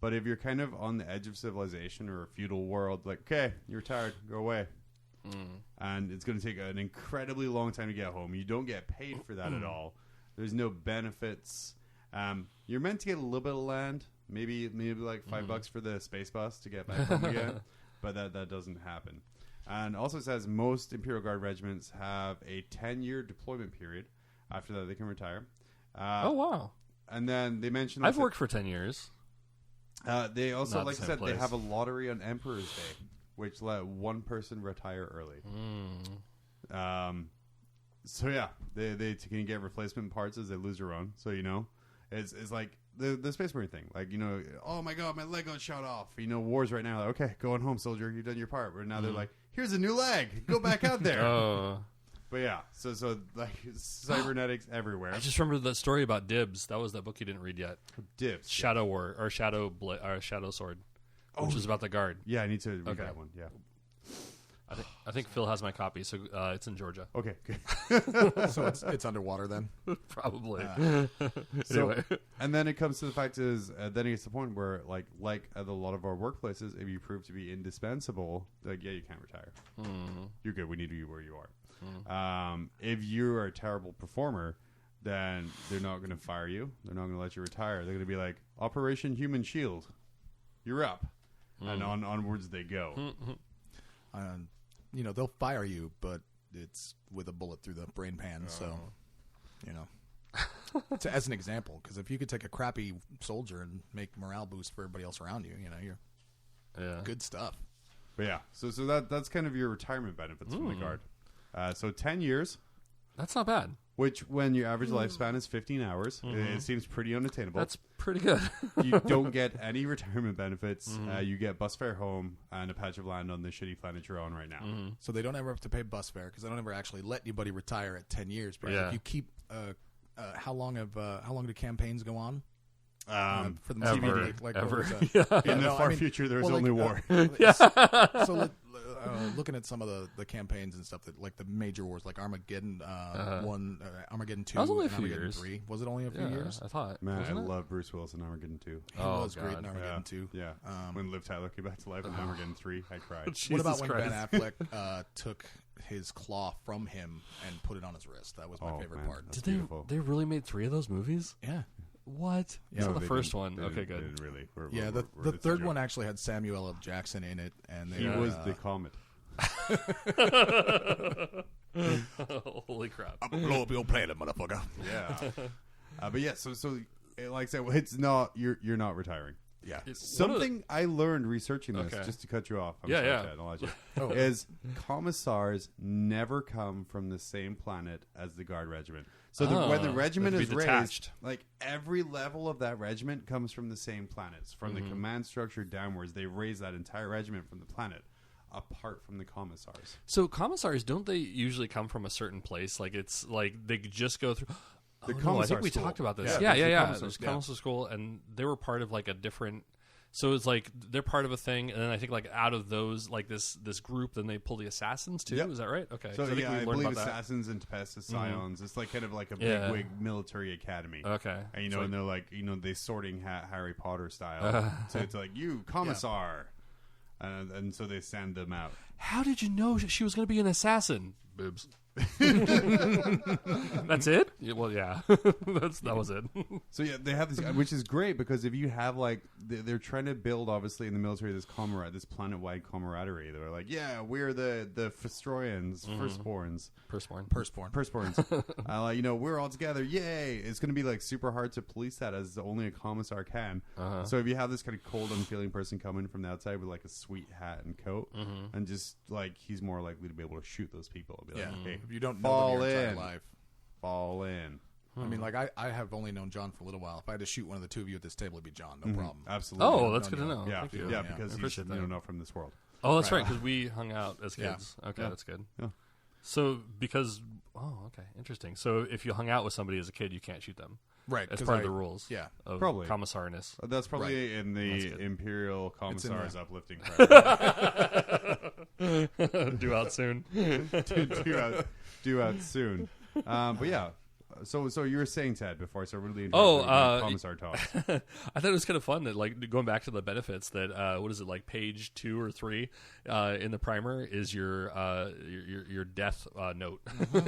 But if you're kind of on the edge of civilization or a feudal world, okay, you're retired, go away. And it's going to take an incredibly long time to get home. You don't get paid for that at all. There's no benefits. You're meant to get a little bit of land, maybe like $5 for the space bus to get back home again, but that doesn't happen. And also it says most Imperial Guard regiments have a 10-year deployment period. After that, they can retire. Oh, wow. And then they mentioned... I've worked for 10 years. They also, Not like the I same said, they place. have a lottery on Emperor's Day, which let one person retire early. So yeah, they can get replacement parts as they lose their own. So it's like the Space Marine thing. Oh my god, my leg got shot off. Wars right now. Okay, going home, soldier. You've done your part. But now they're like, here's a new leg. Go back out there. But yeah, so cybernetics everywhere. I just remembered that story about Dibs. That was that book you didn't read yet. Dibs. Shadow War or Shadow Sword, which is about the Guard. Yeah, I need to read Okay. that one. Yeah. I think Phil has my copy, so it's in Georgia. Okay. Good. So it's underwater then. Probably. So, Anyway. and then it comes to the fact is, then it gets to the point where, like at a lot of our workplaces, if you prove to be indispensable, you can't retire. You're good. We need you where you are. If you are a terrible performer, then they're not going to fire you. They're not going to let you retire. They're going to be like, Operation Human Shield, you're up. And onwards they go. They'll fire you, but it's with a bullet through the brain pan. So, as an example, because if you could take a crappy soldier and make morale boost for everybody else around you, you're good stuff. But yeah, so that's kind of your retirement benefits from the Guard. So 10 years. That's not bad. Which, when your average lifespan is 15 hours, it seems pretty unattainable. That's pretty good. You don't get any retirement benefits. You get bus fare home and a patch of land on the shitty planet you're on right now. So they don't ever have to pay bus fare because they don't ever actually let anybody retire at 10 years. Because if you keep, how long do campaigns go on? For the Ever. like Ever. In the far future, there's only war. So looking at some of the campaigns and stuff that like the major wars, like Armageddon 1, Armageddon 2, That was only a and few Armageddon years. 3. Was it only a few years? I thought. Man, I Wasn't it? love Bruce Willis in Armageddon 2. He was great in Armageddon 2. Yeah. When Liv Tyler came back to life in Armageddon 3, I cried. What about when Christ. Ben Affleck took his claw from him and put it on his wrist? That was my favorite man. part. That's Did beautiful. they really made 3 of those movies? Yeah. What? Yeah. So No, the they first didn't. one. They Okay, didn't- good. They didn't really. Yeah, the it's a third joke. one actually had Samuel L. Jackson in it, and He was the comet. Holy crap. I'm gonna blow up your planet, motherfucker. Yeah. But yeah, so like I said, it's not you're not retiring. Yeah. Something I learned researching this, Okay. just to cut you off. I'm Yeah, sorry, yeah. Chad, I'll let you. Is commissars never come from the same planet as the Guard regiment. So when the regiment They'd is be raised, detached. like every level of that regiment comes from the same planets. From the command structure downwards, they raise that entire regiment from the planet, apart from the commissars. So commissars, don't they usually come from a certain place? Like it's like they just go through. The I commissar think we school. talked about this. Yeah, Yeah. there's the There's commissar commissar school, and they were part of like a different. So it's like they're part of a thing, and then I think like out of those, like this group, then they pull the assassins too. Yep. Is that right? Okay. So I think yeah, we I learned believe about that. assassins and Tempestus Scions. It's like kind of like a Yeah. big wig military academy. Okay. And So, and they're like, they sorting hat Harry Potter style. So it's like, you commissar, and so they send them out. how did you know she was going to be an assassin? Boobs. That's it? Yeah, well, yeah. that was it. So yeah, they have this, which is great because if you have like, they're trying to build obviously in the military this this planet-wide camaraderie. They're like, yeah, we're the Festroians, firstborns, Persborns. We're all together. Yay! It's going to be like super hard to police that as only a commissar can. So if you have this kind of cold, unfeeling person coming from the outside with like a sweet hat and coat, and just like he's more likely to be able to shoot those people. And be like, hey, If you don't know fall them your entire in. life. Fall in. I mean, like, I have only known John for a little while. If I had to shoot one of the two of you at this table, it'd be John. No problem. Absolutely. Oh, that's No, good to no. know. Yeah, Thank you. yeah, because I he's appreciate that. not from this world. Oh, that's right, because we hung out as Yeah. kids. Okay, Yeah. that's good. Yeah. So, okay, interesting. So, if you hung out with somebody as a kid, you can't shoot them. Right. That's 'cause part of the rules. Yeah. Of Probably. commissarness. That's probably in That's the good. Imperial It's in Commissar's there. uplifting credit. Due out soon. due out soon. But yeah. So you were saying, Ted, before I started really Oh, commissar talk. I thought it was kind of fun that, like, going back to the benefits, that what is it, like page 2 or 3 in the primer is your death note.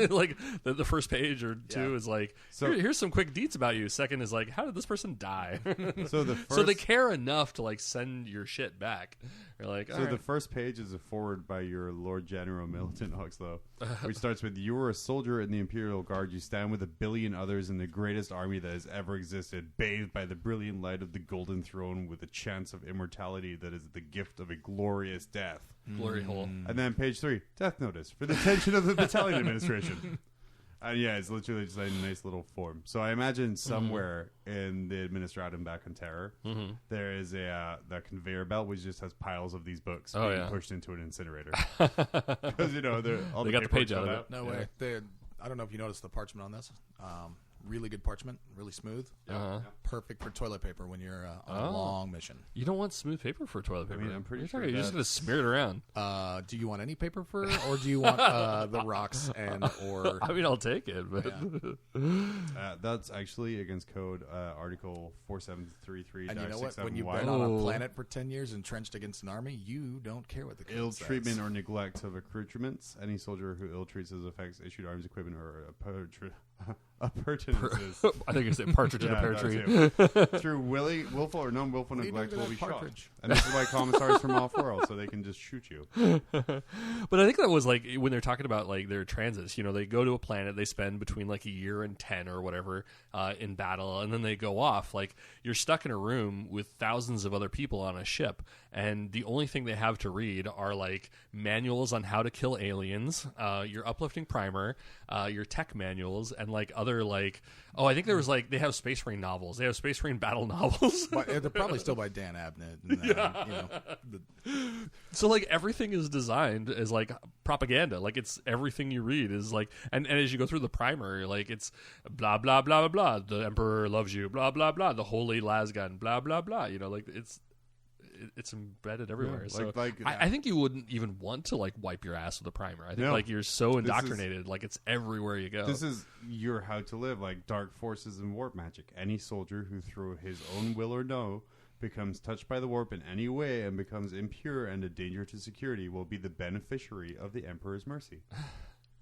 Like the first page or 2 is like, here's some quick deets about you. Second is like, how did this person die? So the first, So they care enough to like send your shit back. You're like, so the first page is a foreword by your Lord General Milton Huxlow, which starts with, "You are a soldier in the Imperial Guard. You stand with 1 billion others in the greatest army that has ever existed, bathed by the brilliant light of the Golden Throne, with a chance of immortality that is the gift of a glorious death." glory hole. And then page 3, death notice for the attention of the battalion administration. And yeah, it's literally just a nice little form. So I imagine somewhere in the Administratum back on Terror, there is a conveyor belt which just has piles of these books being pushed into an incinerator. Because They got the paperwork's page out cut of it. No way. I don't know if you noticed the parchment on this. Really good parchment, really smooth. Perfect for toilet paper when you're on a long mission. You don't want smooth paper for toilet paper. I mean, I'm pretty You're sure talking- you're just going to smear it around. Do you want any paper for, or do you want the rocks or? I mean, I'll take it, but that's actually against code Article 4733-671. And you know what? When you've been on a planet for 10 years entrenched against an army, you don't care what the code Ill says. treatment or neglect of accoutrements. Any soldier who ill treats his effects, issued arms, equipment, or appurtenances I think you said partridge in a pear that's tree. it. Through willful or non-willful What do you do neglect to will that be shot. partridge? And this is why commissars from off world, so they can just shoot you. But I think that was like when they're talking about like their transits. They go to a planet, they spend between like a year and 10 or whatever in battle, and then they go off. Like you're stuck in a room with thousands of other people on a ship, and the only thing they have to read are like manuals on how to kill aliens, your uplifting primer, your tech manuals, and like other like I think there was like they have Space Marine novels. They have Space Marine battle novels. But they're probably still by Dan Abnett. And, So like everything is designed as like propaganda. Like it's everything you read is like, and as you go through the primer, like it's blah blah blah blah blah. The Emperor loves you. Blah blah blah. The Holy Lasgun. Blah blah blah. Like it's embedded everywhere. Yeah, so I think you wouldn't even want to like wipe your ass with a primer. I think like you're so indoctrinated, like it's everywhere you go. This is your how to live, like dark forces and warp magic. Any soldier who through his own will or no becomes touched by the warp in any way and becomes impure and a danger to security will be the beneficiary of the Emperor's mercy.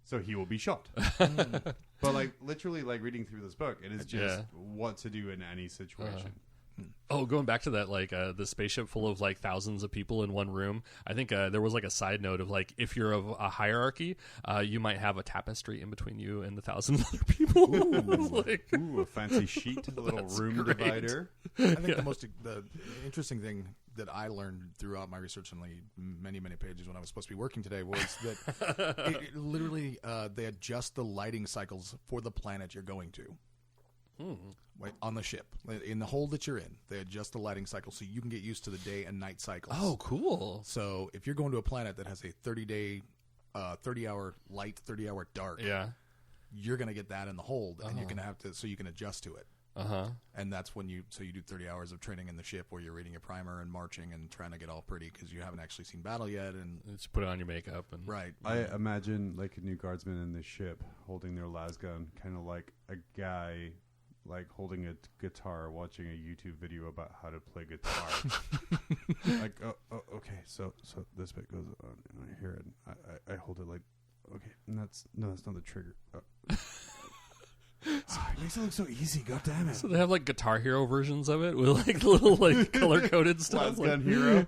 So he will be shot. But like literally like reading through this book, it is just what to do in any situation. Oh, going back to that, like the spaceship full of like thousands of people in one room. I think there was like a side note of like if you're of a hierarchy, you might have a tapestry in between you and the thousands of other people. Ooh, a fancy sheet, a little room great. divider. I think the interesting thing that I learned throughout my research on the many pages when I was supposed to be working today was that it literally they adjust the lighting cycles for the planet you're going to. On the ship, in the hold that you're in, they adjust the lighting cycle so you can get used to the day and night cycles. Oh, cool. So if you're going to a planet that has a 30-hour light, 30-hour dark, you're going to get that in the hold, and you're going to have to, so you can adjust to it. And that's when you do 30 hours of training in the ship where you're reading your primer and marching and trying to get all pretty because you haven't actually seen battle yet. And just put on your makeup. And right. I imagine like a new guardsman in the ship holding their lasgun, kind of like a guy like holding a guitar watching a YouTube video about how to play guitar. Like, okay, so this bit goes on and I hear it and I hold it like, okay, and that's not the trigger. It makes it look so easy, god damn it. So they have like Guitar Hero versions of it with like little like color coded stuff. Lasgun Hero.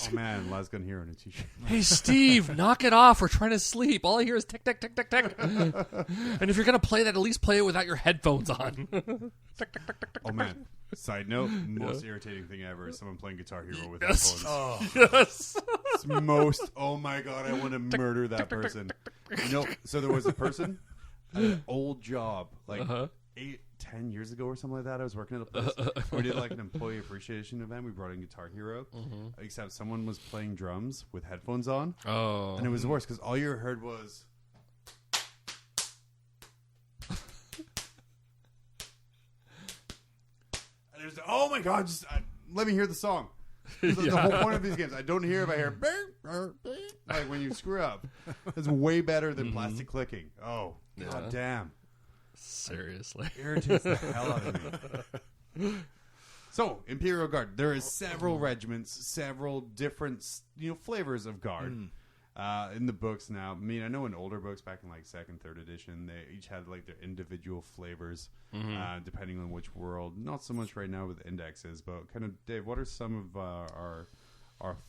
Oh man, Lasgun Hero in a t-shirt. Hey Steve, knock it off. We're trying to sleep. All I hear is tick tick tick tick tick. And if you're gonna play that, at least play it without your headphones on. Tick, tick, tick, tick, tick, Oh man. Side note, most irritating thing ever is someone playing Guitar Hero with headphones. Oh, Yes. It's most, oh my god, I want to murder that person. You know, so there was a person at an old job, like 8-10 years ago or something like that. I was working at a place. We did like an employee appreciation event. We brought in Guitar Hero, except someone was playing drums with headphones on. Oh. And it was the worst because all you heard was... And it was, oh my god, just let me hear the song. The whole point of these games, I don't hear if I hear like when you screw up. It's way better than plastic clicking. Oh, god damn. Seriously. Irritates the hell out of me. So, Imperial Guard. There is several regiments, several different, flavors of guard in the books now. I mean, I know in older books back in like 2nd, 3rd edition, they each had like their individual flavors depending on which world. Not so much right now with indexes, but kind of, Dave, what are some of our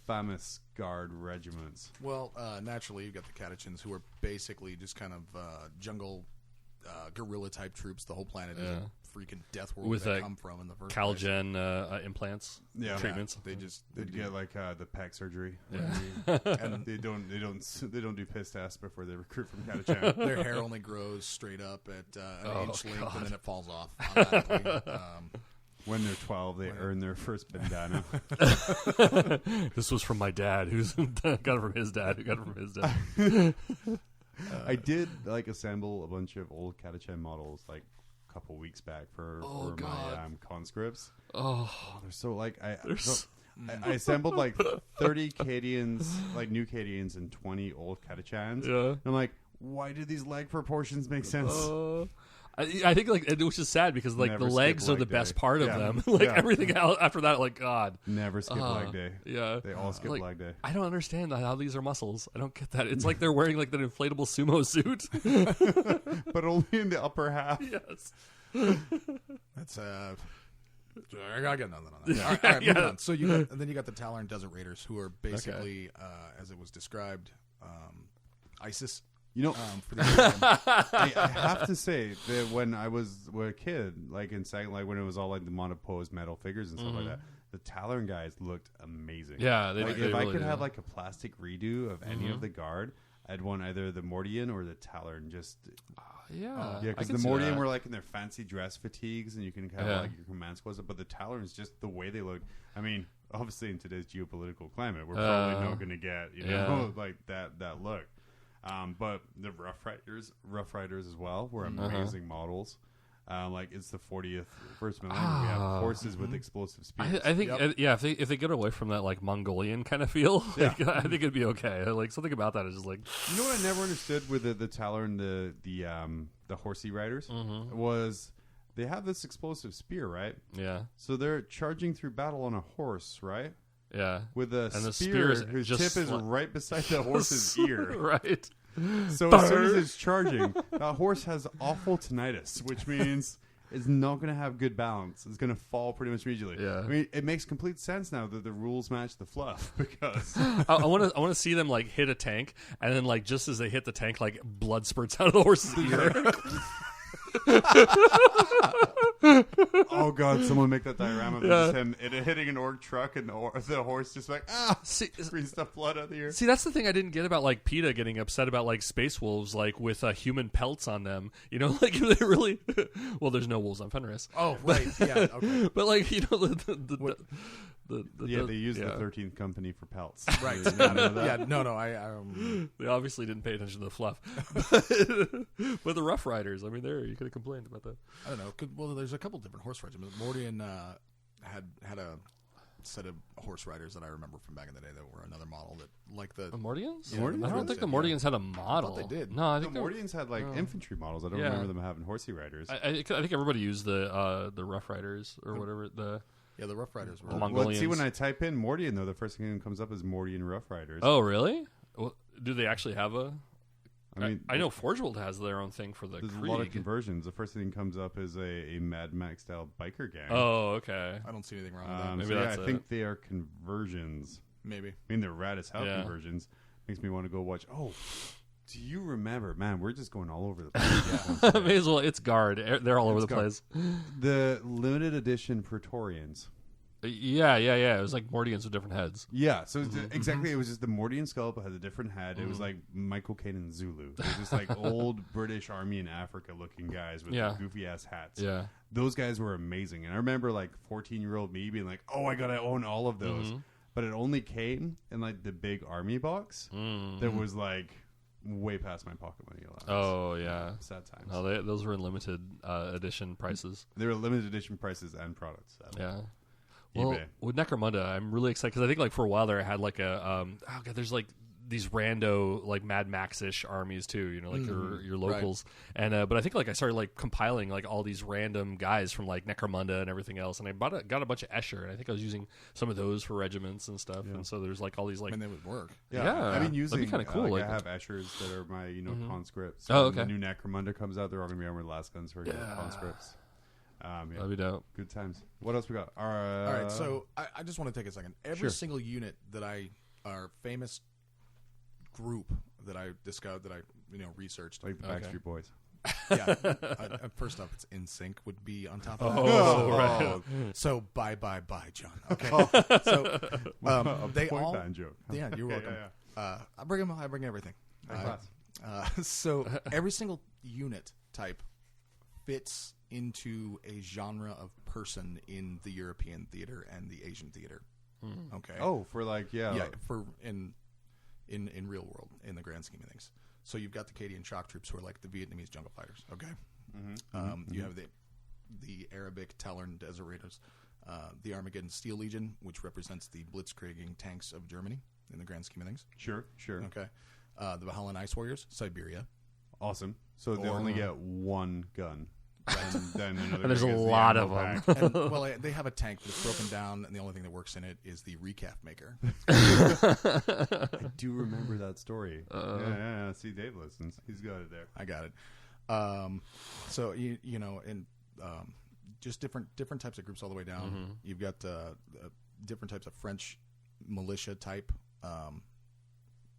famous guard regiments? well, naturally, you've got the Catechins, who are basically just kind of jungle guerrilla type troops. The whole planet is a freaking death world With they come from in the first Calgen implants, treatments. They just They'd get like the pec surgery. and They don't do piss tests before they recruit from Catachan. their hair only grows straight up at an inch length, and then it falls off automatically. When they're 12, they earn their first bandana. This was from my dad, who's got it from his dad, who got it from his dad. I did like assemble a bunch of old Catachan models like a couple weeks back for my conscripts. Oh, They're so like I assembled like 30 Cadians, like new Cadians, and 20 old Catachans. yeah. And I'm like, why do these leg proportions make sense? I think like which is sad because like Never the skip legs are leg the best day. part of Yeah. them. Like Yeah. everything else after that, like God. Never skip leg day. Yeah. They all skip Like, leg day. I don't understand how these are muscles. I don't get that. It's like they're wearing like that inflatable sumo suit. But only in the upper half. Yes. That's I got nothing on that. All right, moving on. So and then you got the Talon Desert Raiders, who are basically, as it was described, ISIS. For the I have to say that when I was a kid, like in second, like when it was all like the monopose metal figures and stuff like that, the Talon guys looked amazing. Yeah, like, they if I really could do. have like a plastic redo of any of the guard, I'd want either the Mordian or the Talon. Just Yeah, because the Mordian were like in their fancy dress fatigues, and you can kind of like your command squads, but the Talon is just the way they look. I mean, obviously in today's geopolitical climate, we're probably not going to get like that look. But the Rough Riders as well were amazing models. Like it's the 40th first millennium. We have horses with explosive speeds. I think, if they get away from that like Mongolian kind of feel, like, I think it'd be okay. Like something about that is just like, you know what I never understood with the Talon, the horsey riders was they have this explosive spear, right? yeah, So they're charging through battle on a horse, right? yeah, With a and the spear spear's whose just tip is right beside the horse's ear. right? So as soon as it's charging, that horse has awful tinnitus, which means is not going to have good balance. It's going to fall pretty much immediately. Yeah. I mean, it makes complete sense now that the rules match the fluff because I want to see them like hit a tank, and then like just as they hit the tank, like blood spurts out of the horse's ear. oh god, someone make that diorama of just him hitting an orc truck and the horse just like freeze stuff blood out of the ear. See, that's the thing I didn't get about like PETA getting upset about like space wolves like with human pelts on them. You know, like they really well, there's no wolves on Fenris. Oh right, yeah, okay. But like they use the 13th Company for pelts. Right. Yeah, no, they obviously didn't pay attention to the fluff. But the Rough Riders, I mean, you could have complained about that. I don't know. Well, there's a couple different horse riders. Mordian had a set of horse riders that I remember from back in the day that were another model that like the Mordians? Yeah, I don't think the Mordians had a model. I thought they did. No, I think the Mordians had like infantry models. I don't remember them having horsey riders. I think everybody used the Rough Riders or whatever the Rough Riders were. Well, see, when I type in Mordian, though, the first thing that comes up is Mordian Rough Riders. Oh, really? Well, do they actually have a... I mean, I know Forge World has their own thing for the there's Krieg. a lot of conversions. The first thing that comes up is a Mad Max style biker gang. Oh, okay. I don't see anything wrong with that. Maybe so that's I think they are conversions. Maybe. I mean, they're rad as hell conversions. Makes me want to go watch. Oh, do you remember? Man, we're just going all over the place. May as well. It's Guard. They're all over the place. The limited edition Praetorians. Yeah. It was like Mordians with different heads. Yeah, so exactly, it was just the Mordian skull, but had a different head. It was like Michael Caine and Zulu. It was just like old British Army in Africa looking guys with goofy ass hats. Yeah, those guys were amazing, and I remember like 14-year-old me being like, "Oh, I gotta own all of those," but it only came in like the big army box that was like way past my pocket money allowance. Oh yeah, sad times. No, those were in limited edition prices. They were limited edition prices and products. Sadly. Yeah. Well, with Necromunda, I'm really excited because I think like for a while there I had like a there's like these rando like Mad Max-ish armies too, you know, like your locals, right. And but I think like I started like compiling like all these random guys from like Necromunda and everything else, and I got a bunch of Escher, and I think I was using some of those for regiments and stuff, and so there's like all these like they would work. Yeah. I mean, using that'd be kind of cool. Like, I have Eschers that are my conscripts. Oh, okay. When the new Necromunda comes out, they're all gonna be armored last guns for conscripts. That'd be dope. Good times. What else we got? All right, so I just want to take a second. Every single unit that our famous group that I discovered, that I researched, like the Backstreet Boys. Yeah. First off, it's NSYNC would be on top of that. Right. So bye, John. Okay. So they all. Band joke. Yeah, you're welcome. Yeah. I bring everything. So every single unit type fits into a genre of person in the European theater and the Asian theater. Okay. Oh, for like for in real world, in the grand scheme of things. So you've got the Cadian shock troops, who are like the Vietnamese jungle fighters. Okay. You have the Arabic Talon Desert Raiders, the Armageddon Steel Legion, which represents the blitzkrieging tanks of Germany in the grand scheme of things. Sure. Okay. The Valhallan Ice Warriors, Siberia. Awesome. So they only get one gun. And then and there's a lot of them. And, well, they have a tank that's broken down, and the only thing that works in it is the recaf maker. I do remember that story. Yeah. See, Dave listens. He's got it there. I got it. So and just different types of groups all the way down. You've got different types of French militia type.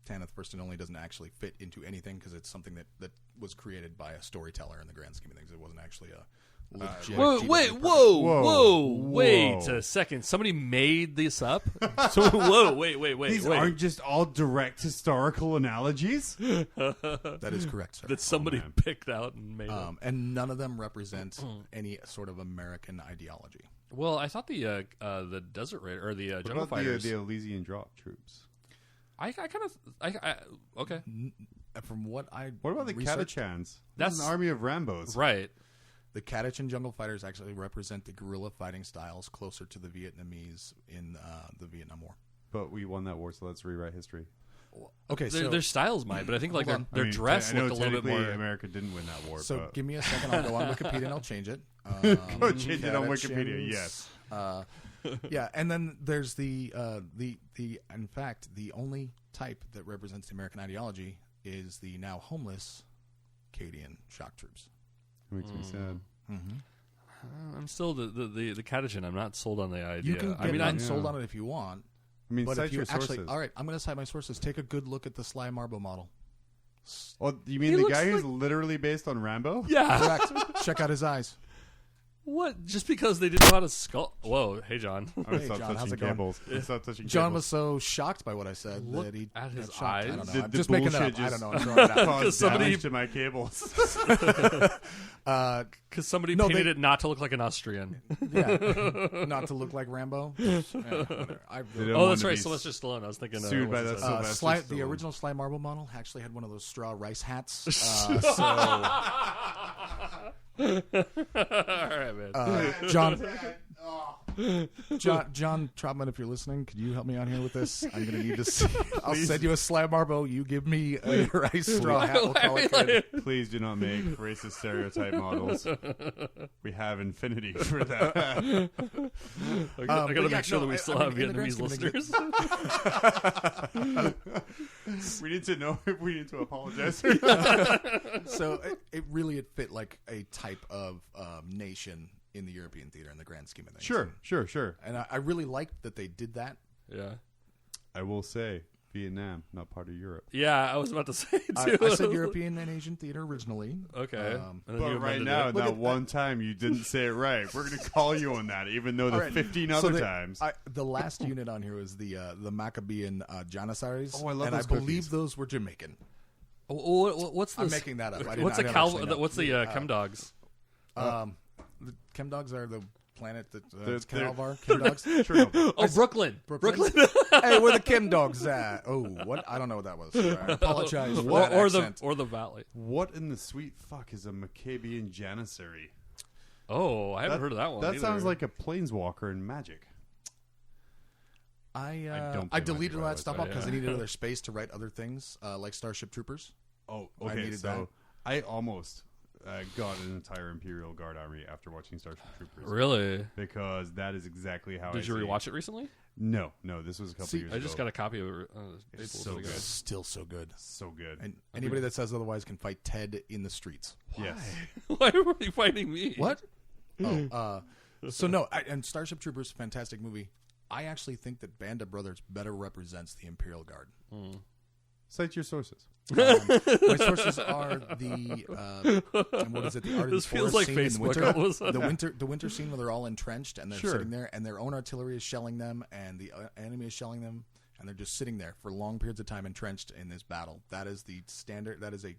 Tanith First and Only doesn't actually fit into anything because it's something that was created by a storyteller in the grand scheme of things. It wasn't actually a legit. Wait a second. Somebody made this up? Wait. These aren't just all direct historical analogies? That is correct, sir. That somebody picked out and made up. And none of them represent any sort of American ideology. Well, I thought the Desert Raider or the Jungle Fighters, the Elysian Drop troops. Okay. From what about the researched, Catachans? That's an army of Rambos, right? The Catachan jungle fighters actually represent the guerrilla fighting styles closer to the Vietnamese in the Vietnam War. But we won that war, so let's rewrite history. Okay, so their styles might, but I think like their dress looked a little bit more. America didn't win that war. So give me a second. I'll go on Wikipedia and I'll change it. Go change it on Wikipedia. Yes. Yeah, and then there's the in fact the only type that represents the American ideology is the now homeless Cadian shock troops. It makes me sad. I'm still the catagen. I'm not sold on the idea. You can get unsold on it if you want. I mean, But cite if you your sources. actually, all right, I'm going to cite my sources. Take a good look at the Sly Marbo model. Oh, you mean He the looks guy who's like- literally based on Rambo? Yeah. Correct. Check out his eyes. What? Just because they didn't know how to skull? Whoa, hey John. I'm gonna Hey, stop John, how's touching it going? cables. Stop touching John cables. was so shocked by what I said Look that he at his got shocked. I don't eyes. know. The- I'm the just making that up. bullshit I just- don't know. I'm throwing it out. Caused Because somebody- damage to my cables. Because somebody No, painted they- it not to look like an Austrian. Yeah, not to look like Rambo. Yeah, whatever. I They don't Oh, want that's to right. be Sylvester Stallone. I was thinking sued by what's the his name? Sylvester Sly, the Stallone. original Sly Marble model actually had one of those straw rice hats. All right, man. John Trotman, if you're listening, could you help me out here with this? I'm going to need to see. I'll send you a Sly Marbo. You give me a rice straw hat. We'll call it good. Please do not make racist stereotype models. We have infinity for that. I gotta but yeah, make sure no, that we I still mean, have in the grand Vietnamese scheme of listeners. We need to know if we need to apologize or not. So it really fit like a type of nation in the European theater in the grand scheme of things. Sure. And I really liked that they did that. Yeah. I will say, Vietnam, not part of Europe. Yeah, I was about to say too. I said European and Asian theater originally. Okay. Um, And then But you right amended now, it. that one time you didn't say it right. We're going to call you on that, even though the All right. 15 So other times. the last unit on here was the Maccabean Janissaries. Oh, I love and those I believe cookies. those were Jamaican. What's the I'm making that up. What's the chem dogs? The chem dogs are the planet that They're- it's Calvar. Chem dogs. Chernobyl. Oh, Brooklyn. Hey, where the chem dogs at? Oh, what? I don't know what that was. I apologize for that accent. or the valley. What in the sweet fuck is a Maccabean Janissary? Oh, I haven't heard of that one. That either. sounds like a planeswalker in Magic. I don't play deleted all Magic, that stuff by up the way. because I needed other space to write other things like Starship Troopers. Oh, I okay. needed So I almost got an entire Imperial Guard army after watching Starship Troopers. Really? Because that is exactly how Did you rewatch it recently? No, this was a couple See, years I just ago. got a copy of it. It's April so ago. good. Still so good. So good. And anybody that says otherwise can fight Ted in the streets. Yes. Why were you fighting me? What? So no, and Starship Troopers, fantastic movie. I actually think that Band of Brothers better represents the Imperial Guard. Cite your sources. My sources are the and what is it? The Ardent This feels Forest like scene in Facebook all of a winter. sudden. The winter scene where they're all entrenched and they're Sure. sitting there, and their own artillery is shelling them, and the enemy is shelling them, and they're just sitting there for long periods of time entrenched in this battle. That is the standard. That is a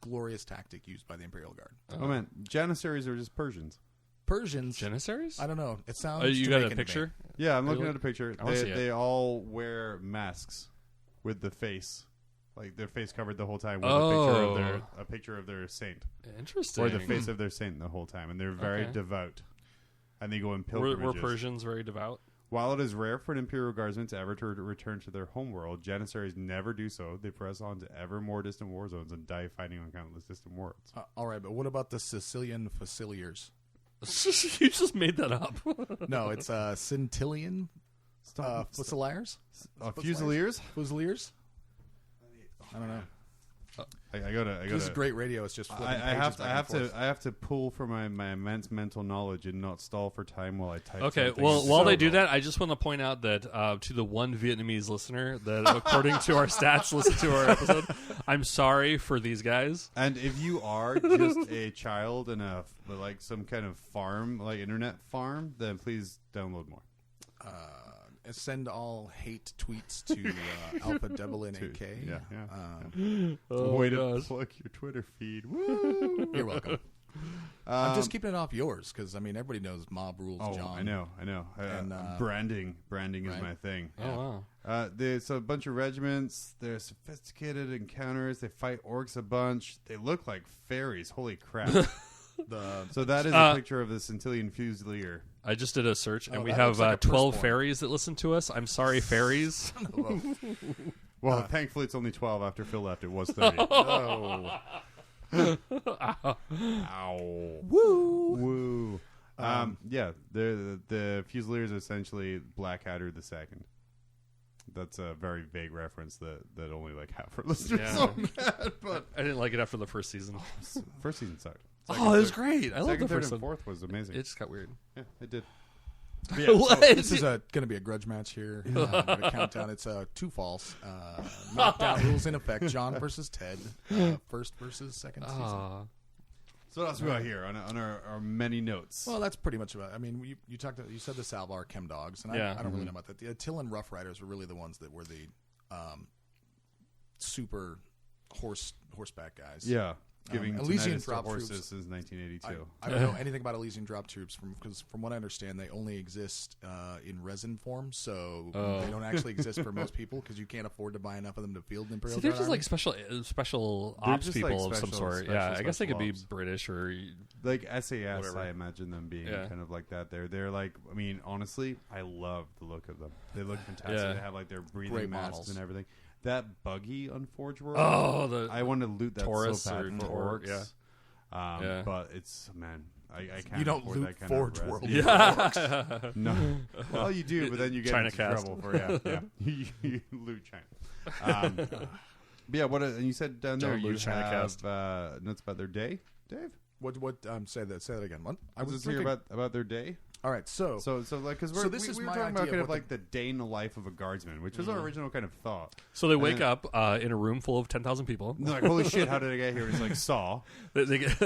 glorious tactic used by the Imperial Guard. Oh man, Janissaries are just Persians. Persians. Janissaries? I don't know. It sounds. You got a Jamaican to me. picture? Yeah, I'm looking Really? at a picture. I wanna see it. They all wear masks with the face, like their face covered the whole time with Oh. a picture of their saint Interesting. or the face of their saint the whole time, and they're very Okay. devout. And they go in Were pilgrimages. Persians very devout? While it is rare for an Imperial Guardsman to ever to return to their homeworld, Janissaries never do so. They press on to ever more distant war zones and die fighting on countless distant worlds. All right, but what about the Sicilian Fusiliers? You just made that up. No, it's Scintillion Fusiliers. Fusiliers? Fusiliers. I don't know. I gotta. This is great radio. It's just flipping I pages back and forth. have to pull from my immense mental knowledge and not stall for time while I type. Okay, something. well, while So they do dull. that, I just want to point out that to the one Vietnamese listener that, according to our stats, listened to our episode, I'm sorry for these guys. And if you are just a child in like some kind of farm, like internet farm, then please download more. Send all hate tweets to Alpha Devil in AK. Yeah. Oh, Way to gosh. plug your Twitter feed. Woo! You're welcome. I'm just keeping it off yours because I mean everybody knows Mob Rules. Oh, John. I know. And, branding is right? my thing. Oh, wow. There's a bunch of regiments. They're sophisticated encounters. They fight orcs a bunch. They look like fairies. Holy crap! So that is a picture of the Scintillion Fusilier. I just did a search, and we that have looks like a 12 firstborn. fairies that listen to us. I'm sorry, fairies. Well, thankfully it's only 12 after Phil left. It was 30. Oh. Ow. Woo. Yeah, the Fusiliers are essentially Blackadder the Second. That's a very vague reference that only like half our listeners Yeah. know that, but I didn't like it after the first season. first season sucked. Oh, it was great. I love Second, the third, first and one. fourth was amazing. It just got weird. Yeah, it did. What? This is going to be a grudge match here. I'm going to count down. It's two falls. Knockdown rules in effect. John versus Ted. First versus second season. So what else we got here on our many notes? Well, that's pretty much about it. I mean, you said the Salvar Chem Dogs, and I don't really know about that. The Attilan Rough Riders were really the ones that were the super horseback guys. Yeah. Giving Elysian tinnitus to drop horses troops. since 1982. I don't know anything about Elysian drop troops because from what I understand, they only exist in resin form, so they don't actually exist for most people because you can't afford to buy enough of them to field an Imperial So they're Guard just army. like special They're ops just people like of some special- sort. special- Yeah, I guess they special could be ops. British or Like SAS, Whatever. I imagine them being Yeah. kind of like that. They're like, I mean, honestly, I love the look of them. They look fantastic. Yeah. They have like their breathing Great masks models. and everything. That buggy on Forge World. Oh, the I want to loot that Taurus so bad or for Tor- orcs. yeah. Yeah. But it's I can't. You don't afford loot that kind Forge of World. yeah. No. Well, you do, but then you get China into cast. trouble for yeah. You loot China. But yeah, what? And you said down there Don't you loot China have cast. notes about their day, Dave. What? Say that again. What? I was just hearing about their day. All right, so So like because So this is we were my talking about idea kind of of what like the day in the life of a guardsman, which was our original kind of thought. So they wake then- up in a room full of 10,000 people. And they're like, holy shit, how did I get here? It's like Saw. They get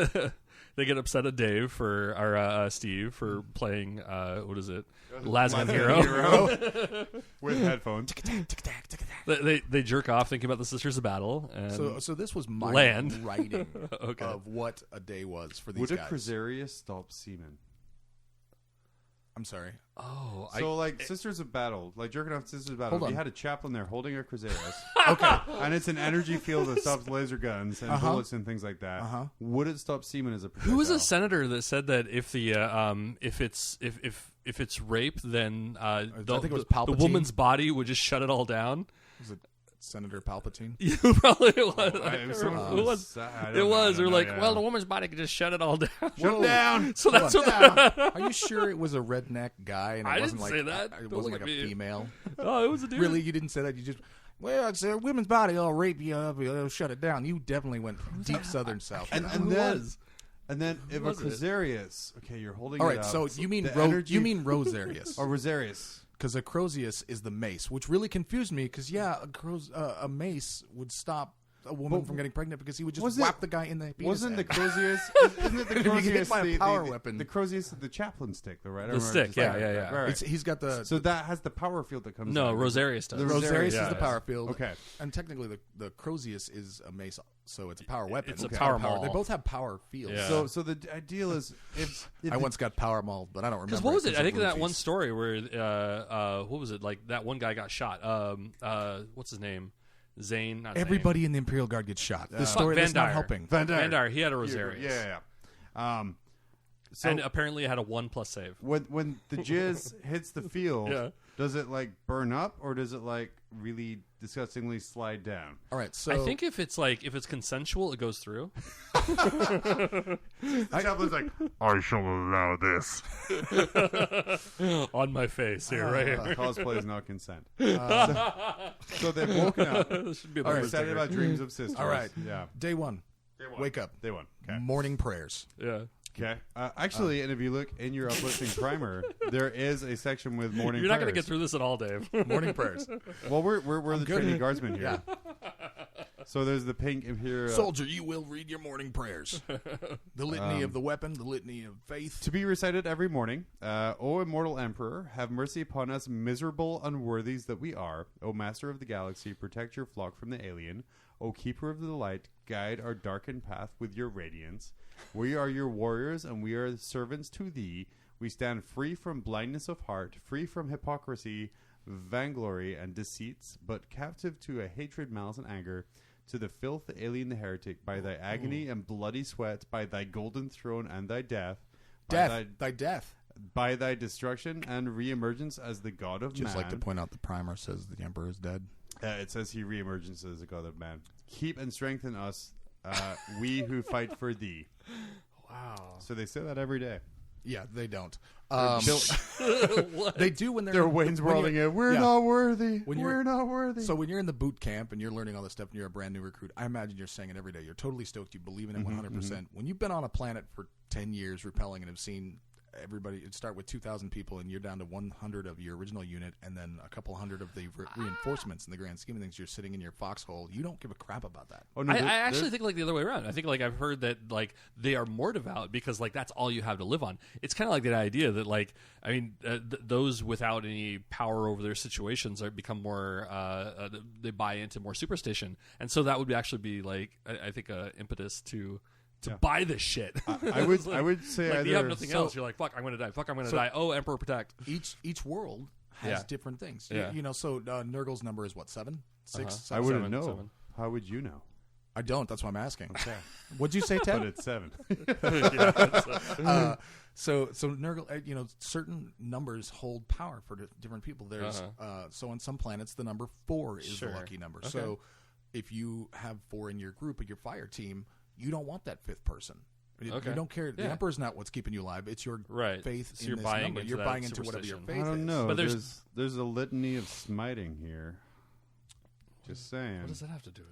they get upset at Dave for our Steve for playing what is it? Lasman Hero. With headphones. They jerk off thinking about the Sisters of Battle. And so this was my Land. writing Okay. of what a day was for these Would a guys. Crasarius stop semen? I'm sorry. oh, So like Sisters of Battle, like jerking off Sisters of Battle. Hold If you on. had a chaplain there holding a Crasarius, Okay. and it's an energy field that stops laser guns and bullets and things like that. Would it stop semen as a projectile? who was a senator that said that if the if it's rape, then think it was the Palpatine. woman's body would just shut it all down? Was it Senator Palpatine? You probably was. It was someone Who from was? I don't It know, I was. don't They're know, like, yeah. well, the woman's body could just shut it all down. Shut it down. So that's what. Are you sure it was a redneck guy and it I wasn't didn't like say that. It Don't wasn't look like at a me. female? Oh, it was a dude. Really, you didn't say that. You just it's a women's body. I'll rape you up. I'll shut it down. You definitely went deep southern south. And Who then, was? and then if a was it? Crasarius, okay, you're holding. All it right, up. so you mean The energy- you mean Rosarius? or Rosarius? Because a Crozius is the mace, which really confused me. Because a mace would stop a woman from getting pregnant because he would just Was whap it- the guy in the penis. Wasn't the head. Crozius? Isn't it the If you get hit Crozius by a the power weapon. The Crozius the chaplain stick, though, right? I The remember stick, just yeah, like- yeah, yeah. Right. He's got the So that has the power field that comes. No, out. Rosarius does. The Rosarius is yeah. the power field. Okay. And technically, the Crozius is a mace, so it's a power weapon. It's a Okay. power maul. They both have power fields. Yeah. So the ideal is if I once got power mauled, but I don't remember. Because what was it? I think It's a that one roofies. story where what was it? Like that one guy got shot. What's his name? Zane. Not Everybody in the Imperial Guard gets shot. The Zane. story Van that's not Dyer. helping. Van Dyer. Van Dyer. He had a Rosarius. Yeah. So and apparently it had a 1+ save. when the jizz hits the field, Yeah. does it like burn up or does it like really disgustingly slide down? All right, so I think if it's consensual, it goes through. The chaplain's like, I shall allow this. On my face here, right here. Cosplay is not consent. So they've woken up. This should be a They're bumper excited sticker. about dreams of sisters. all right, Yeah. day one, wake up, Day one. Okay. morning prayers. Yeah. Okay. Actually, and if you look in your uplifting primer, there is a section with morning. You're not going to prayers. get through this at all, Dave. Morning prayers. Well, we're the good. trainee guardsmen here. Yeah. So there's the pink Imperial. Soldier, you will read your morning prayers. The litany of the weapon, the litany of faith. To be recited every morning. O immortal emperor, have mercy upon us miserable unworthies that we are. O master of the galaxy, protect your flock from the alien. O keeper of the light, guide our darkened path with your radiance. We are your warriors, and we are servants to thee. We stand free from blindness of heart, free from hypocrisy, vainglory, and deceits, but captive to a hatred, malice, and anger, to the filth, the alien, the heretic, by thy agony and bloody sweat, by thy golden throne and thy death, by Thy death. by thy destruction and reemergence as the god of Just man. like to point out, the primer says the emperor is dead. It says he reemerges as the god of man. Keep and strengthen us, we who fight for thee. Wow. So they say that every day. Yeah, they don't. What? They do when They're Wayne's Worlding it. We're not worthy. We're not worthy. So when you're in the boot camp and you're learning all this stuff and you're a brand new recruit, I imagine you're saying it every day. You're totally stoked. You believe in it 100%. When you've been on a planet for 10 years repelling and have seen everybody start with 2,000 people and you're down to 100 of your original unit and then a couple hundred of the reinforcements in the grand scheme of things, you're sitting in your foxhole. You don't give a crap about that. Oh, no, I actually think like the other way around. I think like I've heard that like they are more devout because like that's all you have to live on. It's kind of like that idea that like I mean those without any power over their situations are become more they buy into more superstition, and so that would actually be like I think a impetus to buy this shit. I would say like either, you have nothing else. You're like, fuck, I'm going to die. Fuck, I'm going to die. Oh, Emperor protect. Each world has different things. Yeah. You know, so Nurgle's number is what, 7? 6? 7? I wouldn't 7, know. 7. How would you know? I don't. That's why I'm asking. Okay. What'd you say, Ted? But it's 7. So Nurgle, you know, certain numbers hold power for different people. There's so on some planets the number 4 is the lucky number. Okay. So if you have 4 in your group of your fire team, you don't want that 5th person. Okay. You don't care. The Emperor's not what's keeping you alive. It's your faith So in you're this buying number. into You're that buying into whatever your superstition. faith I don't is. know. But There's a litany of smiting here. Just saying. What does that have to do with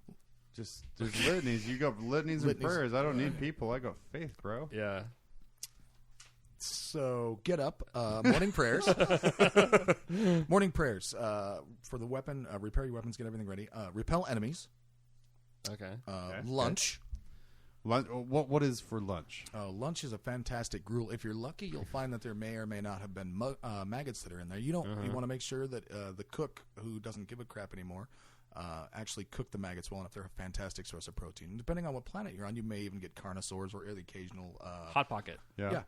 it? Just there's litanies. You got litanies and prayers. I don't need people. I got faith, bro. Yeah. So get up, morning prayers. Morning prayers for the weapon. Repair your weapons. Get everything ready. Repel enemies. Okay. Lunch. Lunch. What is for lunch? Lunch is a fantastic gruel. If you're lucky, you'll find that there may or may not have been maggots that are in there. You don't. You want to make sure that the cook, who doesn't give a crap anymore, actually cook the maggots well enough. They're a fantastic source of protein. And depending on what planet you're on, you may even get carnosaurs or the occasional Hot pocket. a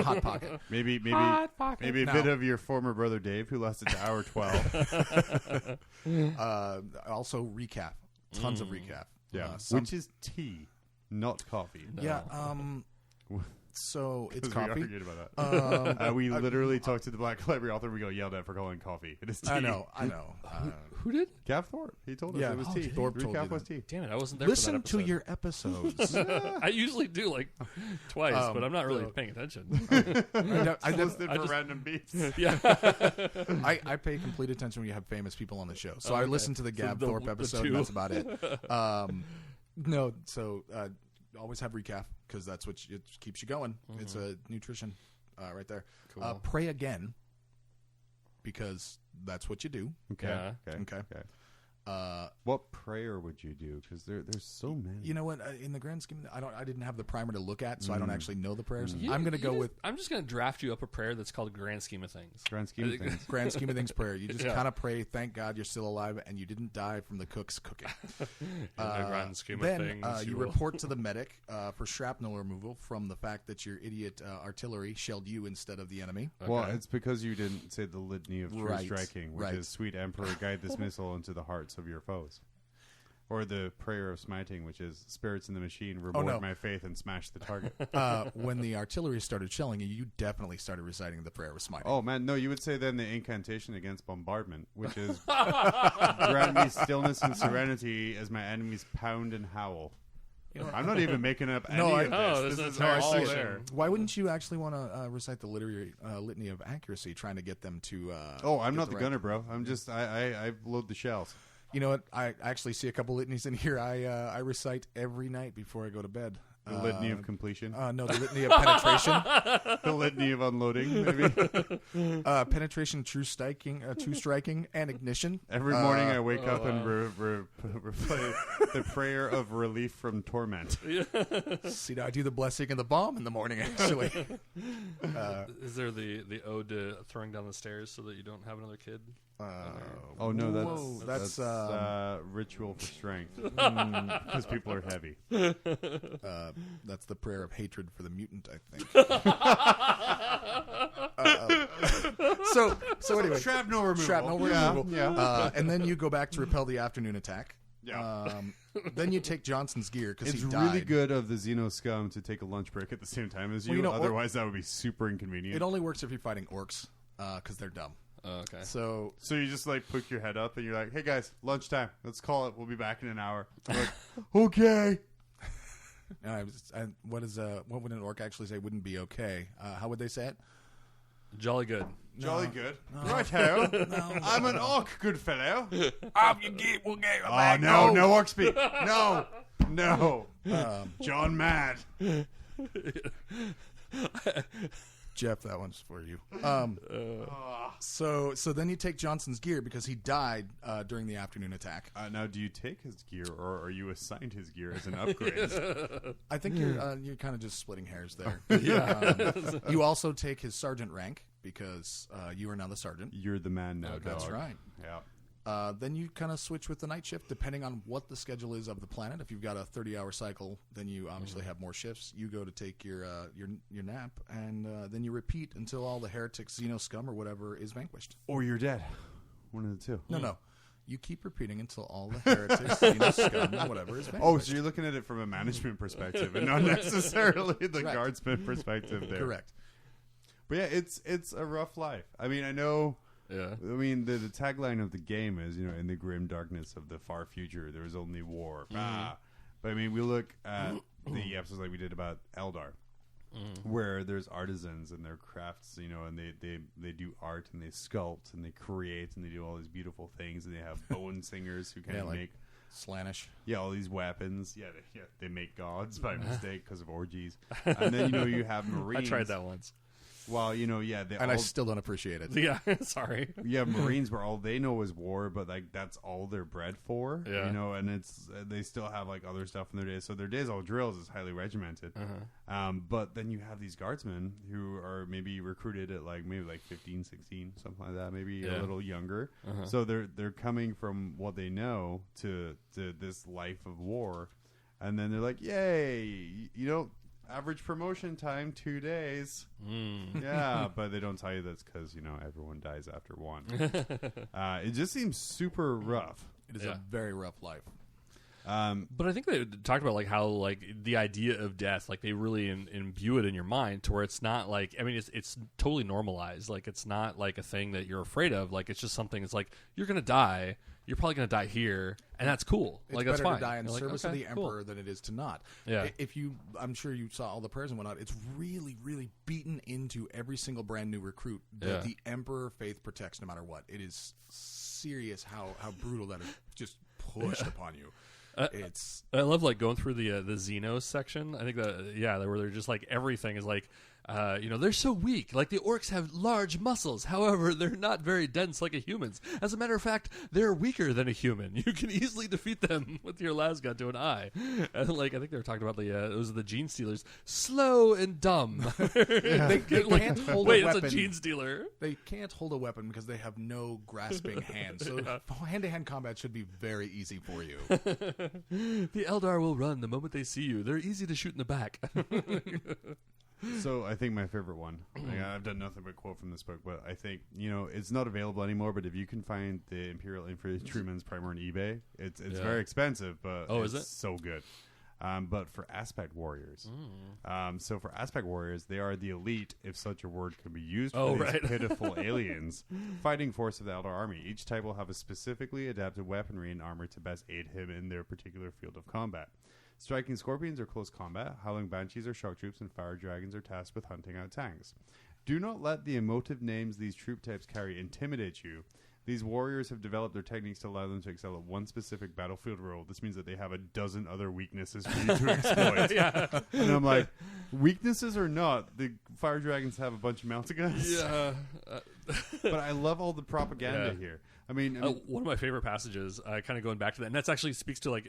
hot pocket. Maybe Hot pocket. maybe a Now- bit of your former brother Dave, who lasted to hour 12. Also recap. Tons of recap. Yeah, Some- which is tea, not coffee. Yeah. So it's We coffee. argued about that. We literally talked to the Black Library author. We got yelled at for calling coffee. It is tea. I know. Who did? Gav Thorpe. He told us Yeah. it was Oh, tea. Thorpe told Recap you was that. tea. Damn it! I wasn't there. Listen for to that your episodes. I usually do like twice, but I'm not really paying attention. I Listening for just- random beats. Yeah. I pay complete attention when you have famous people on the show. So I okay. listen to the So Gab the- Thorpe the episode, two. and that's about it. No, so always have recap because that's what it keeps you going. It's a nutrition right there. Cool. Pray again because that's what you do. Okay. Yeah. Okay. What prayer would you do? Because there's so many. You know what? In the grand scheme, I didn't have the primer to look at, so I don't actually know the prayers. You- I'm going to you go just- with I'm just going to draft you up a prayer that's called Grand Scheme of Things. Grand scheme of things. grand scheme of things prayer. You just Yeah. kind of pray, thank God you're still alive and you didn't die from the cook's cooking. In the grand scheme of Then things, you will- report to the medic for shrapnel removal from the fact that your idiot artillery shelled you instead of the enemy. Well, Okay. it's because you didn't say the litany of true Right, striking, which right. is "Sweet Emperor, guide this missile into the hearts of your foes," or the prayer of smiting, which is "Spirits in the machine, reward no. my faith and smash the target." When the artillery started shelling you, you definitely started reciting the prayer of smiting. Oh man, no, you would say then the incantation against bombardment, which is "Grant me stillness and serenity as my enemies pound and howl." I'm not even making up any No, of this. Oh, this there's is an entire all section. there. Why wouldn't you actually want to recite the litany of accuracy, trying to get them to? Oh, I'm get not the right- gunner, bro. I'm just I load the shells. You know what? I actually see a couple litanies in here. I recite every night before I go to bed. The litany of completion, No, the litany of penetration, the litany of unloading, maybe. penetration, true striking, and ignition. Every morning I wake up and replay the prayer of relief from torment. See, I do the blessing and the bomb in the morning. Actually, Is there the ode to throwing down the stairs so that you don't have another kid? Oh no, whoa, that's that's, ritual for strength because people are heavy. that's the prayer of hatred for the mutant. I think. So anyway, Shrapnel removal. shrapnel removal. Yeah. And then you go back to repel the afternoon attack. Yeah. Then you take Johnson's gear because It's he died. really good of the Xeno scum to take a lunch break at the same time as you. Well, you know, Otherwise, that would be super inconvenient. It only works if you're fighting orcs because they're dumb. Oh, okay. So So you just like poke your head up and you're like, "Hey guys, lunchtime. Let's call it. We'll be back in an hour." They're like, okay. What would an orc actually say? Wouldn't be okay. How would they say it? Jolly good. Jolly good. Right-ho. I'm an orc, good fellow. Off you get, we'll get Oh, no orc speak. No. John Mad. Jeff, that one's for you. So then you take Johnson's gear because he died during the afternoon attack. Now, do you take his gear, or are you assigned his gear as an upgrade? I think you're kind of just splitting hairs there. You also take his sergeant rank because you are now the sergeant. You're the man now, dog. That's right. Yeah. Then you kind of switch with the night shift depending on what the schedule is of the planet. If you've got a 30-hour cycle, then you obviously have more shifts. You go to take your nap, and then you repeat until all the heretics, Xeno scum, or whatever is vanquished. Or you're dead. One of the two. No. You keep repeating until all the heretics, Xeno scum, or whatever is vanquished. Oh, so you're looking at it from a management perspective and not necessarily the Correct. guardsman perspective there. Correct. But yeah, it's a rough life. I mean, I know... Yeah. I mean, the tagline of the game is, in the grim darkness of the far future, there is only war. But I mean, we look at the episodes like we did about Eldar, where there's artisans and their crafts, and they do art and they sculpt and they create and they do all these beautiful things, and they have bone singers who can make Slanish. Yeah, all these weapons. Yeah, they make gods by mistake because of orgies. And then you have Marines. I tried that once. Well, I still don't appreciate it. Yeah, sorry. You have Marines where all they know is war, but that's all they're bred for. Yeah. And they still have other stuff in their days. So their days all drills is highly regimented. But then you have these guardsmen who are maybe recruited at maybe 15, 16, something like that, maybe a little younger. So they're coming from what they know to this life of war, and then they're like, yay, average promotion time 2 days. Yeah, but they don't tell you that's because everyone dies after one. It just seems super rough. It is a very rough life. But I think they talked about how the idea of death, they really imbue it in your mind to where it's not it's totally normalized. It's not a thing that you're afraid of. It's just something. It's you're gonna die. You're probably gonna die here, and that's cool. It's that's better fine. to die in You're service of the cool. Emperor than it is to not. Yeah. I'm sure you saw all the prayers and whatnot. It's really, really beaten into every single brand new recruit that the Emperor faith protects no matter what. It is serious how brutal that is just pushed upon you. I love going through the Xenos section. I think where they're just everything is they're so weak. The orcs have large muscles. However, they're not very dense like a human's. As a matter of fact, they're weaker than a human. You can easily defeat them with your lasgun to an eye. And I think they were talking about those are the gene stealers, slow and dumb. They can't hold a weapon. It's a gene stealer. They can't hold a weapon because they have no grasping hands. So hand-to-hand combat should be very easy for you. The Eldar will run the moment they see you. They're easy to shoot in the back. So I think my favorite one, I've done nothing but quote from this book, but I think, it's not available anymore, but if you can find the Imperial Infantryman's Primer on eBay, it's very expensive, but is it? So good. But for Aspect Warriors. So for Aspect Warriors, they are the elite, if such a word could be used, for these pitiful aliens. Fighting force of the Eldar army. Each type will have a specifically adapted weaponry and armor to best aid him in their particular field of combat. Striking scorpions are close combat, howling banshees are shock troops, and fire dragons are tasked with hunting out tanks. Do not let the emotive names these troop types carry intimidate you. These warriors have developed their techniques to allow them to excel at one specific battlefield role. This means that they have a dozen other weaknesses for you to exploit. And I'm like, weaknesses or not, the fire dragons have a bunch of mountain guns. Yeah. But I love all the propaganda here. I mean, one of my favorite passages, kind of going back to that, and that's actually speaks to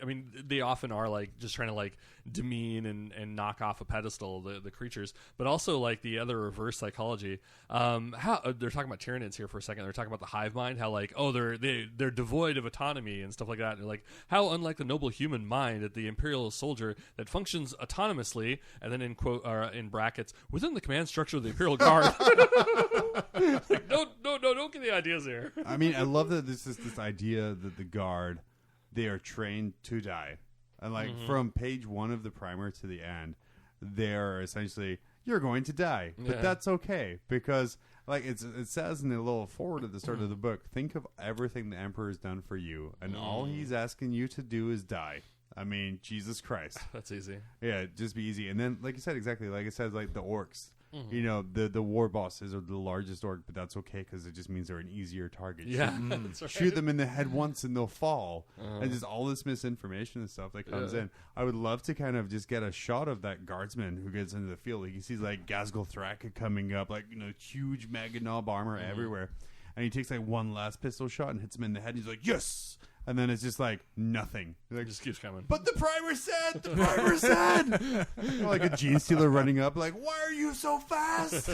they often are just trying to demean and knock off a pedestal the creatures, but also the other reverse psychology. How they're talking about Tyranids here for a second. They're talking about the hive mind, how they're devoid of autonomy and stuff like that. And they're how unlike the noble human mind at the Imperial soldier that functions autonomously, and then in quote in brackets within the command structure of the Imperial Guard. Don't get the ideas here. I mean, I love that this is this idea that the Guard, they are trained to die. And from page 1 of the primer to the end, they're essentially, you're going to die. But that's okay. Because it says in the little forward at the start of the book, think of everything the Emperor has done for you. And all he's asking you to do is die. I mean, Jesus Christ. That's easy. Yeah, just be easy. And then, like you said, exactly, like it says, like the orcs. Mm-hmm. You know, the war bosses are the largest orc, but that's okay because it just means they're an easier target. Yeah, that's right. Shoot them in the head once and they'll fall. And just all this misinformation and stuff that comes in. I would love to kind of just get a shot of that guardsman who gets into the field. Like, he sees like Ghazghkull Thraka coming up, like, you know, huge mega knob armor everywhere. And he takes like one last pistol shot and hits him in the head. And he's like, yes! And then it's just like nothing. Like, It just keeps coming. but the primer said! The primer said! You know, like a gene stealer running up, like, why are you so fast?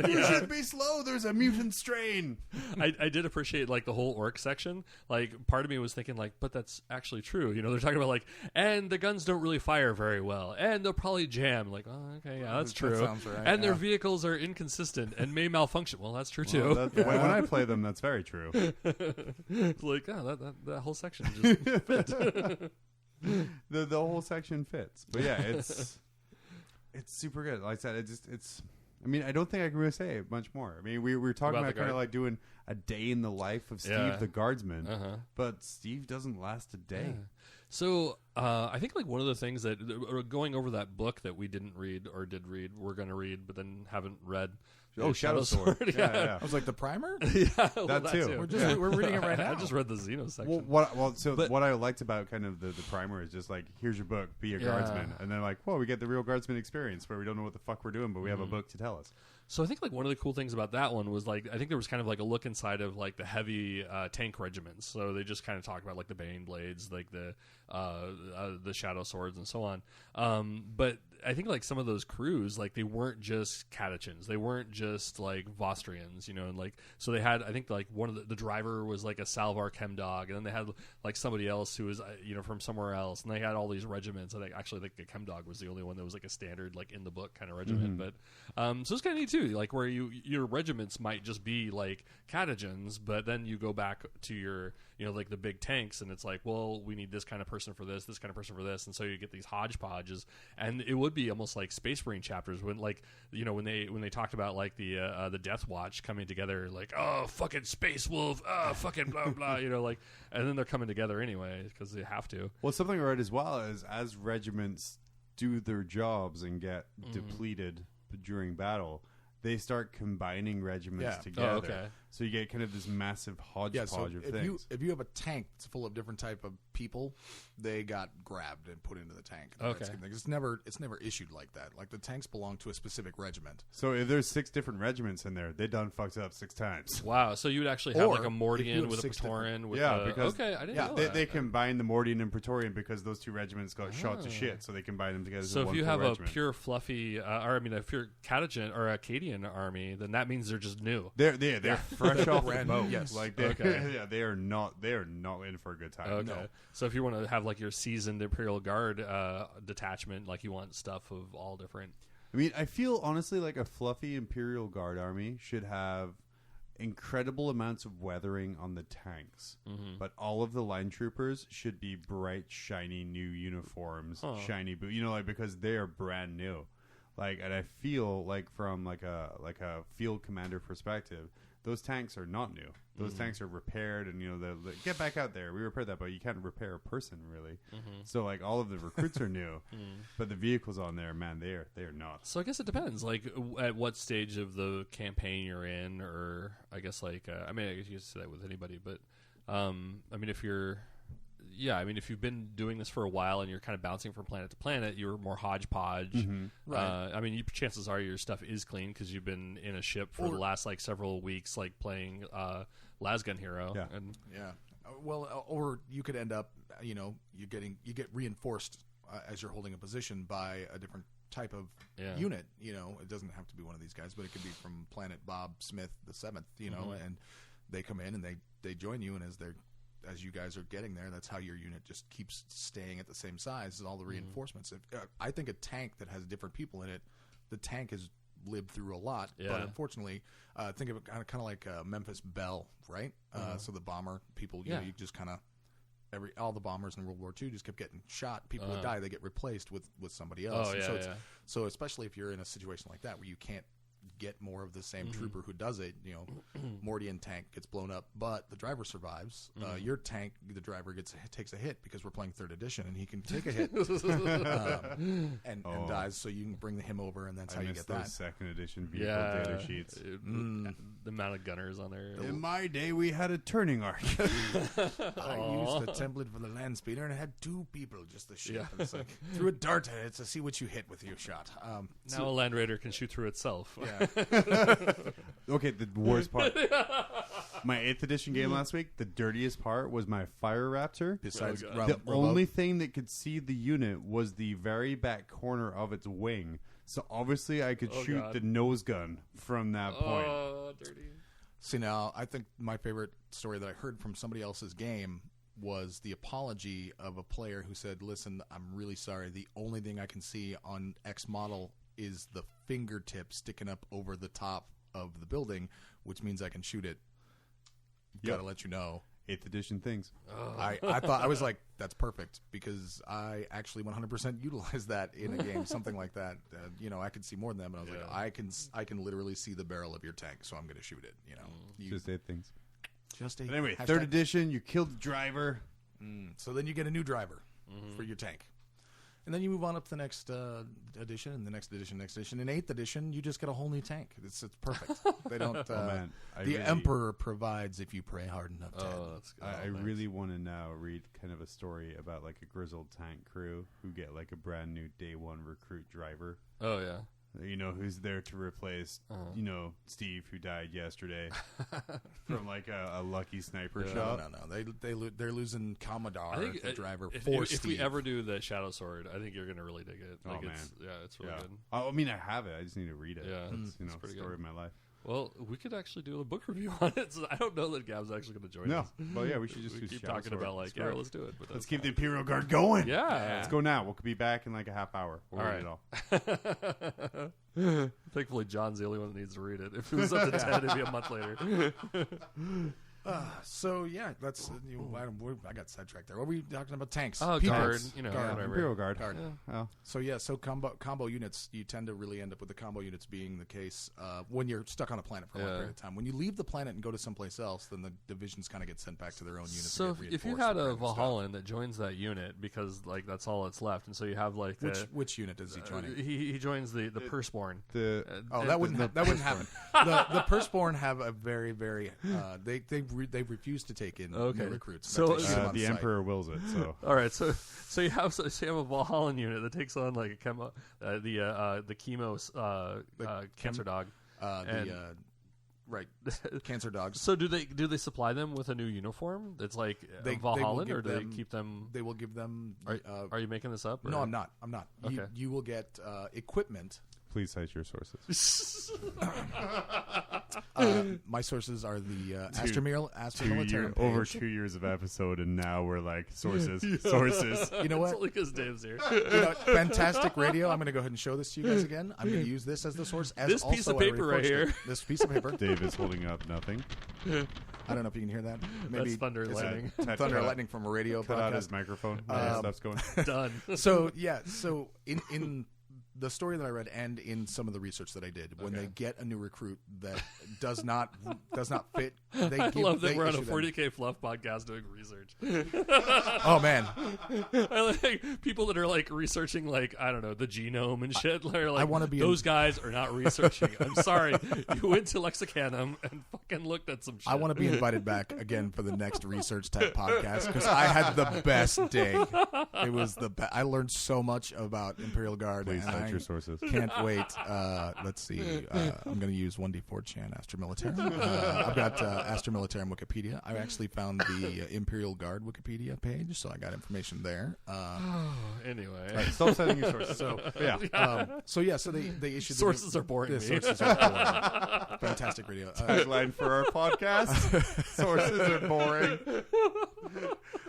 You should be slow. There's a mutant strain. I did appreciate like the whole orc section. Like, part of me was thinking like, but that's actually true. You know, they're talking about like, and the guns don't really fire very well, and they'll probably jam. Like, oh, okay, yeah, that's true. That sounds right. And their vehicles are inconsistent and may malfunction. Well, that's true too. Well, when I play them, that's very true. Like, oh, that whole section just fit. The whole section fits. But yeah, it's super good. Like I said, it's. I mean, I don't think I can really say much more. I mean, we were talking About about the kind of guard? like doing a day in the life of Steve Yeah. the Guardsman, But Steve doesn't last a day. So I think like one of the things that going over that book that we didn't read or did read, we're going to read, but then haven't read. Oh, Shadow Sword. Yeah. I was like, the primer? Yeah, well, That too. We're reading it right now. I just read the Xeno section. Well, what I liked about kind of the primer is just like, here's your book, be a guardsman, and then like, well, we get the real guardsman experience where we don't know what the fuck we're doing, but we have a book to tell us. So I think like one of the cool things about that one was like I think there was kind of like a look inside of like the heavy tank regiments. So they just kind of talk about like the Bane blades, like the Shadow Swords, and so on. But I think like some of those crews, like they weren't just Catechins, they weren't just like Vostrians, you know, and like so they had I think like one of the driver was like a Salvar Chemdog, and then they had like somebody else who was you know from somewhere else, and they had all these regiments. I think actually like the Chemdog was the only one that was like a standard like in the book kind of regiment, but so it's kind of neat too, like where your regiments might just be like Catechins, but then you go back to your you know like the big tanks, and it's like, well, we need this kind of person for this kind of person for this, and so you get these hodgepodges, and it would be almost like Space Marine chapters when like you know when they talked about like the Death Watch coming together, like, oh fucking Space Wolf, oh fucking blah blah, you know, like, and then they're coming together anyway because they have to. Well, something I read as well is as regiments do their jobs and get depleted during battle, they start combining regiments together. Oh, okay. So you get kind of this massive hodgepodge of things. If you have a tank that's full of different type of people, they got grabbed and put into the tank. Okay. It's never issued like that. Like the tanks belong to a specific regiment. So if there's 6 different regiments in there, they done fucked up 6 times. Wow, so you would actually have Or like a if you Mordian have with a 6 Praetorian with because okay, I didn't know that. they combine the Mordian and Praetorian because those 2 regiments got shot to shit, so they combine them together. So as if you one have full a regiment. pure fluffy, or I mean a pure Catechin or Acadian army, then that means they're just new. They're fresh off the Brand boat. new, yes. Like Okay. yeah, they are not in for a good time. Okay. No. So if you want to have like your seasoned Imperial Guard detachment, like you want stuff of all different. I mean, I feel honestly like a fluffy Imperial Guard army should have incredible amounts of weathering on the tanks, but all of the line troopers should be bright, shiny new uniforms, shiny boot. You know, like because they are brand new. Like, and I feel like from like a field commander perspective, those tanks are not new. Those tanks are repaired, and you know, they get back out there. We repaired that, but you can't repair a person really. So like all of the recruits are new, but the vehicles on there, man, they are not. So I guess it depends, like at what stage of the campaign you're in, or I guess like I mean, I guess you can say that with anybody, but I mean, if you're. Yeah, I mean, if you've been doing this for a while and you're kind of bouncing from planet to planet, you're more hodgepodge. Right. I mean, chances are your stuff is clean because you've been in a ship for the last like several weeks, like playing Lasgun Hero. Yeah. And Yeah. Well, or you could end up, you know, you get reinforced as you're holding a position by a different type of unit. You know, it doesn't have to be one of these guys, but it could be from Planet Bob Smith the 7th. You know, and they come in and they join you, and as you guys are getting there, that's how your unit just keeps staying at the same size as all the reinforcements. I think a tank that has different people in it, the tank has lived through a lot, but unfortunately, think of it kind of like Memphis Belle, right? So the bomber people, you know, you just kind of all the bombers in World War II just kept getting shot. People would die; they get replaced with somebody else. So especially if you're in a situation like that where you can't get more of the same trooper who does it. Morty tank gets blown up, but the driver survives. Your tank, the driver takes a hit because we're playing 3rd edition, and he can take a hit and dies. So you can bring him over, and that's how you get that. 2nd edition vehicle data sheets. The amount of gunners on there. In my day, we had a turning arc. I used the template for the land speeder, and it had 2 people just the shit. It's like threw a dart at it to see what you hit with your shot. Now a Land Raider can shoot through itself. Yeah. Okay, the worst part. My 8th edition game last week, the dirtiest part was my Fire Raptor. Besides, The only thing that could see the unit was the very back corner of its wing. So obviously I could shoot the nose gun from that point. Oh, dirty. See, now, I think my favorite story that I heard from somebody else's game was the apology of a player who said, listen, I'm really sorry. The only thing I can see on X model is the fingertip sticking up over the top of the building, which means I can shoot it. Gotta let you know. 8th edition things. I thought, I was like, that's perfect, because I actually 100% utilized that in a game, something like that. I could see more than that, but I was like, I can literally see the barrel of your tank, so I'm going to shoot it. Just 8 things. Just 8. But anyway, 3rd edition, you killed the driver. So then you get a new driver for your tank. And then you move on up to the next edition, and the next edition, next edition. In 8th edition, you just get a whole new tank. It's perfect. They don't. The Emperor provides if you pray hard enough. That's good. I really want to now read kind of a story about like a grizzled tank crew who get like a brand new day 1 recruit driver. Oh, yeah. Who's there to replace, Steve, who died yesterday from like a lucky sniper shot. No. They're losing Commodore, I think the driver, if Steve. we ever do the Shadow Sword, I think you're going to really dig it. Man. It's really good. I mean, I have it. I just need to read it. Yeah, That's, it's pretty story good. of my life. Well, we could actually do a book review on it. So I don't know that Gab's actually going to join us. Well, yeah, we should just keep Shadow talking Sword. about like, let's do it. But Let's keep the Imperial Guard going. Yeah. Let's go now. We'll be back in like a half hour. We'll read it all. Thankfully, John's the only one that needs to read it. If it was up to 10, it'd be a month later. So yeah, that's I got sidetracked there. What were we talking about? Tanks. Oh, Peoples. Guard. Guard. Imperial Guard. Yeah. So combo units, you tend to really end up with the combo units being the case when you're stuck on a planet for a long period of time. When you leave the planet and go to someplace else, then the divisions kind of get sent back to their own units. So if you had a Valhallan that joins that unit, because like that's all that's left, and so you have like which unit is he joining? He joins the Persborn. That wouldn't happen. The Persborn have a very very they refuse to take in new recruits. So the Emperor wills it. So all right, so you have a Valhallan unit that takes on like a chemo, the chemo cancer dog, cancer dogs. So do they supply them with a new uniform? It's like Valhallan, or do they keep them? They will give them. Are you making this up? Or? No, I'm not. Okay. You will get equipment. please cite your sources. My sources are the Astra Military. Over 2 years of episode, and now we're like sources. Sources. You know what? It's only because Dave's here. Fantastic radio. I'm going to go ahead and show this to you guys again. I'm going to use this as the source. This piece of paper right here. This piece of paper. Dave is holding up nothing. I don't know if you can hear that. Maybe that's thunder and lightning. Thunder and lightning from a radio cut podcast. out his microphone. Stuff's going. Done. So in the story that I read and in some of the research that I did, when they get a new recruit that does not fit, I love that we're on a 40K Fluff podcast doing research. Oh man, I like people that are like researching, like, I don't know, the genome and shit. Like, I want to be those guys are not researching. I'm sorry, you went to Lexicanum and fucking looked at some shit. I want to be invited back again for the next research type podcast because I had the best day. It was the best. I learned so much about Imperial Guard. Please cite your sources. Can't wait. Let's see. I'm going to use 1D4chan Astra Militarum. I've got Astra Militarum Wikipedia. I actually found the Imperial Guard Wikipedia page, so I got information there. Anyway, right, stop citing your sources. So they issued sources are boring. The sources are boring. Fantastic radio. Tagline for our podcast: sources are boring.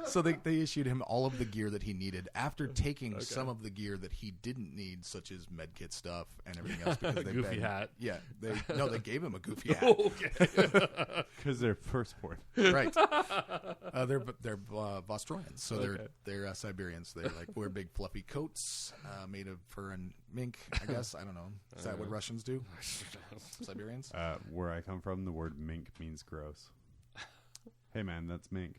So they issued him all of the gear that he needed after taking some of the gear that he didn't need, such as medkit stuff and everything else. Because they Goofy hat. Yeah, they gave him a goofy hat. Okay. Because they're firstborn. Right. They're Vostroyans, so they're Siberians. They wear big fluffy coats made of fur and mink. I guess I don't know. Is that what Russians do? Siberians. Where I come from, the word mink means gross. Hey man, that's mink.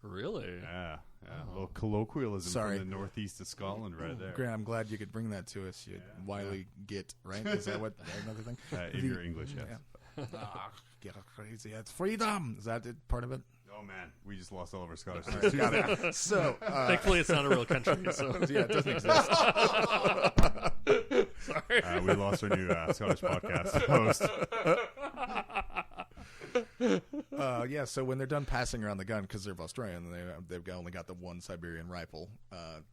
Really? Yeah. A little colloquialism Sorry. from the northeast of Scotland, right there. Grant, I'm glad you could bring that to us. You wily git, right? Is that what another thing? If you're English, yes. Yeah. Get crazy. It's freedom. Is that part of it? Oh man, we just lost all of our Scottish. Got it. So, Thankfully, it's not a real country. So yeah, it doesn't exist. sorry. We lost our new Scottish podcast host. Yeah, so when they're done passing around the gun, because they're Australian, they've only got the one Siberian rifle.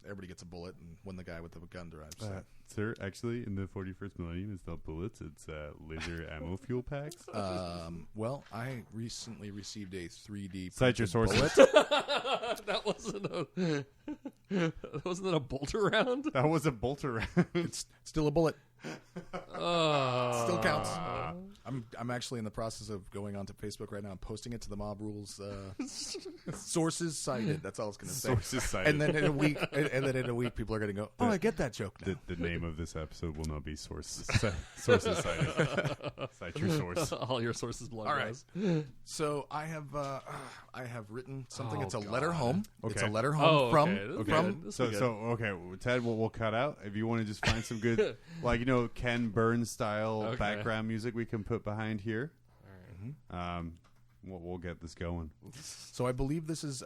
Everybody gets a bullet, and when the guy with the gun drives. Sir, actually, in the 41st millennium, it's not bullets; it's laser ammo fuel packs. Well, I recently received a 3D Cite your sources. bullet. That wasn't a bolt around. That was a bolt around. It's still a bullet. Oh. Still counts. I'm actually in the process of going onto Facebook right now and posting it to the Mob Rules sources cited. That's all I was going to say. Sources cited. And then in a week, people are going to go, "Oh, I get that joke now." The name of this episode will not be sources cited. Cite your source. All your sources belong. All right. So I have written something. It's a letter home. Okay. It's a letter home from Okay, Ted, we'll cut out. If you want to just find some good, Ken Burns style background music we can put behind here. All right. We'll get this going. So I believe this is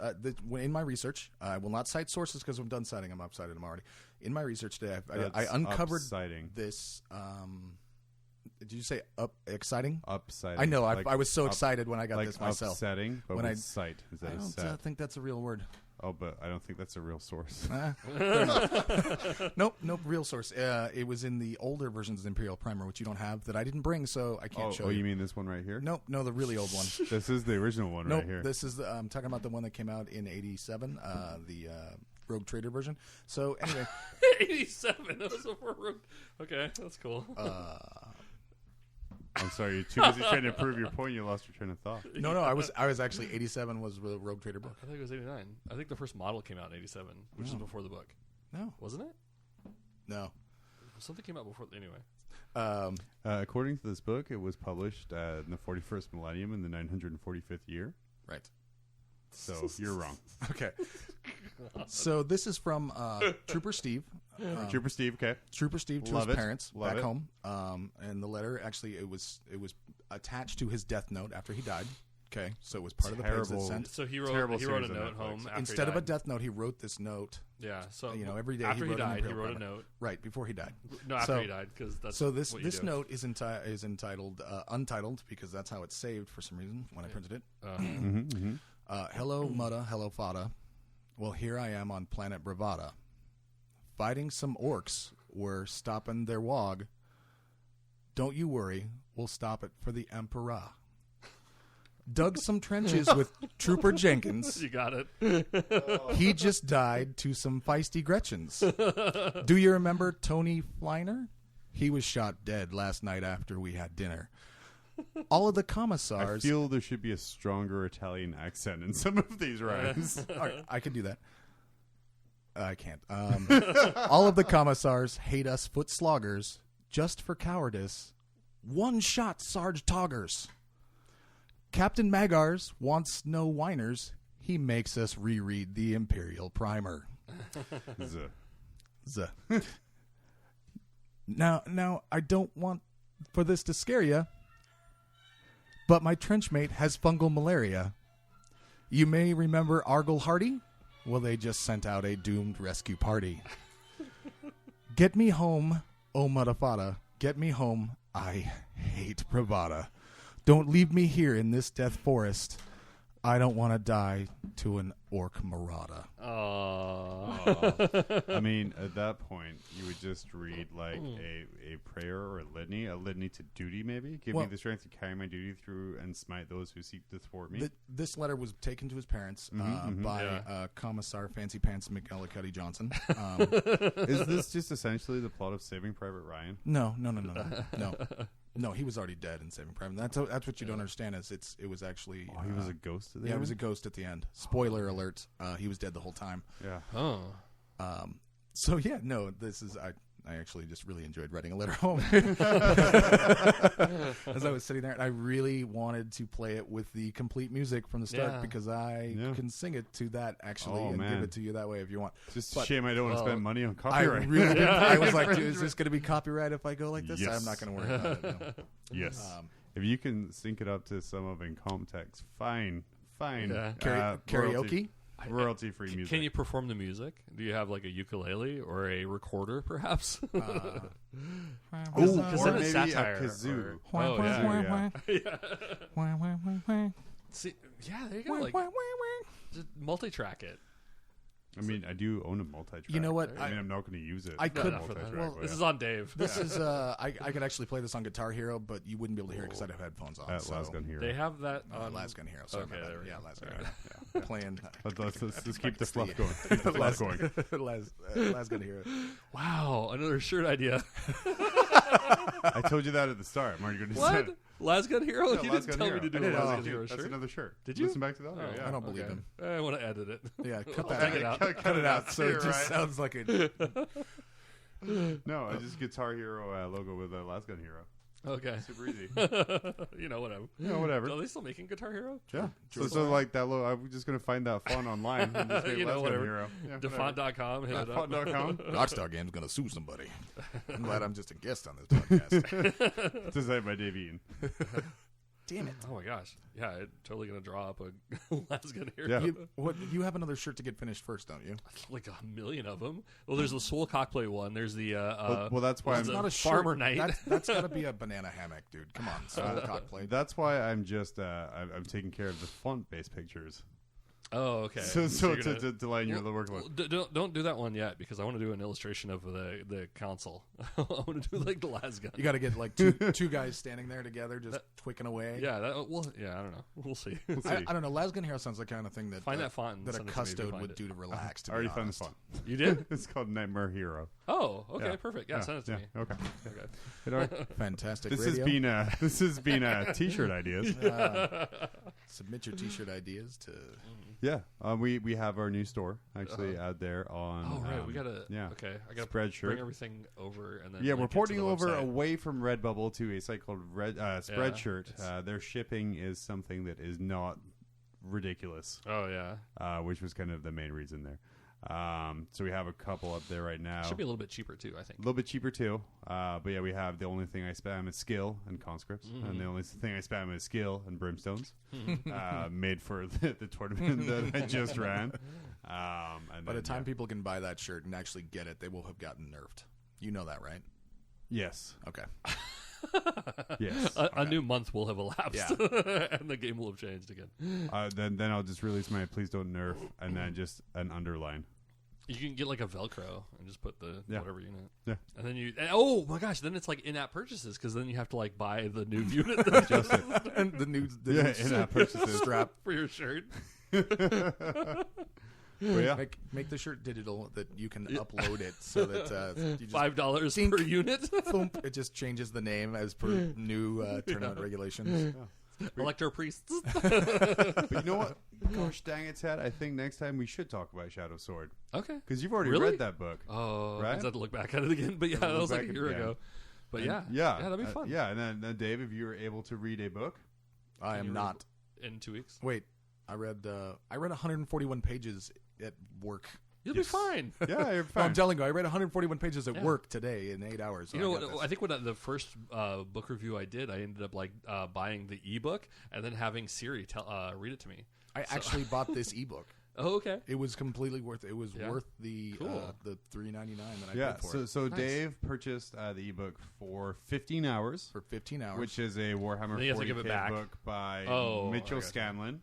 in my research. I will not cite sources because I'm done citing them. I've cited them already. In my research today, I uncovered this. Did you say exciting? Upsiding. I know. I was so excited when I got this myself. Upsetting, but when with cite. Is that I don't think that's a real word. Oh, but I don't think that's a real source. Nope, real source. It was in the older versions of the Imperial Primer, which you don't have, that I didn't bring, so I can't show you. Oh, you mean this one right here? Nope, no, the really old one. This is the original one right here. This is I'm talking about the one that came out in '87, the Rogue Trader version. So anyway, 87. That was before Rogue. Okay, that's cool. I'm sorry, you're too busy trying to prove your point. You lost your train of thought. No, I was actually 87 was the Rogue Trader book. I think it was 89. I think the first model came out in 87, which is before the book. No, wasn't it? No, something came out before. Anyway, according to this book, it was published in the 41st millennium in the 945th year. Right. So you're wrong. Okay. So this is from Trooper Steve. Trooper Steve, okay. Trooper Steve to Love his it. parents Love back it. home. And the letter, actually, it was attached to his death note after he died. Okay, so it was part of the papers that sent. so he wrote Terrible a series on note Netflix. home after Instead he of a died. death note, he wrote this note. Yeah, so every day after he he wrote an died, he Imperial wrote a Primer. note. Right before he died. No, after he died, because that's so this what you do. note is entitled Untitled, because that's how it's saved for some reason when I printed it. Hello, Mutta. Hello, Fada. Well, here I am on planet Bravada. Fighting some orcs. We're stopping their wog. Don't you worry. We'll stop it for the Emperor. Dug some trenches with Trooper Jenkins. You got it. He just died to some feisty Gretchens. Do you remember Tony Fleiner? He was shot dead last night after we had dinner. All of the commissars... I feel there should be a stronger Italian accent in some of these rhymes. All right, I can do that. I can't. All of the commissars hate us foot sloggers just for cowardice. One shot Sarge Toggers. Captain Magars wants no whiners. He makes us reread the Imperial Primer. Zuh. Now, I don't want for this to scare you, but my trenchmate has fungal malaria. You may remember Argle Hardy? Well, they just sent out a doomed rescue party. Get me home, oh Mudafada. Get me home. I hate bravada. Don't leave me here in this death forest. I don't want to die to an orc marauder. I mean, at that point, you would just read like a prayer or a litany to duty, maybe. Give me the strength to carry my duty through and smite those who seek to thwart me. This letter was taken to his parents by Commissar Fancy Pants McEllicuddy Johnson. Is this just essentially the plot of Saving Private Ryan? No. No, he was already dead in Saving Private. That's what you don't understand is it was actually he was a ghost at the end? Yeah, he was a ghost at the end. Spoiler alert, he was dead the whole time. Yeah. Oh. So yeah, no, this is I actually just really enjoyed writing a letter home as I was sitting there, and I really wanted to play it with the complete music from the start because I can sing it to that actually give it to you that way if you want. Just a shame I don't want to spend money on copyright. I really did. I was like, dude, is this going to be copyright if I go like this? Yes. I'm not going to worry about it. No. Yes. If you can sync it up to some of Incomtex, fine. Karaoke? Royalty-free music. Can you perform the music? Do you have like a ukulele or a recorder, perhaps? or maybe satire, a kazoo. See, yeah, there you go. Like, just multi-track it. I mean, I do own a multi-track. You know what? I mean, I'm not going to use it. I could. Well, this is on Dave. This is. I could actually play this on Guitar Hero, but you wouldn't be able to hear it because I'd have headphones on. At Lasgun Hero. They have that on Lasgun Hero. Sorry okay, about there that. we Yeah, go. Lasgun Hero. Yeah. Playing. Let's keep the fluff going. Keep the fluff going. Lasgun Hero. Wow, another shirt idea. I told you that at the start. I'm already going to say What? it. Lasgun Hero? Yeah, You Lasgun didn't tell Hero. me to do I a did. Lasgun Hero That's shirt. another shirt. Did you? Listen back to the audio. Yeah. I don't believe him. I want to edit it. Yeah, cut I'll that take it out. Cut it out. So it just sounds like it. No, I just Guitar Hero logo with a Lasgun Hero. Okay. Super easy. You know, whatever. Whatever. Are they still making Guitar Hero? Yeah. So like that logo, I'm just going to find that font online. And just You know, Lasgun whatever. Hero. Yeah, Defont.com. Hit it up. Defont.com. Rockstar Games going to sue somebody. I'm glad I'm just a guest on this podcast. Designed by Dave Eaton. Damn it. Oh my gosh. Yeah, it's totally going to draw up a Lasgun Hero. Yeah. You have another shirt to get finished first, don't you? Like a million of them. Well, there's the Soul Cockplay one. There's the well, that's why it's I'm not a shirt. Farmer Night. That's got to be a banana hammock, dude. Come on, soul cockplay. That's why I'm just I'm taking care of the font-based pictures. Oh, okay. So you're gonna- to line your workload. Don't do that one yet because I want to do an illustration of the console. I want to do like the Lasgun. You got to get like two guys standing there together, just twicking away. Yeah, I don't know. We'll see. I don't know. Lasgun Hero sounds like the kind of thing that Find that font and that a send it to me if you custode find would it. do to relax. To I already be found honest. the font. You did? It's called Nightmare Hero. Oh, okay, Yeah. perfect. Yeah, send it to me. Okay. Okay. You know what? Fantastic. This radio. has been t-shirt ideas. Submit your T-shirt ideas to. Yeah, we have our new store actually out there on. Oh right, we gotta. Yeah. Okay, I gotta Spreadshirt. bring everything over and then. Yeah, link we're it to porting the over website. away from Redbubble to a site called Spreadshirt. Their shipping is something that is not ridiculous, Oh yeah, which was kind of the main reason there. So we have a couple up there right now. should be a little bit cheaper too. I think. A little bit cheaper too. But yeah, we have the only thing I spam is skill and conscripts, and the only thing I spam is skill and brimstones, made for the tournament that I just ran. And By the then, time people can buy that shirt and actually get it, they will have gotten nerfed. You know that, right? yes, Okay. yes, A new month will have elapsed, and the game will have changed again. then I'll just release my please don't nerf, and then just an underline. You can get like a Velcro and just put the whatever unit. Yeah. And then oh my gosh, then it's like in-app purchases because then you have to like buy the new unit And the new in-app purchases. strap. for your shirt. But yeah, Make the shirt digital that you can upload it so that you just $5 per unit. thump, it just changes the name as per new tournament regulations. Electro priests. but you know what? Gosh dang it, Ted! I think next time we should talk about Shadow Sword Okay. because you've already Really? read that book. Oh, Right? I just have to look back at it again. But yeah, that Look was like back a year again. ago. But And yeah, that'd be fun. Yeah, and then Dave, if you were able to read a book, I am not. In 2 weeks, Wait, I read 141 pages at work. you'll Yes. be fine. yeah, you're No, fine. I'm telling you, I read 141 pages at Yeah. work today in 8 hours. So You know I got what? this. I think when the first book review I did, I ended up like buying the ebook and then having Siri read it to me. I actually bought this ebook. Oh, okay. It was completely worth it. It was Yeah. worth the Cool. the $3.99 that I Yeah, paid for it. so Nice. Dave purchased the ebook for 15 hours, For 15 hours. which is a Warhammer Then you have to give it 40K back. book by Oh, I Mitchell gotcha. Scanlon.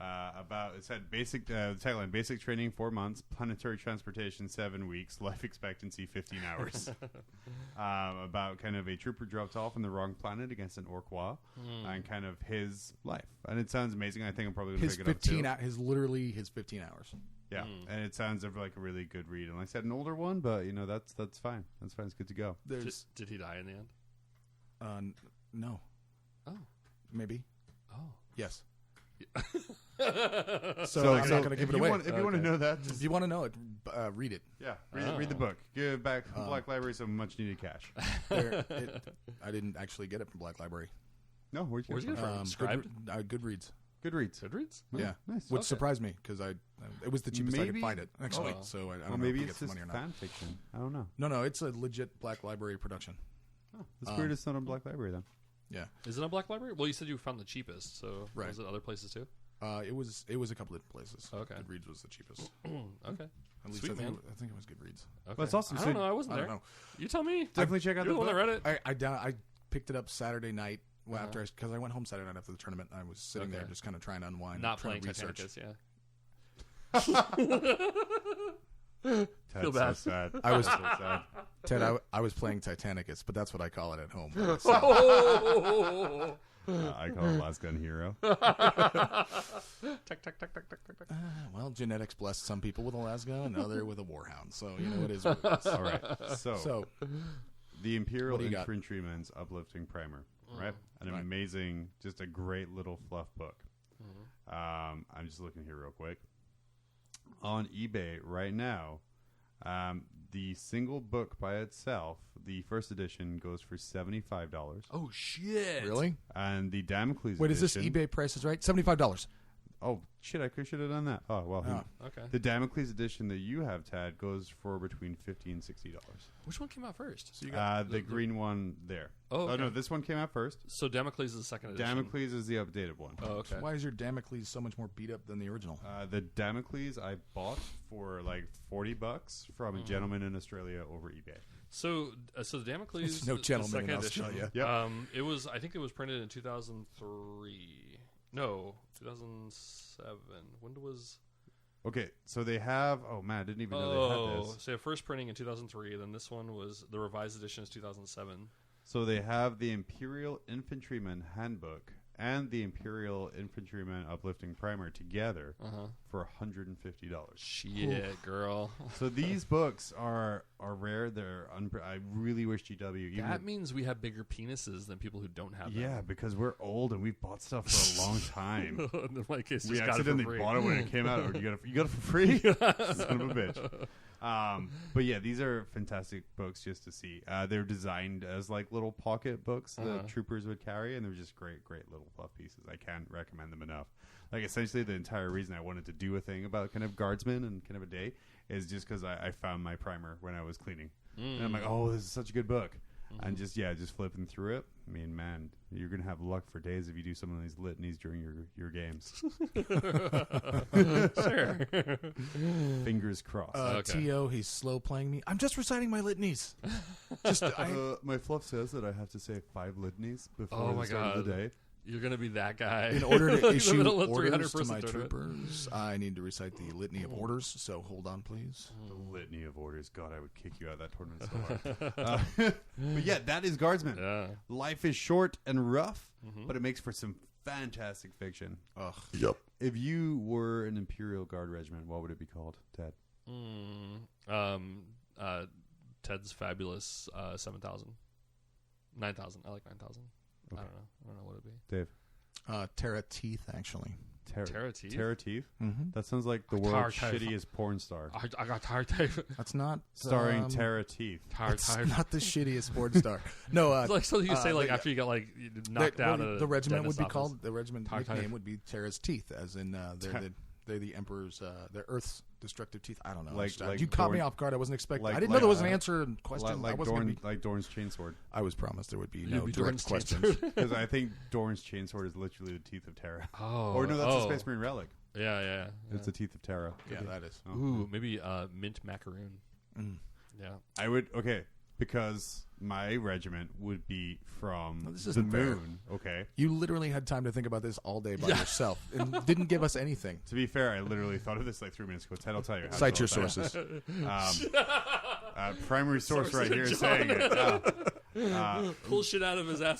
It said basic tagline: basic training 4 months, planetary transportation 7 weeks, life expectancy 15 hours. About kind of a trooper dropped off on the wrong planet against an Orquois, and kind of his life. And it sounds amazing. I think I'm probably going to pick it up too. His 15 hours. Yeah, and it sounds like a really good read. And like I said, an older one, but that's fine. That's fine. It's good to go. Did he die in the end? No. Oh, maybe. Oh, yes. So I'm not going to give it away. If you want to know that, if you want to know it, read it. Yeah, read the book. Give back Black Library some much needed cash. I didn't actually get it from Black Library. No, where'd you get it from? Scribed? Goodreads. Goodreads? Yeah, nice. Which surprised me because it was the cheapest I could find it actually. So I don't know maybe if it's get just money or not. fan fiction. I don't know. No, it's a legit Black Library production. Oh, it's weird. It's not on Black Library then. Yeah. Is it on Black Library? Well, you said you found the cheapest, so right. Was it other places too? It was a couple of places. Okay. Goodreads was the cheapest. Okay. At least Sweet, I think man. it was Goodreads. Okay. Well, it's awesome. I don't know. I wasn't there. I don't know. You tell me. Definitely check out You're the the one book. that read it. I picked it up Saturday night after because I went home Saturday night after the tournament. And I was sitting there just kind of trying to unwind, not trying playing to research. Titanicus. Yeah. Feel bad. So sad. I was so sad. Ted. I was playing Titanicus, but that's what I call it at home. I call it Last Gun Hero. Well, genetics blessed some people with a lasgun and other with a warhound. So it is what it is. All right. So the Imperial What do you got? Infantryman's Uplifting Primer. Right? An amazing, just a great little fluff book. I'm just looking here real quick. On eBay right now, the single book by itself, the first edition, goes for $75. Oh shit! Really? And the Damocles Wait, edition... is this eBay prices right? $75. Oh, shit, I should have done that. Oh, well. Okay. The Damocles edition that you have, Tad, goes for between $50 and $60. Which one came out first? So you got The green one there. Oh, okay. No, this one came out first. So Damocles is the second edition. Damocles is the updated one. Oh, okay. Why is your Damocles so much more beat up than the original? The Damocles I bought for like $40 from a gentleman in Australia over eBay. So the Damocles. There's no the gentleman second in edition, Australia. Yep. It was. I think it was printed in 2003. No, 2007. When was? Okay, so they have... Oh, man, I didn't even know they had this. So first printing in 2003. Then this one was the revised edition is 2007. So they have the Imperial Infantryman Handbook and the Imperial Infantryman Uplifting Primer together for $150. Shit, girl. So these books are rare. They're I really wish GW... That means we have bigger penises than people who don't have them. Yeah, because we're old and we've bought stuff for a long time. In my case, We just got it for accidentally free. bought it when it came out. Or you got it for free? Son of a bitch. But yeah, these are fantastic books just to see. They're designed as like little pocket books that troopers would carry, and they're just great little fluff pieces. I can't recommend them enough. Like essentially the entire reason I wanted to do a thing about kind of guardsmen and kind of a day is just because I found my primer when I was cleaning. And I'm like, oh, this is such a good book. And just flipping through it. I mean, man, you're going to have luck for days if you do some of these litanies during your games. Sure. Fingers crossed. T.O., he's slow playing me. I'm just reciting my litanies. My fluff says that I have to say 5 litanies before my the start of the day. You're going to be that guy. In order to issue middle of orders to 300-person my tournament. troopers, I need to recite the litany of orders, so hold on, please. The litany of orders. God, I would kick you out of that tournament so hard. But yeah, that is Guardsman. Yeah. Life is short and rough, but it makes for some fantastic fiction. Ugh. Yep. If you were an Imperial Guard regiment, what would it be called, Ted? Ted's Fabulous 7,000. 9,000. I like 9,000. Okay. I don't know what it'd be. Dave? Terra Teeth, actually. Terra Teeth? Terra Teeth? Mm-hmm. That sounds like the world's shittiest porn star. I got Terra Teeth. That's not... Starring Terra Teeth. It's not the shittiest porn star. No, It's like something you say like after you got like knocked out. The regiment would be office. called... The regiment Tar nickname Type. would be Terra's Teeth, as in they're the Emperor's... they're Earth's destructive teeth. I don't know. Like you caught me Dorn- off guard. I wasn't expecting... like- I didn't like, know there was an answer and question. I Like, wasn't gonna be... like Dorn's chainsword. I was promised there would be You'd no be direct Dorn's questions. chainsword. Because I think Dorn's chainsword is literally the teeth of Terra. Oh. Or no, that's a Space Marine relic. Yeah. It's the teeth of Terra. Yeah, that is. Ooh, maybe mint macaroon. Mm. Yeah. I would... Okay, because my regiment would be from this the isn't fair. moon. Okay. You literally had time to think about this all day by yourself and didn't give us anything. To be fair, I literally thought of this like 3 minutes ago. Ted, I'll tell you. How to Cite your spell it. sources. Primary source right here saying it. Pull shit out of his ass.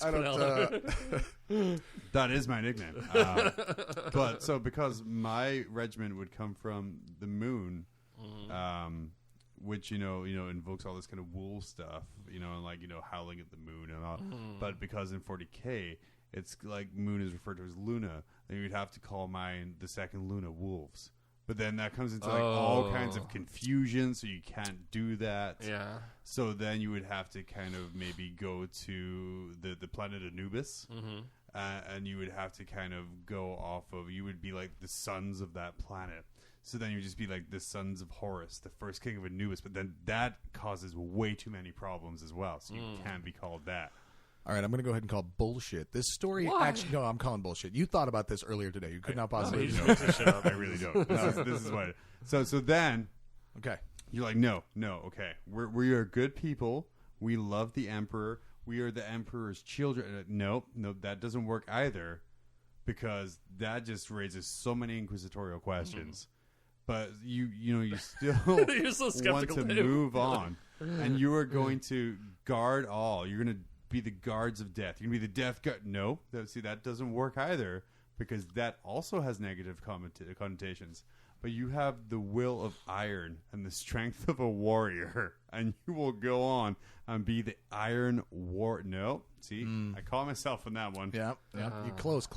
That is my nickname. But so because my regiment would come from the moon, which you know invokes all this kind of wolf stuff, and like howling at the moon and all. But because in 40K it's like moon is referred to as Luna, then you'd have to call mine the second Luna wolves. But then that comes into like all kinds of confusion, so you can't do that. Yeah. So then you would have to kind of maybe go to the planet Anubis, and you would have to kind of go off of. You would be like the sons of that planet. So then you would just be like the sons of Horus, the first king of Anubis. But then that causes way too many problems as well. So you can't be called that. All right, I'm going to go ahead and call bullshit. This story actually... No, I'm calling bullshit. You thought about this earlier today. You could not possibly... I really don't. This is what... So then... Okay. You're like, no, okay. We are good people. We love the Emperor. We are the Emperor's children. No, that doesn't work either, because that just raises so many inquisitorial questions. But you still You're so want skeptical, to Dave. move on, and you are going to guard all. You're going to be the guards of death. You're going to be the death guard. No, that doesn't work either, because that also has negative connotations. But you have the will of iron and the strength of a warrior, and you will go on and be the Iron War. No, see, I call myself on that one. Yeah. You close.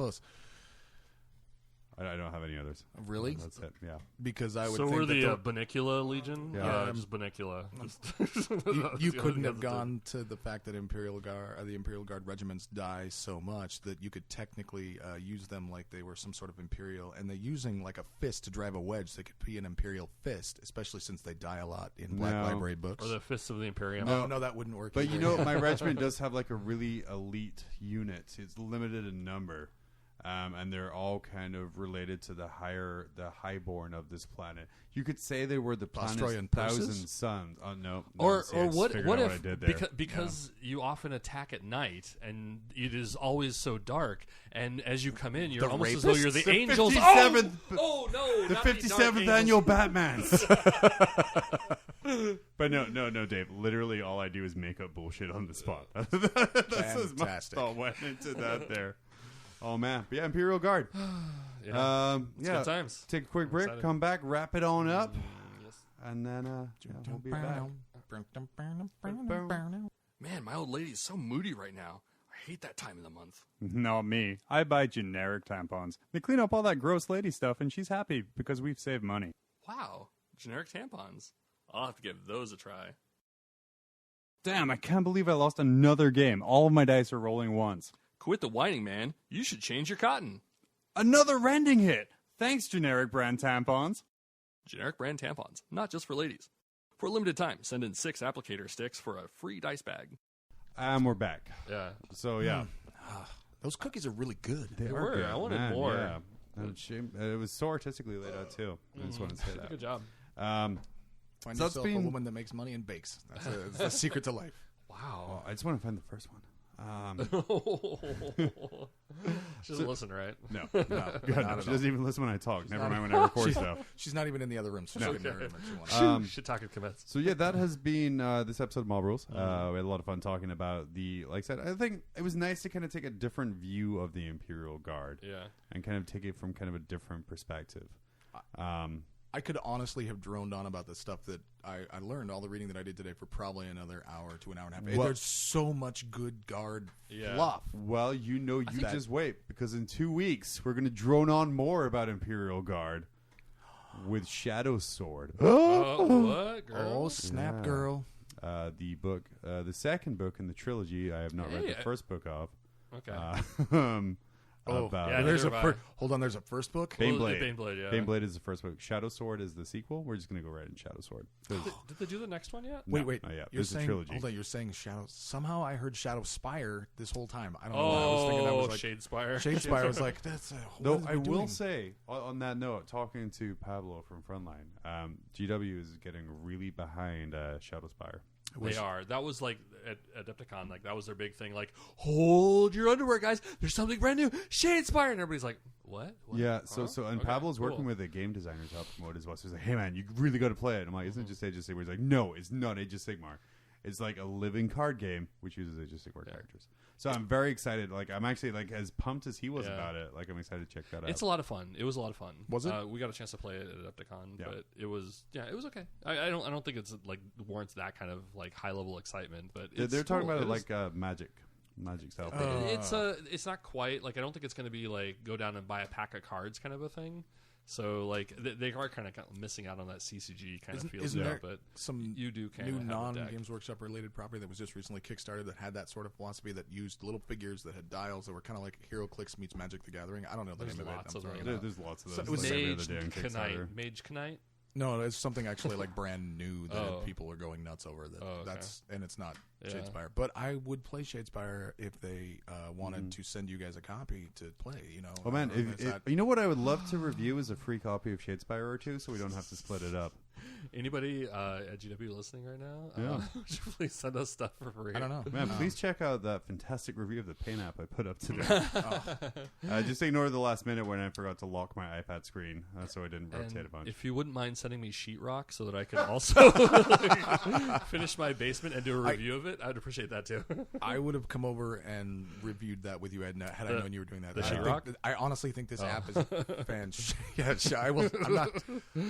I don't have any others. Really? That's it. Yeah. Because I would So think we're that the Bunnicula Legion? Yeah. Just Bunnicula. you couldn't have gone to the fact that the Imperial Guard regiments die so much that you could technically use them like they were some sort of Imperial, and they're using like a fist to drive a wedge. They could be an Imperial fist, especially since they die a lot in Black Library books. Or the Fists of the Imperium. No, that wouldn't work. But either. my regiment does have like a really elite unit. It's limited in number. And they're all kind of related to the highborn of this planet. You could say they were the planet's Australian 1,000 purses? suns. Oh no! Or See, I just what figured out if I did there. because you often attack at night and it is always so dark, and as you come in you're The almost as though you're the The angels. 57th Oh no! the not the 57th dark annual angels. Batmans. But no, Dave. Literally, all I do is make up bullshit on the spot. That's as much Fantastic. thought went into that there. Oh man, but yeah, Imperial Guard. Good times. Take a quick break. excited. Come back, wrap it on up, Yes. and then we'll be back. Man, my old lady's so moody right now. I hate that time of the month. Not me. I buy generic tampons. They clean up all that gross lady stuff, and she's happy because we've saved money. Wow, generic tampons. I'll have to give those a try. Damn, I can't believe I lost another game. All of my dice are rolling once. Quit the whining, man. You should change your cotton. Another rending hit! Thanks, generic brand tampons. Generic brand tampons, not just for ladies. For a limited time, send in 6 applicator sticks for a free dice bag. And we're back. Yeah. So yeah, Those cookies are really good. they were. good. I wanted Man, more. Yeah. And it was so artistically laid out too. I just want to say that. Good job. Find So that's yourself a been- woman that makes money and bakes. That's the secret to life. Wow. I just want to find the first one. She doesn't listen, right? No, God, no. She doesn't even listen when I talk. Never mind when I record stuff. She's not even in the other room, so she can hear him if she wants. Shit talking commence. So yeah, that has been this episode of Mob Rules. We had a lot of fun talking about like I said, I think it was nice to kind of take a different view of the Imperial Guard. Yeah. And kind of take it from kind of a different perspective. I could honestly have droned on about the stuff that I learned, all the reading that I did today, for probably another hour to an hour and a half. Well- There's so much good guard Yeah. fluff. Well, you just wait, because in 2 weeks we're going to drone on more about Imperial Guard with Shadow Sword. What, girl? Oh, snap, Yeah. girl. The book, the second book in the trilogy, I have not read the first book of. Okay. About Yeah, There's neither a have I. hold on. There's a first book. Baneblade. Baneblade, yeah. Baneblade is the first book. Shadow Sword is the sequel. We're just going to go right in Shadow Sword. 'Cause- Did they do the next one yet? Wait. not yet. You're This is a saying trilogy. hold on. You're saying Shadow. Somehow I heard Shadow Spire this whole time. I don't know why I was thinking that was like Shadespire. Shadespire. Was like that's. Though what I are we will doing? say, on that note, talking to Pablo from Frontline, GW is getting really behind Shadow Spire. They are. That was like at Adepticon, like that was their big thing. Like, hold your underwear, guys. There's something brand new, Shadespire, and everybody's like, what? Yeah. So and Okay, Pablo's working cool. with a game designer to help promote his well. So he's like, hey man, you really got to play it. I'm like, isn't it just Age of Sigmar? He's like, no, it's not Age of Sigmar. It's like a living card game which uses Age of Sigmar characters. So I'm very excited. Like I'm actually like as pumped as he was about it. Like I'm excited to check that out. It's a lot of fun. It was a lot of fun. Was it? We got a chance to play it at Adepticon, Yeah. but it was okay. I don't think it's like warrants that kind of like high level excitement. But They're talking cool. about it was- like magic style. it's not quite like I don't think it's going to be like go down and buy a pack of cards kind of a thing. So like they are kind of missing out on that CCG kind of feel. Isn't there but some you do kind new of non-Games Workshop related property that was just recently kickstarted that had that sort of philosophy that used little figures that had dials that were kind of like HeroClix meets Magic the Gathering. I don't know the There's name of it. lots I'm of throwing them. it out. There's lots of So those. it was like every other Mage day on Kickstarter. Mage Knight. No, it's something actually like brand new that Oh. people are going nuts over. That Oh, okay. and it's not Yeah. Shadespire. But I would play Shadespire if they wanted to send you guys a copy to play. You know. Oh man, you know what I would love to review is a free copy of Shadespire or two, so we don't have to split it up. Anybody at GW listening right now? Yeah. Would you please send us stuff for free? I don't know. Man, please check out that fantastic review of the Paint app I put up today. Just ignore the last minute when I forgot to lock my iPad screen, so I didn't rotate And a bunch. if you wouldn't mind sending me sheetrock so that I could also like, finish my basement and do a review of it, I'd appreciate that too. I would have come over and reviewed that with you had I known you were doing that. the I sheetrock? think- I honestly think this app is I will. I'm not.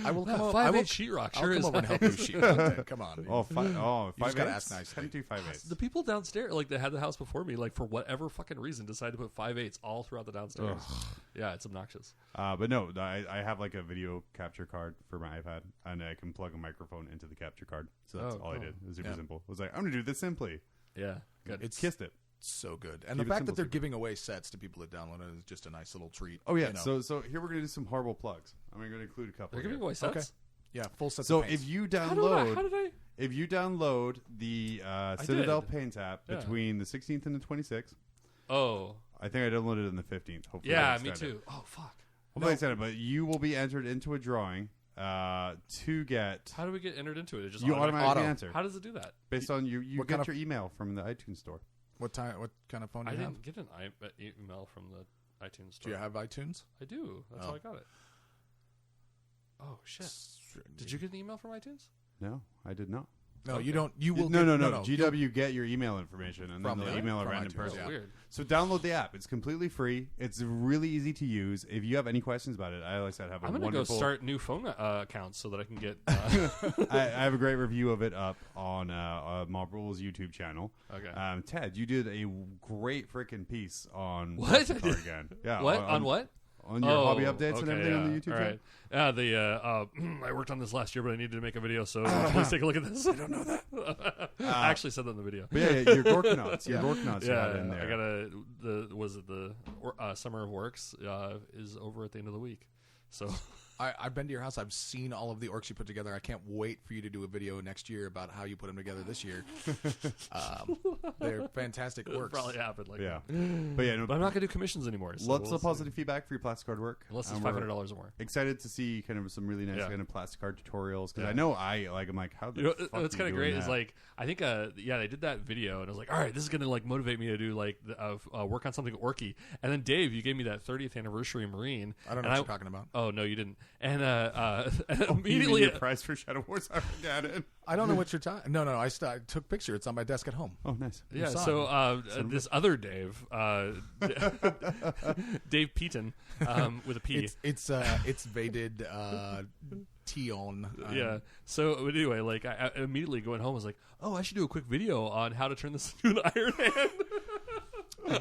I will come over. 5/8 sheetrock, I'll sure come is. over and help you sheet content. Come on. Oh, just 5/8? gotta ask nicely. 10 to 5/8. The people downstairs, like they had the house before me, like for whatever fucking reason, decided to put 5/8 all throughout the downstairs. Yeah, it's obnoxious. But no, I have like a video capture card for my iPad, and I can plug a microphone into the capture card. So that's all I did. It was super simple. I was like, I'm going to do this simply. Yeah, good. It's Kissed it. so good, and Keep the it fact simple, that they're super. giving away sets to people that download it is just a nice little treat. Oh, yeah. you know. So here we're going to do some horrible plugs. I'm going to include a couple. They're giving here. away sets. Okay. Yeah, full sets. So of paints. if you How download... did I? If you download the Citadel did. Paint app Yeah. between the 16th and the 26th, Oh, I think I downloaded it on the 15th. Hopefully yeah, I me extended. too. Oh, fuck. Hopefully I extended, but you will be entered into a drawing to get... How do we get entered into it? It just You automatically Auto. answer. How does it do that? Based on you What get kind your email from the iTunes store. What kind of phone do I you have? didn't get an email from the iTunes store. Do you have iTunes? I do. That's how I got it. Oh shit! Did you get an email from iTunes? No, I did not. No, you don't. You will. No. Get, GW get your email information and From then they'll the- email a from random iTunes, person. yeah. Weird. So download the app. It's completely free. It's really easy to use. If you have any questions about it, I like I said, have a I'm gonna wonderful... go start new phone accounts so that I can get. I have a great review of it up on Mob Rules YouTube channel. Okay. Ted, you did a great freaking piece on What? Plastic Card again. Yeah, What on what? On your hobby updates and everything on the YouTube All channel. right. I worked on this last year, but I needed to make a video, so please take a look at this. I don't know that. I actually said that in the video. But yeah, your Gorkanauts. Your Gorkanauts you had in there. I gotta Summer of Works is over at the end of the week, so I've been to your house. I've seen all of the orcs you put together. I can't wait for you to do a video next year about how you put them together this year. They're fantastic it'll orcs. probably happen. Like Yeah, that. but yeah, no, But I'm not gonna do commissions anymore. So lots we'll of see. positive feedback for your plastic card work. Unless it's And we're $500 or more. Excited to see kind of some really nice Yeah. kind of plastic card tutorials because Yeah. I know I'm like, how the You know, fuck what's are kind you of great doing is that? like I think they did that video and I was like, all right, this is gonna like motivate me to do like work on something orky. And then Dave, you gave me that 30th anniversary Marine. I don't know and what you're talking about. Oh no, you didn't. And and You mean immediately your prize for Shadow Wars. I forgot it. I don't know what you're talking. No. I took picture. It's on my desk at home. Oh, nice. yeah. saw So this other Dave, Dave Peaton, with a P. It's Vaded Tion. Yeah. So anyway, like I immediately going home was like, oh, I should do a quick video on how to turn this into an Iron Hand.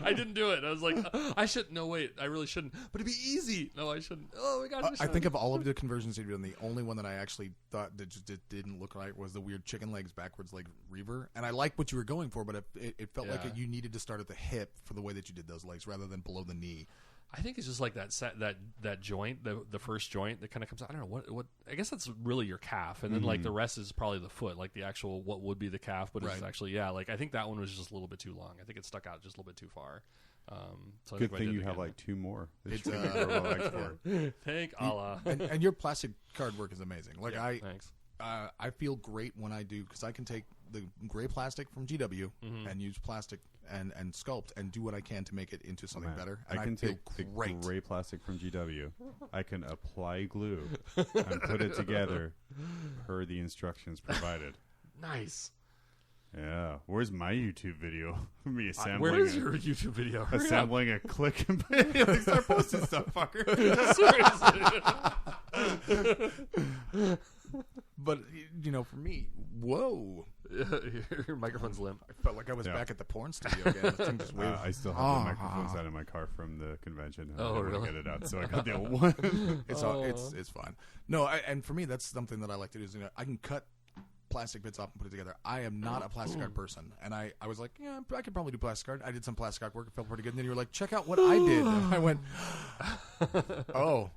I didn't do it. I was like, I should. No, wait, I really shouldn't. But it'd be easy. No, I shouldn't. Oh my gosh. I think of all of the conversions you've done, the only one that I actually thought that just didn't look right was the weird chicken legs backwards leg reaver. And I like what you were going for, but it felt like you needed to start at the hip for the way that you did those legs rather than below the knee. I think it's just like that joint, the first joint that kind of comes out. I don't know what. I guess that's really your calf, and then like the rest is probably the foot, like the actual what would be the calf, but it's Right. actually like I think that one was just a little bit too long. I think it stuck out just a little bit too far. So I Good think if I thing did you it have again- like two more. that It's, you can grow legs for. Thank Allah. And your plastic card work is amazing. Like Yeah, thanks. I feel great when I do because I can take the gray plastic from GW and use plastic and sculpt and do what I can to make it into something better. And I can feel take the great. gray plastic from GW. I can apply glue and put it together per the instructions provided. Nice. Yeah. Where's my YouTube video? Me assembling. Where is your YouTube video? Hurry up. Assembling a click and like, start posting stuff, fucker. Seriously. But, for me, whoa. Your microphone's limp. I felt like I was back at the porn studio again. The thing just waved. I still have the microphones out in my car from the convention. And I didn't want to get it out, so I got the old one. It's fine. No, and for me, that's something that I like to do. Is, I can cut plastic bits off and put it together. I am not a plastic art person, and I was like, yeah, I could probably do plastic art. I did some plastic art work. It felt pretty good. And then you were like, check out what I did. And I went, oh.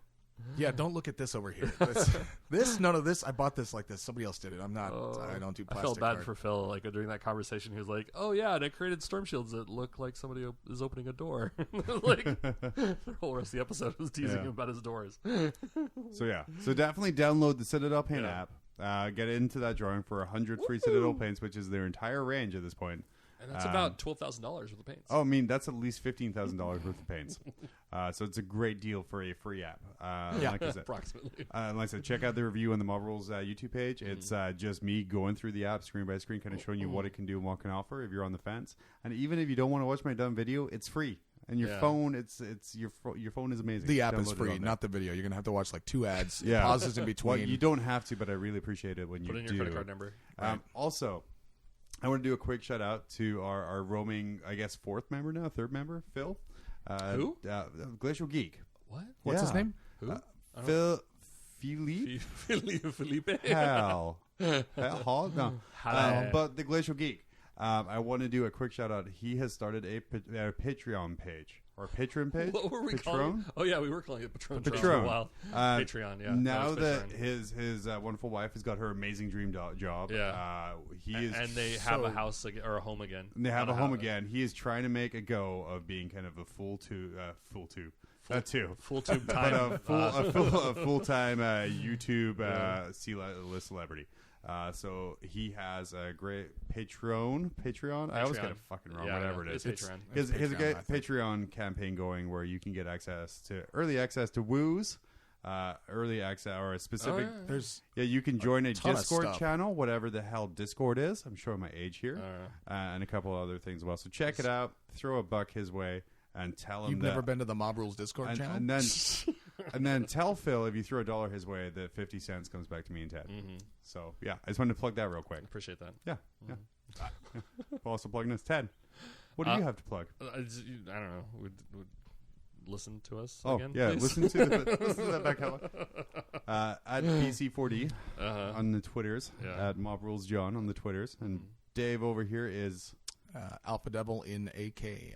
Yeah, don't look at this over here. None of this. I bought this like this. Somebody else did it. I'm not. I don't do plastic. I felt bad art. for Phil. Like during that conversation, he was like, "Oh yeah, and I created storm shields that look like somebody is opening a door." Like the whole rest of the episode was teasing him about his doors. So definitely download the Citadel Paint app. Get into that drawing for 100 free Citadel paints, which is their entire range at this point. And that's about $12,000 worth of paints. Oh, I mean, that's at least $15,000 worth of paints. So it's a great deal for a free app. Like I said, approximately. Like I said, check out the review on the Mob Rules YouTube page. It's just me going through the app screen by screen, kind of showing you what it can do and what it can offer if you're on the fence. And even if you don't want to watch my dumb video, it's free. And your phone, your phone is amazing. The app is free, not the video. You're gonna have to watch like 2 ads, pauses in between. Well, you don't have to, but I really appreciate it when you do. Put in your credit card number. Also, I want to do a quick shout out to our roaming, I guess, third member, Phil. Who? Glacial Geek. What? What's his name? Who? Phil. Felipe. Hell. No. But the Glacial Geek. I want to do a quick shout out. He has started a Patreon page. Or Patreon page? What were we calling it? Oh, yeah, we were calling it Patron. Patron. For a while. Patreon, yeah. Now that his wonderful wife has got her amazing dream job, and they have a house or a home again. And they have a home again. He is trying to make a go of being kind of a full tube time, a full-time YouTube C-list celebrity. So he has a great Patreon. I always get it fucking wrong. Whatever it is, Patreon. He has a great Patreon campaign going where you can get early access to woos, early access or a specific. You can join a Discord channel, whatever the hell Discord is. I'm showing my age here, and a couple other things as well. So check it out. Throw a buck his way. And tell him you've never been to the Mob Rules Discord channel, and then tell Phil if you throw $1 his way that 50 cents comes back to me and Ted. So I just wanted to plug that real quick. Appreciate that. Yeah. Also plugging us, Ted. What do you have to plug? I don't know. Would listen to us Oh, again? Yeah, please? listen to that back at BC4D on the Twitters, at Mob Rules John on the Twitters, and Dave over here is Alpha Devil in AK.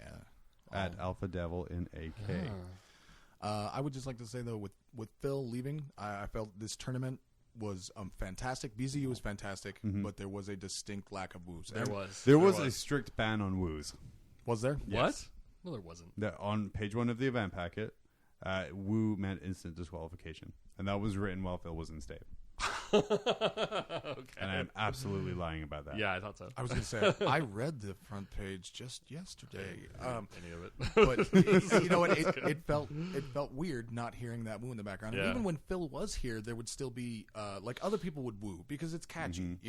At Alpha Devil in AK. I would just like to say, though, with Phil leaving, I felt this tournament was fantastic. BZU was fantastic, but there was a distinct lack of woos. There was a strict ban on woos. Was there? What? No, there wasn't. On page 1 of the event packet, woo meant instant disqualification. And that was written while Phil was in state. Okay. And I'm absolutely lying about that. Yeah, I thought so. I was going to say, I read the front page just yesterday. Any of it. But you know what? It felt weird not hearing that woo in the background. And even when Phil was here, there would still be like other people would woo because it's catchy.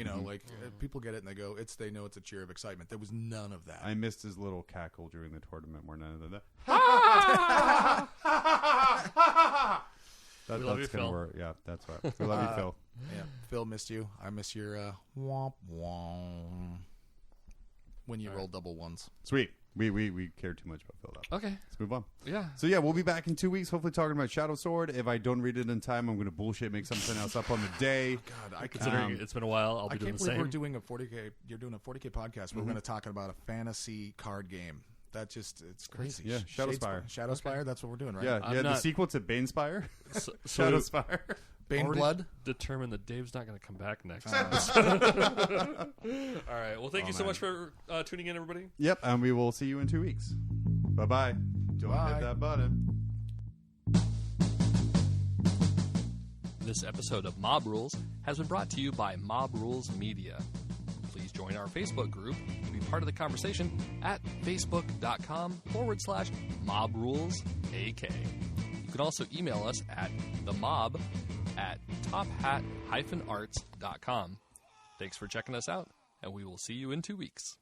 People get it and they know it's a cheer of excitement. There was none of that. I missed his little cackle during the tournament more than that. We love you, Phil. Work. Yeah, that's right. We love you, Phil. Yeah, Phil missed you. I miss your womp womp when you roll double ones. Sweet. We care too much about Phil. Okay, let's move on. Yeah. So we'll be back in 2 weeks. Hopefully, talking about Shadow Sword. If I don't read it in time, I'm going to bullshit, make something else up on the day. God, considering it's been a while, I'll be doing the same. We're doing a 40K. You're doing a 40K podcast. We're going to talk about a fantasy card game. It's crazy. Yeah, Shadowspire. Shadowspire, that's what we're doing, right? Yeah, the sequel to Banespire. Shadowspire. Bane Blood. Determined that Dave's not going to come back next time. All right. Well, thank you so much for tuning in, everybody. Yep, and we will see you in 2 weeks. Bye-bye. Don't hit that button. This episode of Mob Rules has been brought to you by Mob Rules Media. Please join our Facebook group and be part of the conversation at facebook.com/mobrulesak. You can also email us at themob@tophat-arts.com. Thanks for checking us out, and we will see you in 2 weeks.